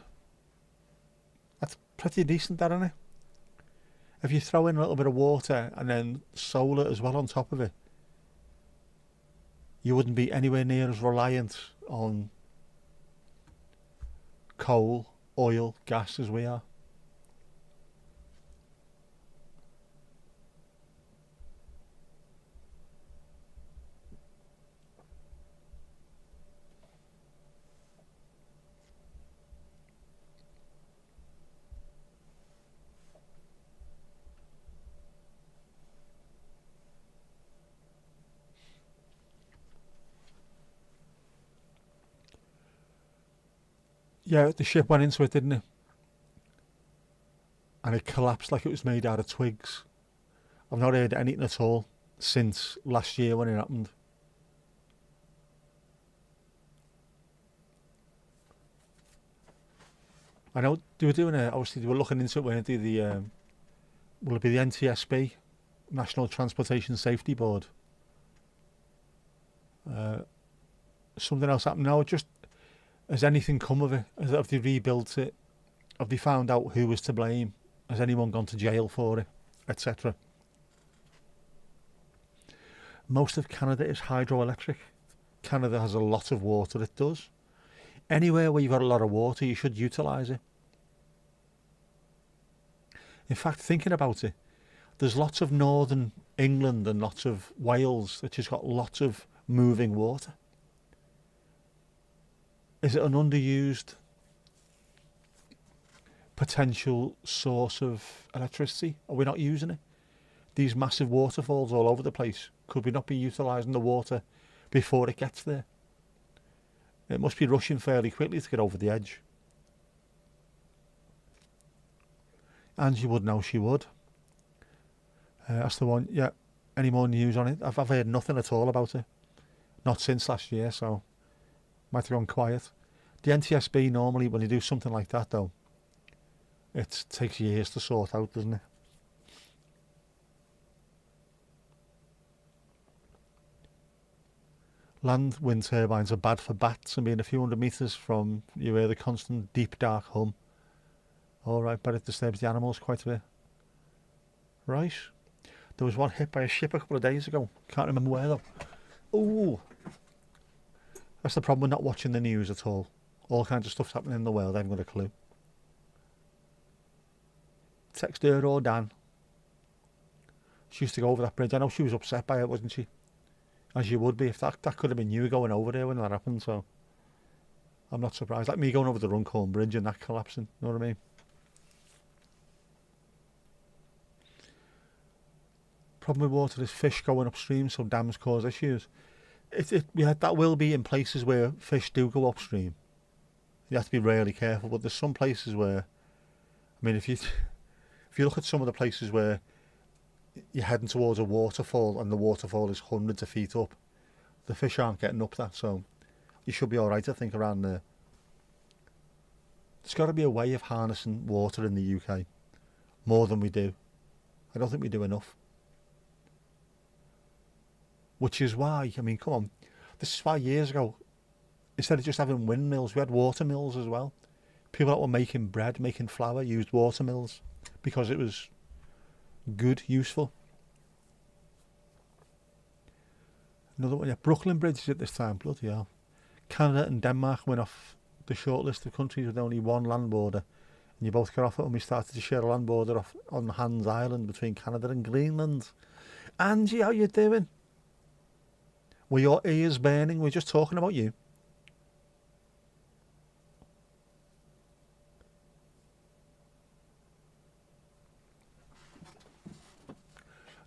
That's pretty decent, that, isn't it? If you throw in a little bit of water and then solar as well on top of it, you wouldn't be anywhere near as reliant on coal, oil, gas as we are. Yeah, the ship went into it, didn't it? And it collapsed like it was made out of twigs. I've not heard anything at all since last year when it happened. I know they were doing it, obviously they were looking into it, weren't they? Will it be the NTSB, National Transportation Safety Board? Something else happened now, just... Has anything come of it? Have they rebuilt it? Have they found out who was to blame? Has anyone gone to jail for it? Etc. Most of Canada is hydroelectric. Canada has a lot of water, it does. Anywhere where you've got a lot of water, you should utilise it. In fact, thinking about it, there's lots of northern England and lots of Wales that just got lots of moving water. Is it an underused potential source of electricity? Are we not using it? These massive waterfalls all over the place, could we not be utilising the water before it gets there. It must be rushing fairly quickly to get over the edge. And you would know she would. That's the one. Yeah. Any more news on it? I've heard nothing at all about it. Not since last year, so might have gone quiet. The NTSB normally, when you do something like that, though, it takes years to sort out, doesn't it? Land wind turbines are bad for bats, and being a few hundred metres from you hear the constant deep dark hum. All right, but it disturbs the animals quite a bit. Right. There was one hit by a ship a couple of days ago. Can't remember where though. Ooh. That's the problem with not watching the news at all. All kinds of stuff's happening in the world, I haven't got a clue. Text her or Dan. She used to go over that bridge. I know she was upset by it, wasn't she? As you would be, if that could have been you going over there when that happened, so I'm not surprised. Like me going over the Runcorn Bridge and that collapsing, you know what I mean? Problem with water is fish going upstream, so dams cause issues. Yeah, that will be in places where fish do go upstream. You have to be really careful, but there's some places where, I mean, if you look at some of the places where you're heading towards a waterfall and the waterfall is hundreds of feet up, the fish aren't getting up that, so you should be alright, I think, around there. There's got to be a way of harnessing water in the UK, more than we do. I don't think we do enough. Which is why, I mean, come on, this is why years ago, instead of just having windmills, we had water mills as well. People that were making bread, making flour, used water mills because it was good, useful. Another one, yeah, Brooklyn Bridge is at this time, bloody hell. Canada and Denmark went off the short list of countries with only one land border, and you both got off it when we started to share a land border off on Hans Island between Canada and Greenland. Angie, how you doing? Were your ears burning? We're just talking about you.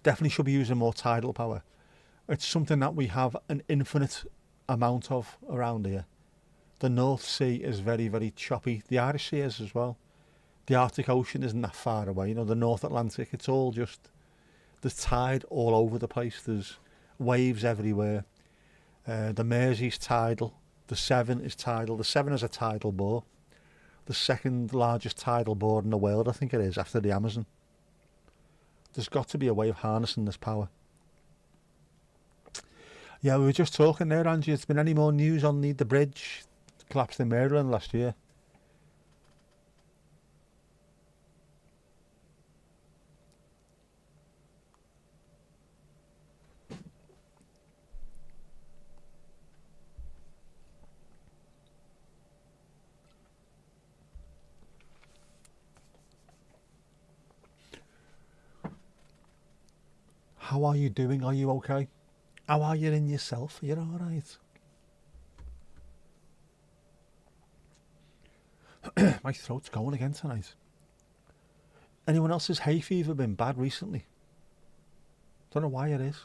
Definitely should be using more tidal power. It's something that we have an infinite amount of around here. The North Sea is very, very choppy. The Irish Sea is as well. The Arctic Ocean isn't that far away. You know, the North Atlantic, it's all just, there's tide all over the place. There's waves everywhere. The Mersey's tidal. The Severn is tidal. The Severn is a tidal bore. The second largest tidal bore in the world, I think it is, after the Amazon. There's got to be a way of harnessing this power. Yeah, we were just talking there, Angie. Has there been any more news on the bridge collapsed in Maryland last year? How are you doing? Are you okay? How are you in yourself? Are you alright? My throat's going again tonight. Anyone else's hay fever been bad recently? Don't know why it is.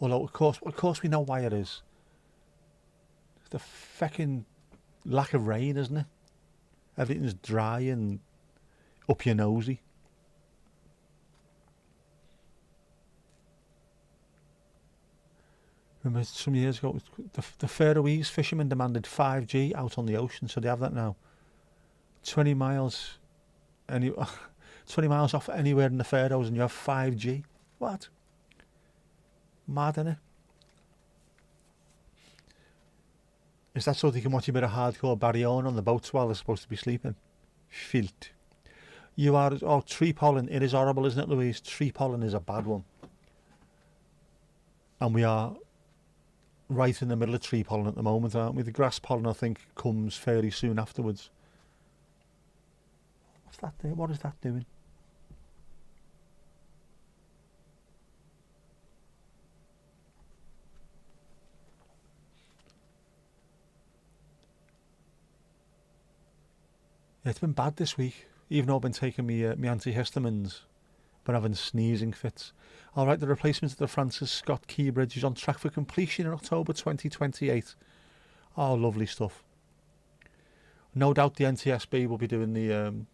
Although, of course we know why it is. It's the feckin' lack of rain, isn't it? Everything's dry and up your nosy. Remember some years ago, the Faroese fishermen demanded 5G out on the ocean, so they have that now. 20 miles, 20 miles off anywhere in the Faroes and you have 5G. What? Mad, innit? Is that so they can watch a bit of hardcore Barry Owen on the boats while they're supposed to be sleeping? Filth. You are, oh, tree pollen, it is horrible, isn't it, Louise? Tree pollen is a bad one. And we are right in the middle of tree pollen at the moment, aren't we? The grass pollen, I think, comes fairly soon afterwards. What's that there? What is that doing? Yeah, it's been bad this week. Even though I've been taking me antihistamines but having sneezing fits. All right, the replacement of the Francis Scott Key Bridge is on track for completion in October 2028. Oh, lovely stuff. No doubt the NTSB will be doing the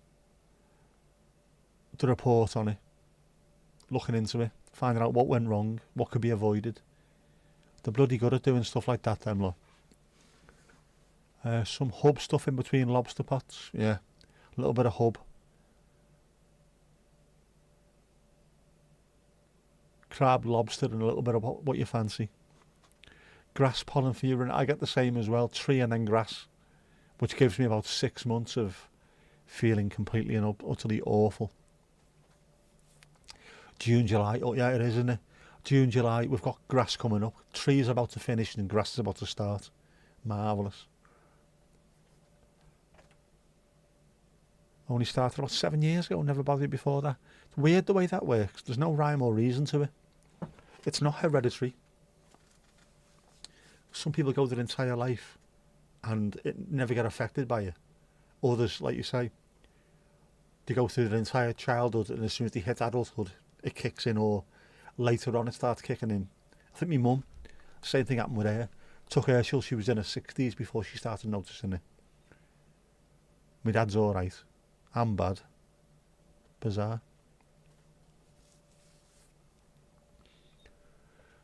report on it, looking into it, finding out what went wrong, what could be avoided. They're bloody good at doing stuff like that, them lot. Some hub stuff in between lobster pots. Yeah, a little bit of hub. Crab, lobster, and a little bit of what you fancy. Grass pollen for you, and I get the same as well. Tree and then grass, which gives me about 6 months of feeling completely and utterly awful. June, July. Oh yeah, it is, isn't it? June, July. We've got grass coming up. Trees are about to finish and grass is about to start. Marvellous. Only started about 7 years ago, never bothered before that. It's weird the way that works. There's no rhyme or reason to it. It's not hereditary. Some people go their entire life and it never get affected by it. Others, like you say, they go through their entire childhood and as soon as they hit adulthood, it kicks in, or later on it starts kicking in. I think my mum, same thing happened with her. Took her till she was in her 60s before she started noticing it. My dad's alright. I'm bad. Bizarre.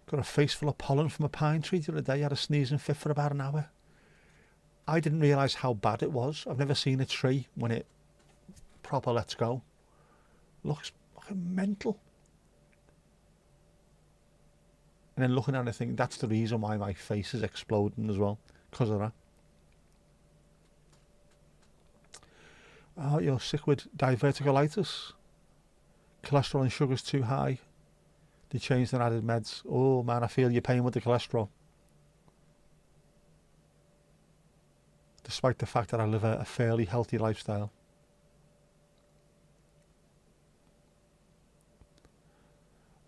Got a face full of pollen from a pine tree the other day. Had a sneezing fit for about an hour. I didn't realise how bad it was. I've never seen a tree when it proper lets go. Looks fucking mental. And then looking at it, I think that's the reason why my face is exploding as well, because of that. Oh, you're sick with diverticulitis. Cholesterol and sugar's too high. They changed and added meds. Oh man, I feel your pain with the cholesterol. Despite the fact that I live a fairly healthy lifestyle.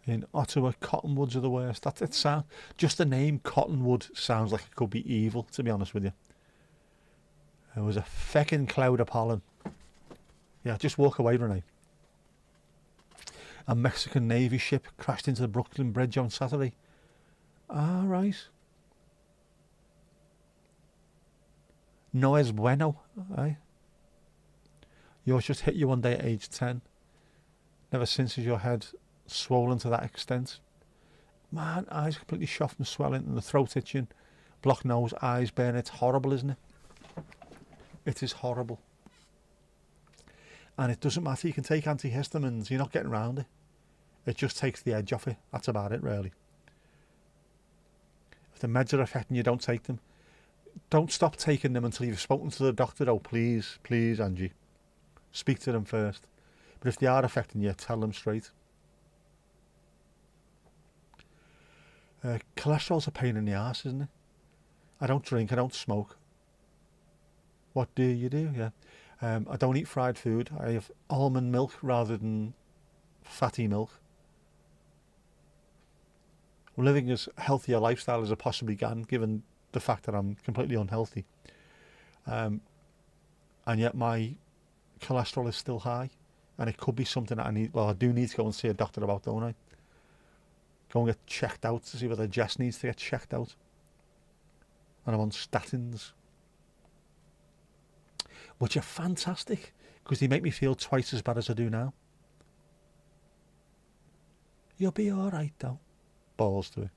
In Ottawa, cottonwoods are the worst. That's it. Sound just the name cottonwood sounds like it could be evil, to be honest with you. There was a feckin' cloud of pollen. Yeah, just walk away, Renee. A Mexican Navy ship crashed into the Brooklyn Bridge on Saturday. Ah, right. No es bueno, eh? Yours just hit you one day at age 10. Never since is your head swollen to that extent. Man, eyes completely shot from swelling and the throat itching. Blocked nose, eyes burning. It's horrible, isn't it? It is horrible. And it doesn't matter, you can take antihistamines, you're not getting around it. It just takes the edge off it. That's about it, really. If the meds are affecting you, don't take them. Don't stop taking them until you've spoken to the doctor, though. Please, please, Angie. Speak to them first. But if they are affecting you, tell them straight. Cholesterol's a pain in the arse, isn't it? I don't drink, I don't smoke. What do you do? Yeah. I don't eat fried food. I have almond milk rather than fatty milk. I'm living as healthy a lifestyle as I possibly can, given the fact that I'm completely unhealthy. And yet my cholesterol is still high, and it could be something that I need. Well, I do need to go and see a doctor about, don't I? Go and get checked out to see whether Jess needs to get checked out. And I'm on statins, which are fantastic because they make me feel twice as bad as I do now. You'll be all right though. Balls to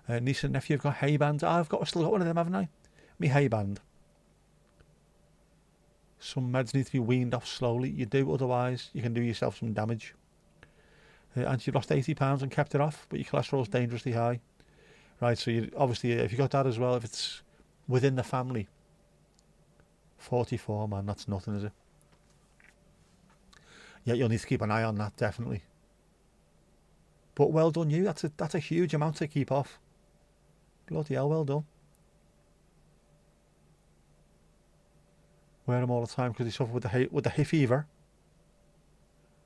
it. Niece and nephew have got hay bands. I've still got one of them, haven't I? Me hay band. Some meds need to be weaned off slowly. You do, otherwise you can do yourself some damage. And you've lost 80 pounds and kept it off, but your cholesterol's dangerously high. Right, so you obviously, if you got that as well, if it's within the family, 44, man, that's nothing, is it? Yeah, you'll need to keep an eye on that, definitely. But well done you, that's a huge amount to keep off. Bloody hell, well done. Wear them all the time because they suffer with the hay fever.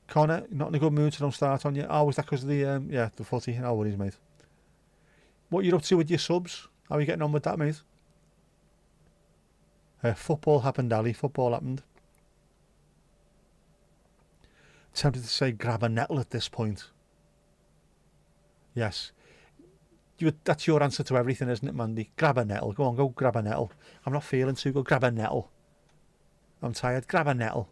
Connor, not in a good mood, so don't start on you. Oh, was that because of the footy? No worries, mate. What are you up to with your subs? How are you getting on with that, mate? Football happened, Ali. Football happened. Tempted to say grab a nettle at this point. Yes. That's your answer to everything, isn't it, Mandy? Grab a nettle. Go on, go grab a nettle. I'm not feeling too good. Grab a nettle. I'm tired. Grab a nettle.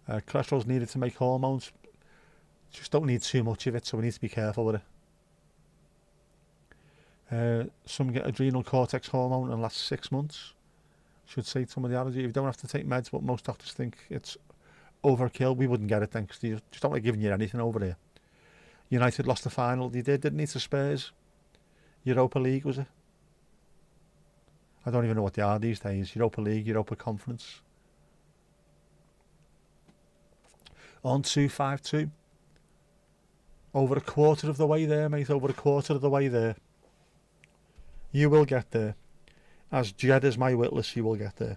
Cholesterol's needed to make hormones. Just don't need too much of it, so we need to be careful with it. Some get adrenal cortex hormone in the last 6 months. Should say some of the allergy. You don't have to take meds, but most doctors think it's overkill. We wouldn't get it then, because they just don't like giving you anything over here. United lost the final. They didn't need to Spurs. Europa League, was it? I don't even know what they are these days. Europa League, Europa Conference. On 2-5-2. Over a quarter of the way there, mate. Over a quarter of the way there. You will get there. As Jed is my witness, you will get there.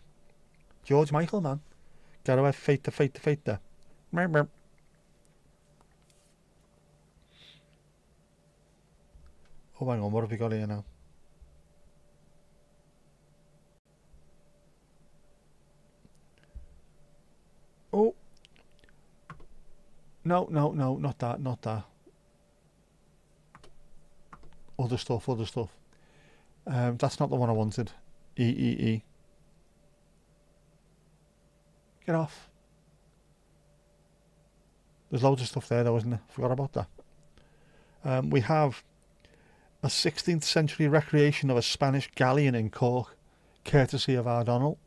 George Michael, man. Gotta have faith there. Oh, hang on, what have we got here now? Oh. No, not that. Other stuff. That's not the one I wanted. E. Get off. There's loads of stuff there though, isn't there? Forgot about that. We have a 16th century recreation of a Spanish galleon in Cork, courtesy of Ardonnell.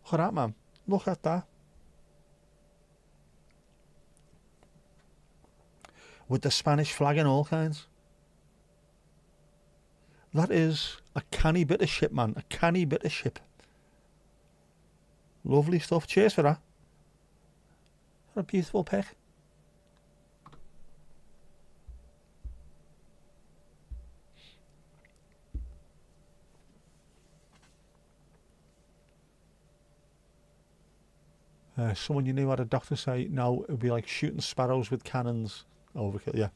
Look at that, man. Look at that. With the Spanish flag and all kinds. That is a canny bit of ship, man. A canny bit of ship. Lovely stuff. Cheers for that. What a beautiful pic. Someone you knew had a doctor say, no, it would be like shooting sparrows with cannons. Overkill, yeah.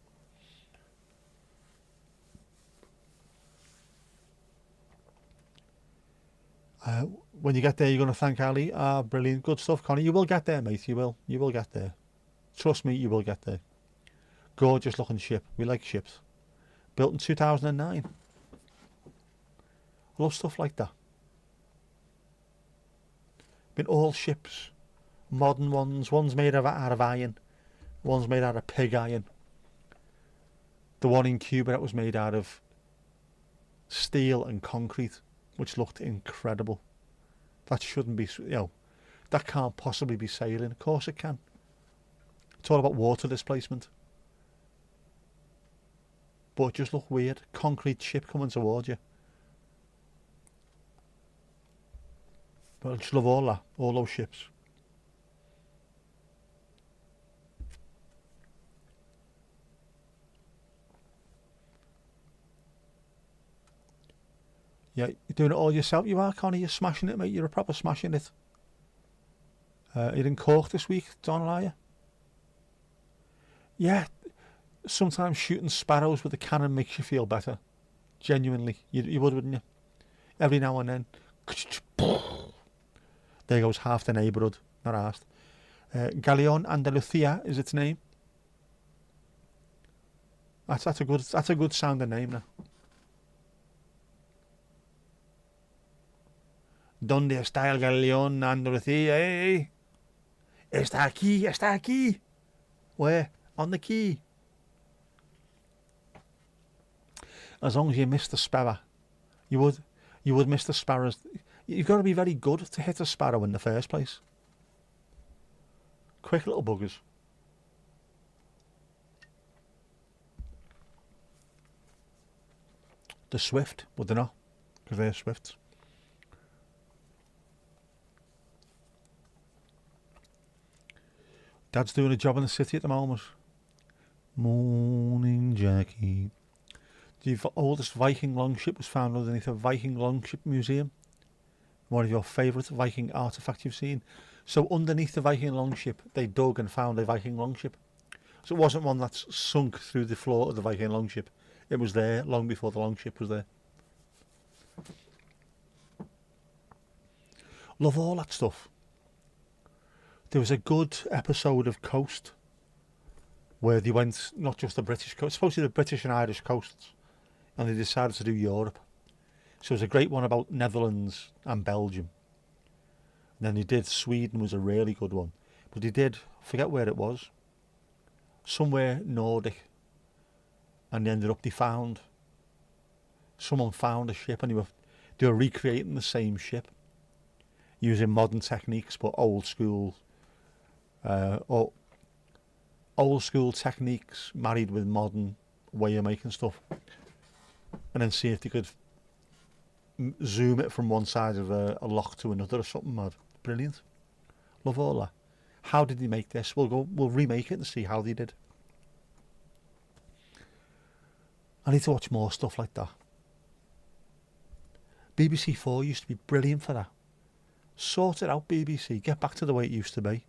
When you get there, you're going to thank Ali. Brilliant. Good stuff, Connie. You will get there, mate. You will get there. Trust me, you will get there. Gorgeous looking ship. We like ships. Built in 2009. I love stuff like that. Been all ships. Modern ones. One's made out of iron. One's made out of pig iron. The one in Cuba that was made out of steel and concrete, which looked incredible. That shouldn't be, that can't possibly be sailing. Of course it can. It's all about water displacement. But it just looked weird. Concrete ship coming towards you. But I just love all that, all those ships. Yeah, you're doing it all yourself. You are, Connie. You're smashing it, mate. You're a proper smashing it. You're in Cork this week, Donald, are you? Yeah. Sometimes shooting sparrows with a cannon makes you feel better. Genuinely. You would, wouldn't you? Every now and then. There goes half the neighbourhood. Not asked. Galeon Andalucia is its name. That's a good sounding name now. ¿Dónde está el galeón Andalucía? Hey, está aquí. Where? On the quay. As long as you miss the sparrow, you would miss the sparrows. You've got to be very good to hit a sparrow in the first place. Quick little buggers. The swift, would they not? Because they're swifts. Dad's doing a job in the city at the moment. Morning, Jackie. The oldest Viking longship was found underneath a Viking longship museum. One of your favourite Viking artefacts you've seen. So underneath the Viking longship, they dug and found a Viking longship. So it wasn't one that's sunk through the floor of the Viking longship. It was there long before the longship was there. Love all that stuff. There was a good episode of Coast where they went not just the British coast, supposed to be the British and Irish coasts, and they decided to do Europe. So it was a great one about Netherlands and Belgium. And then they did Sweden was a really good one. But they did, I forget where it was, somewhere Nordic. And someone found a ship and they were recreating the same ship using modern techniques but old school techniques married with modern way of making stuff, and then see if they could zoom it from one side of a lock to another or something mad. Brilliant. Love all that. How did they make this? We'll remake it and see how they did. I need to watch more stuff like that. BBC 4 used to be brilliant for that. Sort it out, BBC. Get back to the way it used to be.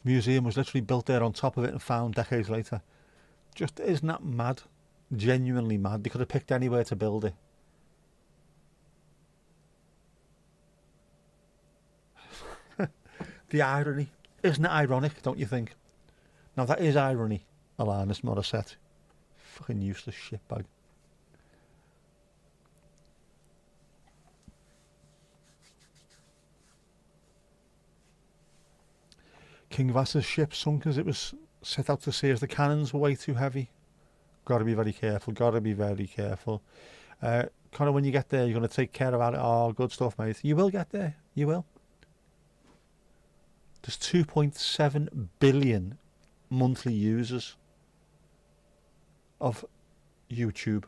Museum was literally built there on top of it and found decades later. Just isn't that mad? Genuinely mad. They could have picked anywhere to build it. The irony. Isn't it ironic, don't you think? Now that is irony, Alanis Morissette. Fucking useless shitbag. King Vassa's ship sunk as it was set out to sea as the cannons were way too heavy. Gotta be very careful, gotta be very careful. Kind of when you get there, you're going to take care of it. Oh, good stuff, mate. You will get there, you will. There's 2.7 billion monthly users of YouTube.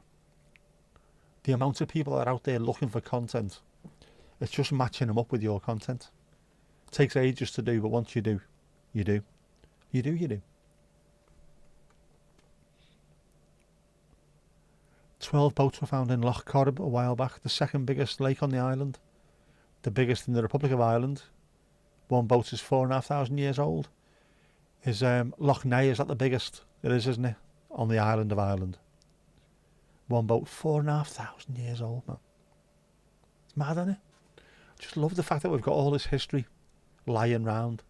The amount of people that are out there looking for content, it's just matching them up with your content. It takes ages to do, but once you do, you do. You do. 12 boats were found in Loch Corrib a while back, the second biggest lake on the island. The biggest in the Republic of Ireland. One boat is 4,500 years old. Is Loch Ness, is that the biggest? It is, isn't it? On the island of Ireland. One boat, 4,500 years old, man. It's mad, isn't it? Just love the fact that we've got all this history lying round.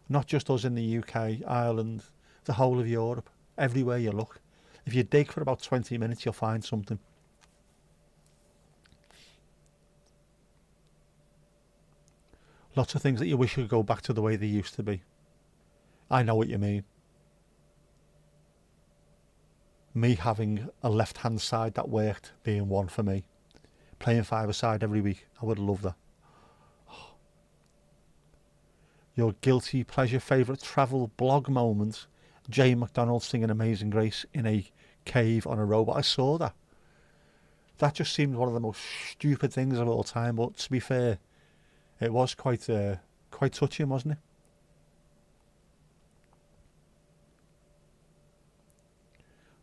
Not just us in the UK, Ireland, the whole of Europe. Everywhere you look. If you dig for about 20 minutes, you'll find something. Lots of things that you wish could go back to the way they used to be. I know what you mean. Me having a left-hand side that worked being one for me. Playing five-a-side every week. I would love that. Oh. Your guilty pleasure favourite travel blog moment. Jane McDonald singing Amazing Grace in a cave on a robot. I saw that. That just seemed one of the most stupid things of all time, but to be fair, it was quite touching, wasn't it?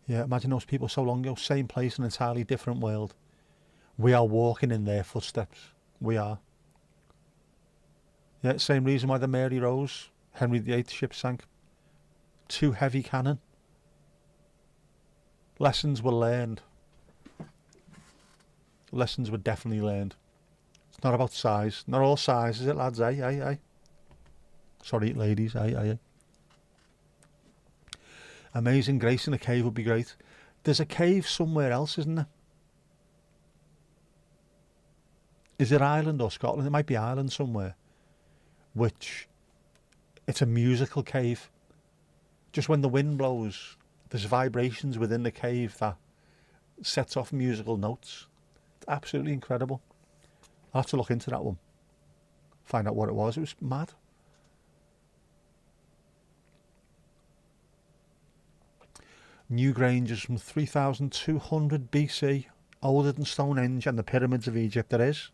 Yeah, imagine those people so long ago, same place, an entirely different world. We are walking in their footsteps. We are. Yeah, same reason why the Mary Rose, Henry VIII ship sank. Too heavy cannon. Lessons were learned. Lessons were definitely learned. It's not about size. Not all size, is it, lads? Aye. Sorry, ladies. Aye. Amazing Grace in a cave would be great. There's a cave somewhere else, isn't there? Is it Ireland or Scotland? It might be Ireland somewhere. Which, it's a musical cave. Just when the wind blows, there's vibrations within the cave that sets off musical notes. It's absolutely incredible. I'll have to look into that one. Find out what it was. It was mad. Newgrange is from 3,200 BC, older than Stonehenge and the pyramids of Egypt. There is.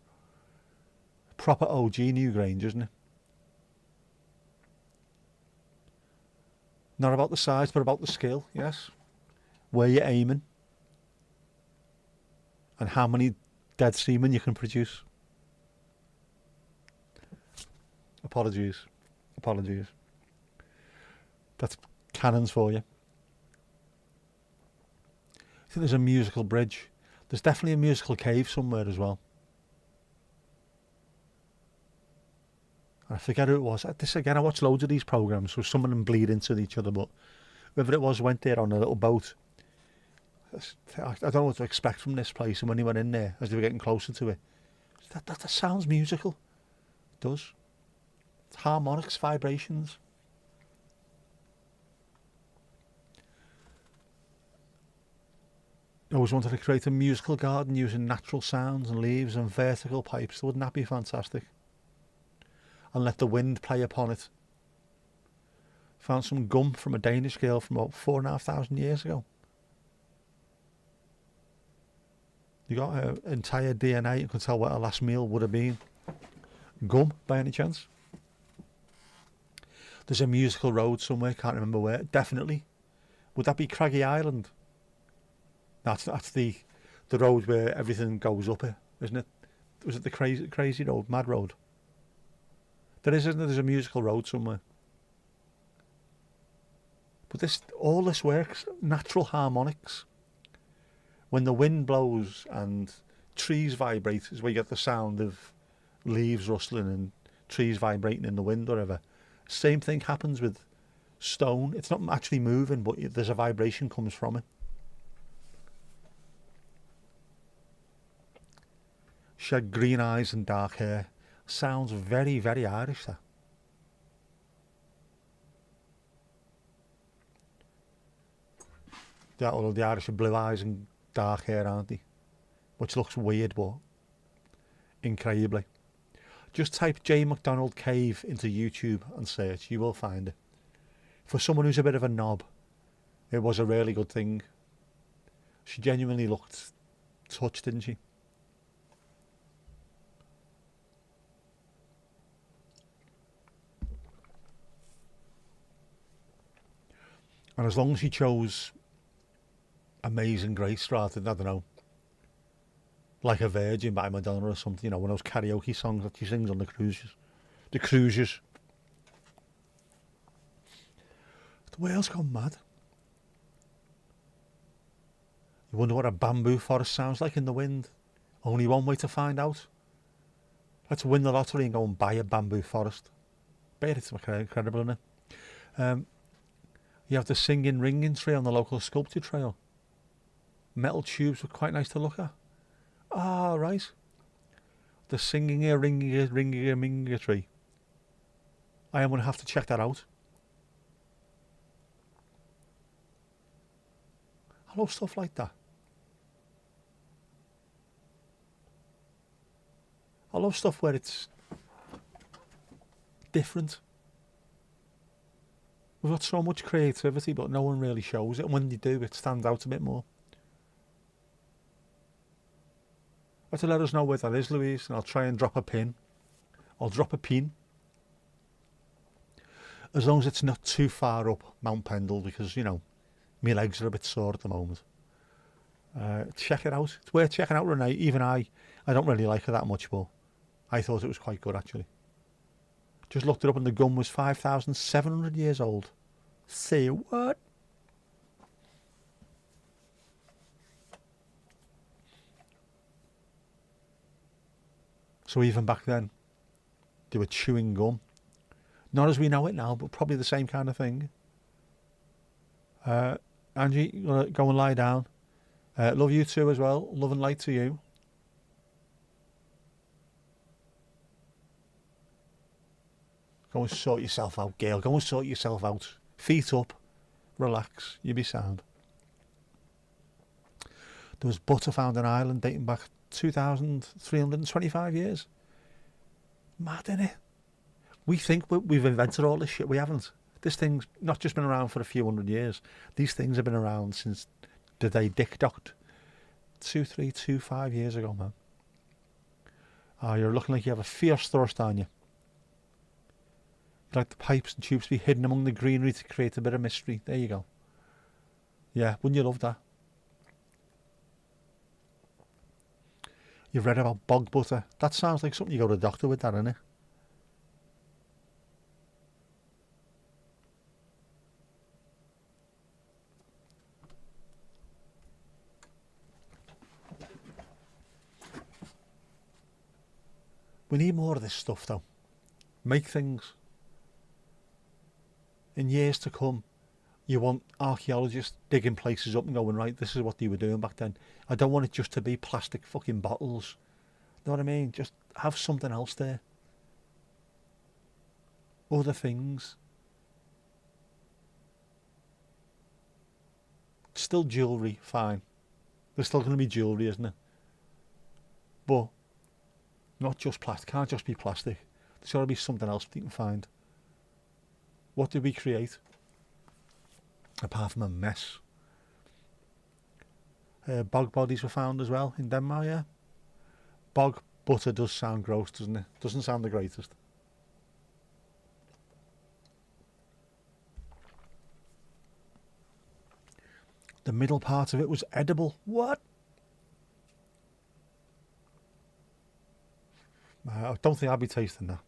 Proper OG Newgrange, isn't it? Not about the size, but about the skill, yes. Where you're aiming. And how many dead seamen you can produce. Apologies. That's cannons for you. I think there's a musical bridge. There's definitely a musical cave somewhere as well. I forget who it was. This again, I watched loads of these programmes, so some of them bleed into each other, but whoever it was went there on a little boat. I don't know what to expect from this place, and when he went in there, as they were getting closer to it, that sounds musical. It does. It's harmonics, vibrations. I always wanted to create a musical garden using natural sounds and leaves and vertical pipes. Wouldn't that be fantastic? And let the wind play upon it. Found some gum from a Danish girl from about 4,500 years ago. You got her entire DNA. You can tell what her last meal would have been. Gum, by any chance? There's a musical road somewhere, can't remember where. Definitely. Would that be Craggy Island? That's the road where everything goes up it, isn't it? Was it the crazy road, mad road? Isn't there? There's a musical road somewhere. But all this works, natural harmonics. When the wind blows and trees vibrate is where you get the sound of leaves rustling and trees vibrating in the wind or whatever. Same thing happens with stone. It's not actually moving, but there's a vibration comes from it. She had green eyes and dark hair. Sounds very, very Irish, that. Although the Irish have blue eyes and dark hair, aren't they? Which looks weird, but incredibly. Just type J McDonald Cave into YouTube and search. You will find it. For someone who's a bit of a knob, it was a really good thing. She genuinely looked touched, didn't she? And as long as she chose Amazing Grace rather than, I don't know, Like a Virgin by Madonna or something, one of those karaoke songs that she sings on the cruises. The cruises. The whale's gone mad. You wonder what a bamboo forest sounds like in the wind. Only one way to find out. Let's win the lottery and go and buy a bamboo forest. Bet it's incredible, isn't it? You have the singing ringing tree on the local sculpture trail. Metal tubes were quite nice to look at. Ah, right. The singing ringing tree. I am going to have to check that out. I love stuff like that. I love stuff where it's different. We've got so much creativity, but no one really shows it. And when they do, it stands out a bit more. You have to let us know where that is, Louise, and I'll try and drop a pin. I'll drop a pin. As long as it's not too far up Mount Pendle, because, my legs are a bit sore at the moment. Check it out. It's worth checking out, Renee. Even I don't really like it that much, but I thought it was quite good, actually. Just looked it up and the gum was 5,700 years old. Say what? So even back then, they were chewing gum. Not as we know it now, but probably the same kind of thing. Angie, you want to go and lie down? Love you too as well. Love and light to you. Go and sort yourself out, Gail. Go and sort yourself out. Feet up. Relax. You'll be sound. There was butter found in Ireland dating back 2,325 years. Mad, innit? We think we've invented all this shit. We haven't. This thing's not just been around for a few hundred years. These things have been around since the day Dick docked. 2,325 years ago, man. Oh, you're looking like you have a fierce thirst on you. Like the pipes and tubes to be hidden among the greenery to create a bit of mystery. There you go. Yeah, wouldn't you love that? You've read about bog butter. That sounds like something you go to the doctor with, that, innit? We need more of this stuff, though. make things. In years to come, you want archaeologists digging places up and going, right, this is what they were doing back then. I don't want it just to be plastic fucking bottles. You know what I mean? Just have something else there. Other things. Still jewellery, fine. There's still going to be jewellery, isn't it? But not just plastic. Can't just be plastic. There's got to be something else that you can find. What did we create? Apart from a mess. Bog bodies were found as well in Denmark, yeah. Bog butter does sound gross, doesn't it? Doesn't sound the greatest. The middle part of it was edible. What? I don't think I'll be tasting that.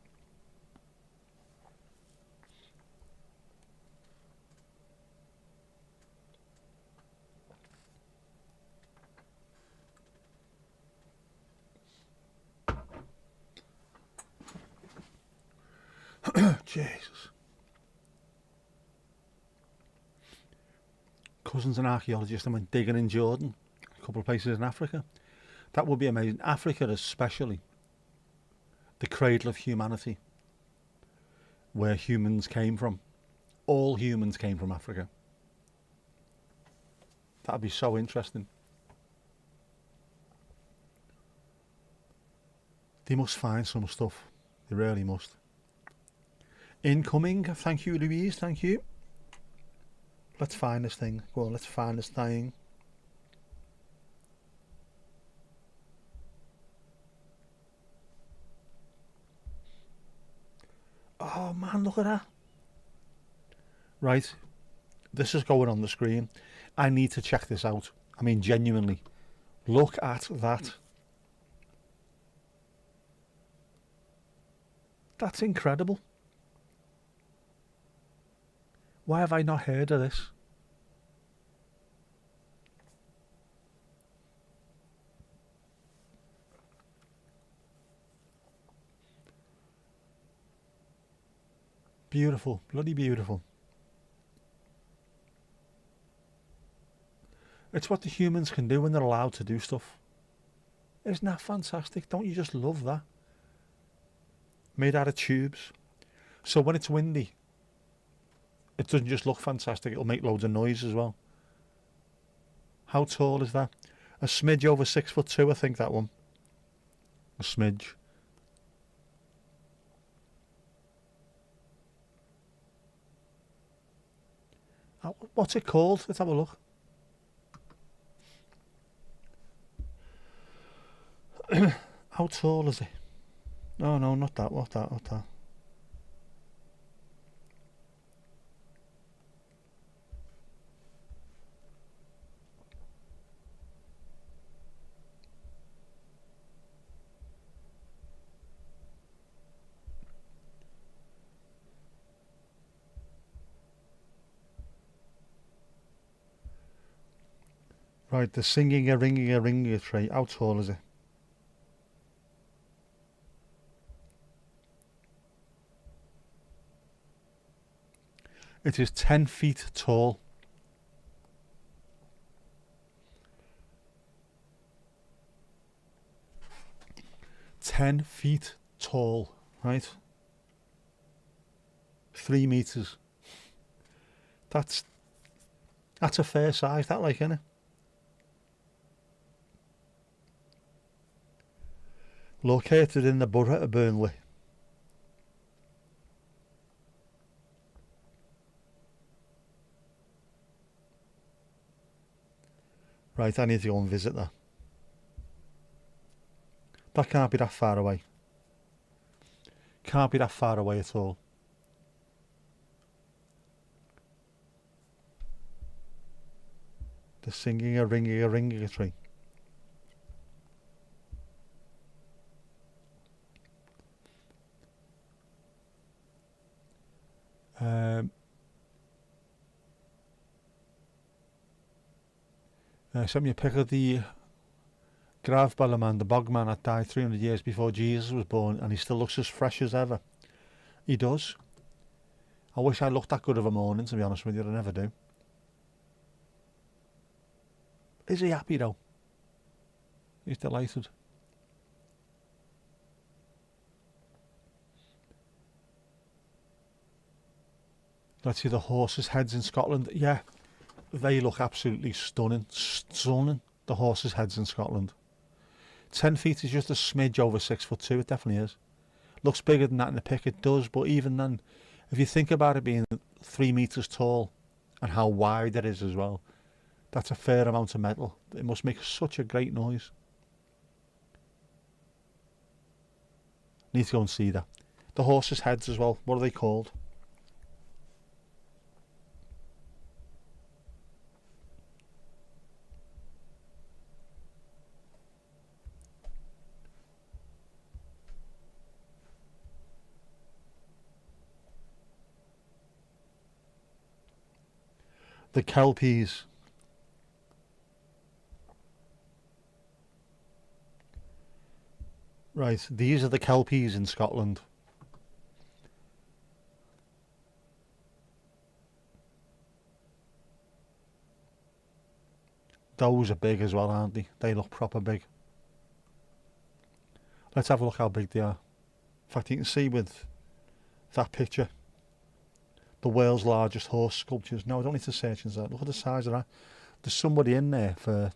Jesus. Cousins and archaeologists and went digging in Jordan, a couple of places in Africa. That would be amazing. Africa especially, the cradle of humanity, where humans came from. All humans came from Africa. That'd be so interesting. They must find some stuff. They really must. Incoming. Thank you, Louise. Thank you. Let's find this thing. Go on, let's find this thing. Oh man, look at that. Right. This is going on the screen. I need to check this out. I mean, genuinely. Look at that. That's incredible. Why have I not heard of this? Beautiful, bloody beautiful. It's what the humans can do when they're allowed to do stuff. Isn't that fantastic? Don't you just love that? Made out of tubes. So when it's windy, it doesn't just look fantastic, it'll make loads of noise as well. How tall is that? A smidge over 6'2", I think, that one. A smidge. What's it called? Let's have a look. How tall is it? Oh no, not that, not that, not that. Right, the singing a ringing a ringing a tree. How tall is it? It is 10 feet tall. $10 feet tall, right? 3 meters. That's a fair size, that, like, isn't it? Located in the borough of Burnley. Right, I need to go and visit that. That can't be that far away. Can't be that far away at all. The singing a ringing a ringing a tree. Sent me a pic of the Grav Balaman, the bogman that died 300 years before Jesus was born, and he still looks as fresh as ever. He does. I wish I looked that good of a morning, to be honest with you. I never do. Is he happy though? He's delighted. Let's see the horses' heads in Scotland. Yeah, they look absolutely stunning. Stunning, the horses' heads in Scotland. 10 feet is just a smidge over 6'2". It definitely is. Looks bigger than that in the pic. It does, but even then, if you think about it being 3 meters tall and how wide it is as well, that's a fair amount of metal. It must make such a great noise. Need to go and see that. The horses' heads as well. What are they called? The kelpies. Right, these are the kelpies in Scotland. Those are big as well, aren't they? They look proper big. Let's have a look how big they are. In fact, you can see with that picture, the world's largest horse sculptures. No, I don't need to search inside. Look at the size of that. There's somebody in there for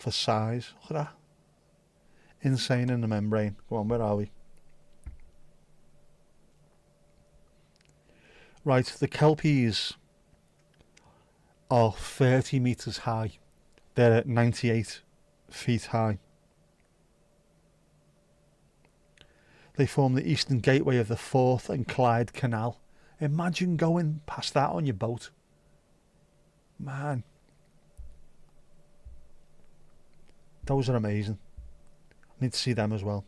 size. Look at that. Insane in the membrane. Go on, where are we? Right, the kelpies are 30 metres high. They're at 98 feet high. They form the eastern gateway of the Forth and Clyde Canal. Imagine going past that on your boat. Man. Those are amazing. I need to see them as well.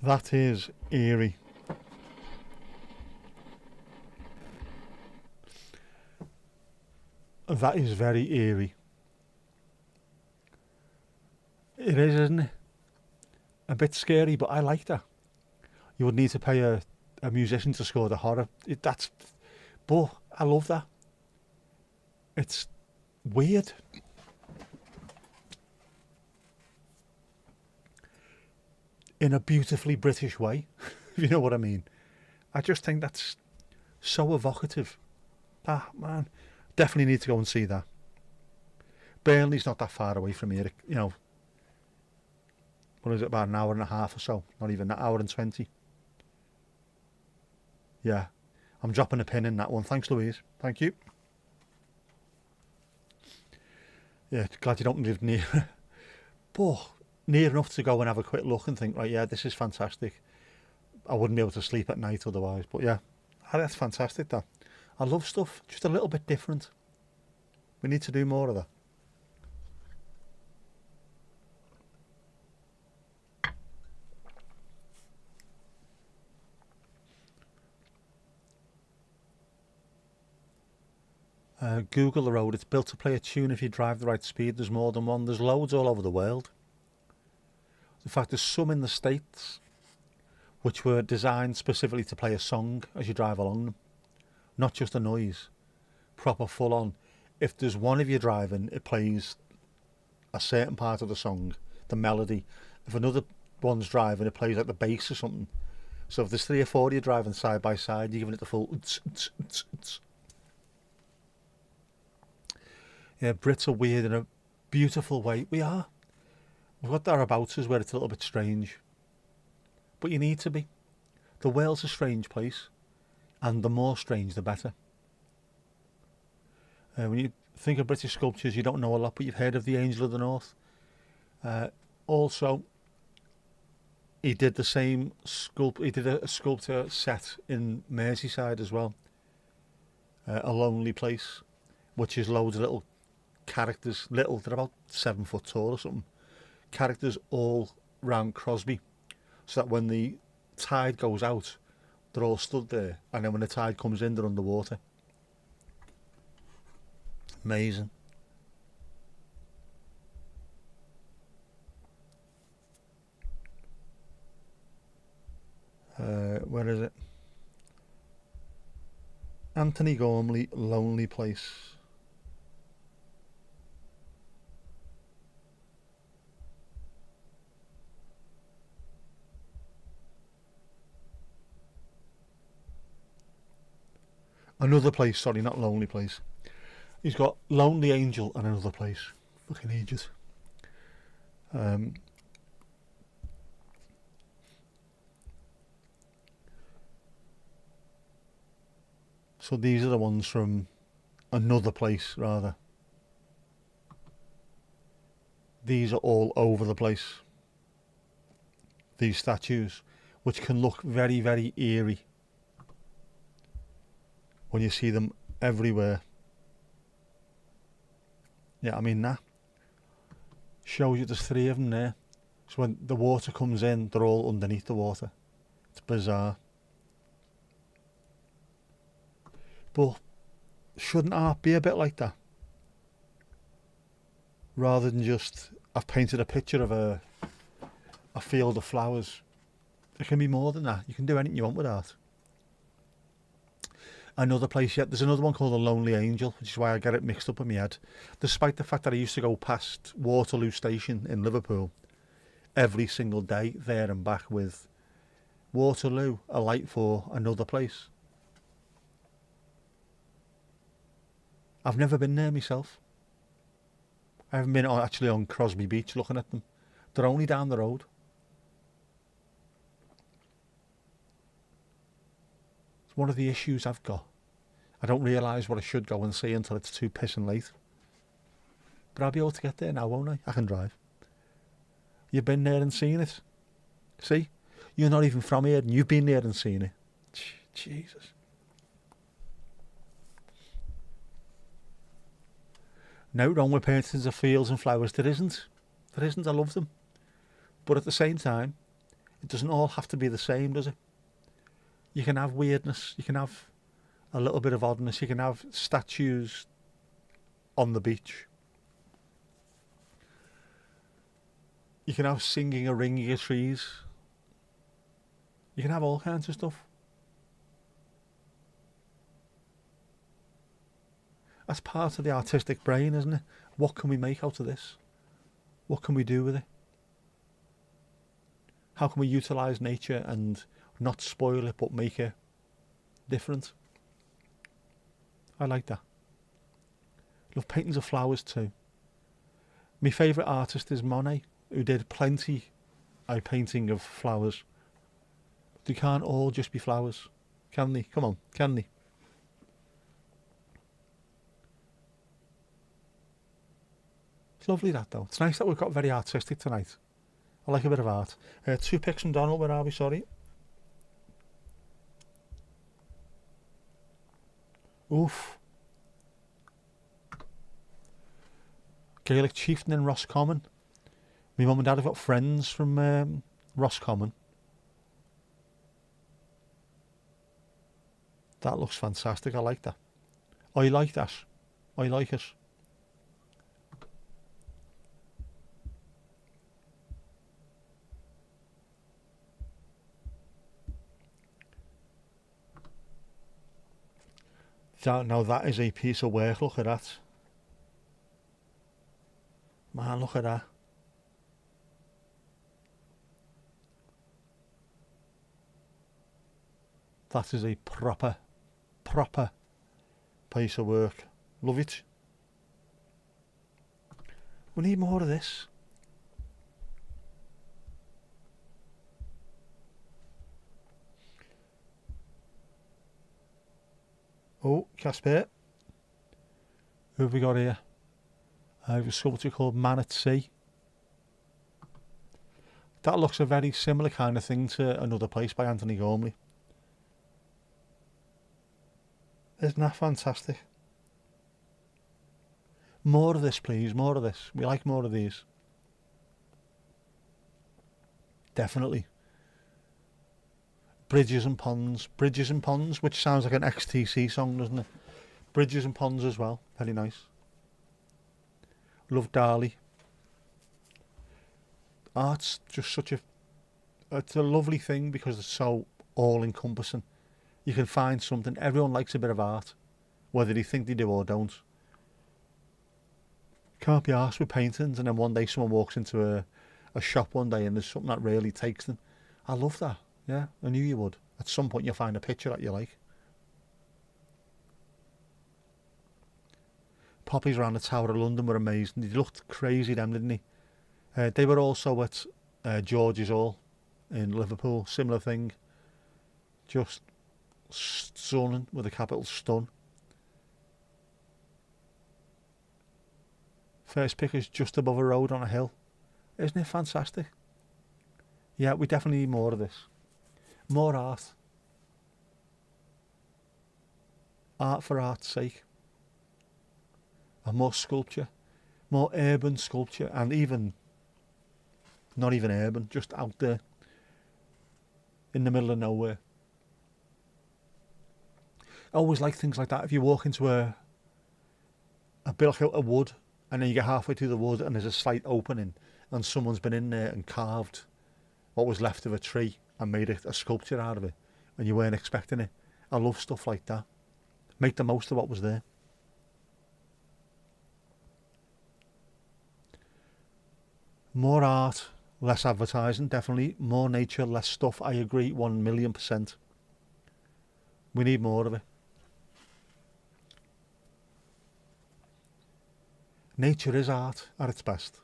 That is eerie. That is very eerie. It is, isn't it? A bit scary, but I like that. You would need to pay a musician to score the horror. But I love that. It's weird. In a beautifully British way, if you know what I mean. I just think that's so evocative. Ah, man. Definitely need to go and see that. Burnley's not that far away from here, you know. What is it, about an hour and a half or so? Not even that, hour and 20. Yeah, I'm dropping a pin in that one. Thanks, Louise. Thank you. Yeah, glad you don't live near. But near enough to go and have a quick look and think, right, yeah, this is fantastic. I wouldn't be able to sleep at night otherwise. But yeah, that's fantastic, that. I love stuff just a little bit different. We need to do more of that. Google the road. It's built to play a tune if you drive the right speed. There's more than one. There's loads all over the world. In fact, there's some in the States which were designed specifically to play a song as you drive along them. Not just a noise. Proper full on. If there's one of you driving, it plays a certain part of the song, the melody. If another one's driving, it plays like the bass or something. So if there's 3 or 4 of you driving side by side, you're giving it the full Yeah, Brits are weird in a beautiful way. We are. We've got thereabouts where it's a little bit strange. But you need to be. The world's a strange place, and the more strange the better. When you think of British sculptures, you don't know a lot, but you've heard of the Angel of the North. Also, he did the same he did a sculpture set in Merseyside as well. A Lonely Place, which is loads of little characters, they're about 7 foot tall or something. Characters all round Crosby, so that when the tide goes out, they're all stood there, and then when the tide comes in, they're underwater. Amazing. Where is it? Anthony Gormley, Lonely Place. Another Place, sorry, not Lonely Place. He's got Lonely Angel and Another Place. Fucking ages. So these are the ones from Another Place, rather. These are all over the place. These statues, which can look very, very eerie when you see them everywhere. Yeah, I mean that shows you there's 3 of them there. So when the water comes in, they're all underneath the water. It's bizarre. But shouldn't art be a bit like that? Rather than just, I've painted a picture of a field of flowers. It can be more than that. You can do anything you want with art. Another Place yet. There's another one called The Lonely Angel, which is why I get it mixed up in my head. Despite the fact that I used to go past Waterloo Station in Liverpool every single day, there and back, with Waterloo, a light for Another Place. I've never been there myself. I haven't been actually on Crosby Beach looking at them. They're only down the road. It's one of the issues I've got. I don't realise what I should go and see until it's too pissing late. But I'll be able to get there now, won't I? I can drive. You've been there and seen it. See? You're not even from here and you've been there and seen it. Jesus. No wrong with paintings of fields and flowers. There isn't. There isn't. I love them. But at the same time, it doesn't all have to be the same, does it? You can have weirdness. You can have a little bit of oddness. You can have statues on the beach. You can have singing or ringing of trees. You can have all kinds of stuff. That's part of the artistic brain, isn't it? What can we make out of this? What can we do with it? How can we utilise nature and not spoil it but make it different? I like that. Love paintings of flowers too. My favourite artist is Monet, who did plenty of painting of flowers. They can't all just be flowers, can they? Come on, can they? It's lovely that though. It's nice that we've got very artistic tonight. I like a bit of art. 2 picks from Donald, where are we? Sorry. Oof. Gaelic chieftain in Roscommon. My mum and dad have got friends from Roscommon. That looks fantastic. I like that. I like that. I like it. Now that is a piece of work. Look at that. Man, look at that. That is a proper piece of work. Love it. We need more of this. Oh, Casper. Who have we got here? I have a sculpture called Man at Sea. That looks a very similar kind of thing to Another Place by Anthony Gormley. Isn't that fantastic? More of this, please. More of this. We like more of these. Definitely. Bridges and Ponds, which sounds like an XTC song, doesn't it? Bridges and Ponds as well, very nice. Love Darley. Art's just it's a lovely thing because it's so all-encompassing. You can find something, everyone likes a bit of art, whether they think they do or don't. Can't be arsed with paintings and then one day someone walks into a shop one day and there's something that really takes them. I love that. Yeah, I knew you would. At some point you'll find a picture that you like. Poppies around the Tower of London were amazing. They looked crazy then, didn't they? They were also at George's Hall in Liverpool. Similar thing. Just stunning with a capital stun. First pick is just above a road on a hill. Isn't it fantastic? Yeah, we definitely need more of this. More art. Art for art's sake. And more sculpture. More urban sculpture. And even, not even urban, just out there. In the middle of nowhere. I always like things like that. If you walk into a bit like a wood, and then you get halfway through the wood and there's a slight opening, and someone's been in there and carved what was left of a tree and made a sculpture out of it, and you weren't expecting it. I love stuff like that. Make the most of what was there. More art, less advertising, definitely. More nature, less stuff. I agree 1,000,000%. We need more of it. Nature is art at its best.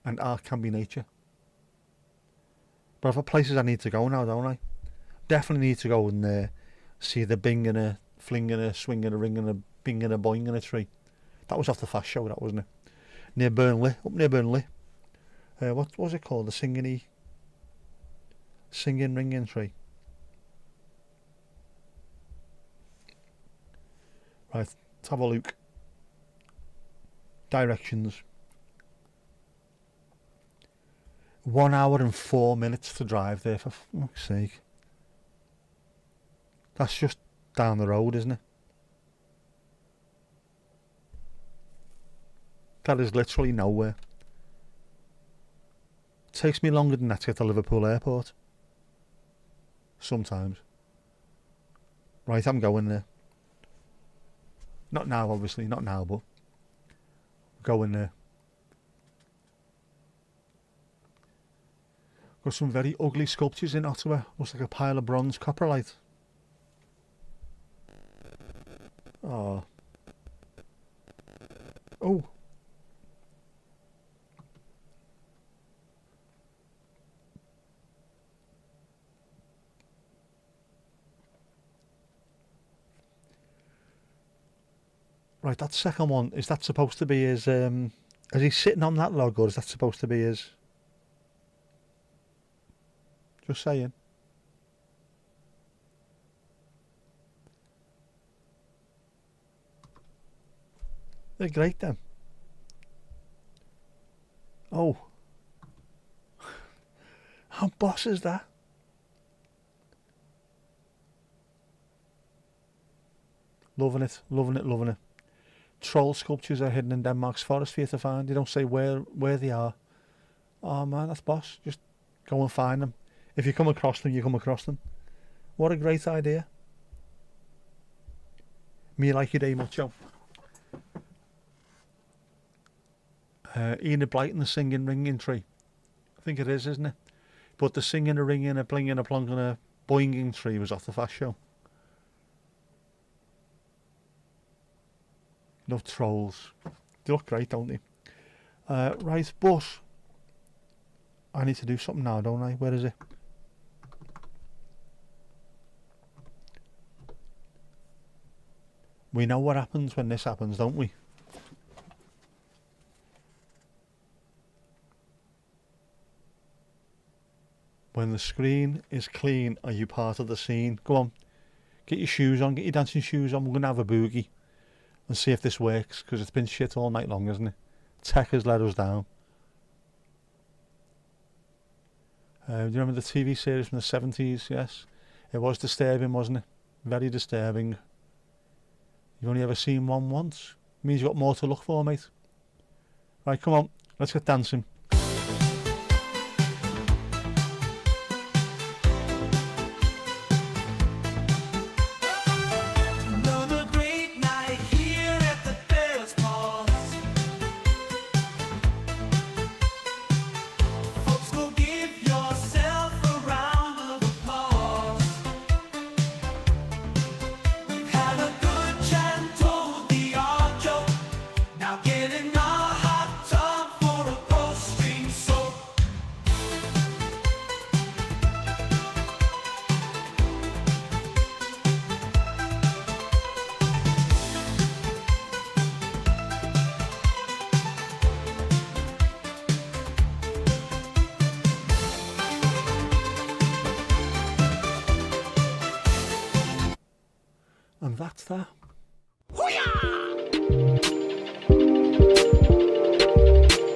And art can be nature. But I've got places I need to go now, don't I? Definitely need to go and see the bing and a fling and a swing and a ring and a bing and a boing and a tree. That was off the Fast Show, that wasn't it? Near Burnley, up near Burnley. What was it called? The singing ringing tree. Right, let's have a look. Directions. 1 hour and 4 minutes to drive there, for fuck's sake. That's just down the road, isn't it? That is literally nowhere. It takes me longer than that to get to Liverpool Airport. Sometimes. Right, I'm going there. Not now, obviously, not now, but going there. Got some very ugly sculptures in Ottawa. Looks like a pile of bronze coprolite. Oh. Oh. Right, that second one, is that supposed to be his, is he sitting on that log, or is that supposed to be his? Just saying. They're great then. Oh. How boss is that? Loving it, loving it, loving it. Troll sculptures are hidden in Denmark's forest for you to find. They don't say where they are. Oh man, that's boss. Just go and find them. If you come across them, you come across them. What a great idea. Me like your day, mucho. Enid Blyton, the singing ringing tree. I think it is, isn't it? But the singing, a ringing, a blinging, a plonking, a boinging tree was off the Fast Show. Love trolls. They look great, don't they? Right, but I need to do something now, don't I? Where is it? We know what happens when this happens, don't we? When the screen is clean, are you part of the scene? Go on, get your shoes on, get your dancing shoes on. We're going to have a boogie and see if this works, because it's been shit all night long, isn't it? Tech has let us down. Do you remember the TV series from the 70s? Yes. It was disturbing, wasn't it? Very disturbing. You've only ever seen one once. Means you've got more to look for, mate. Right, come on. Let's get dancing. And that's that.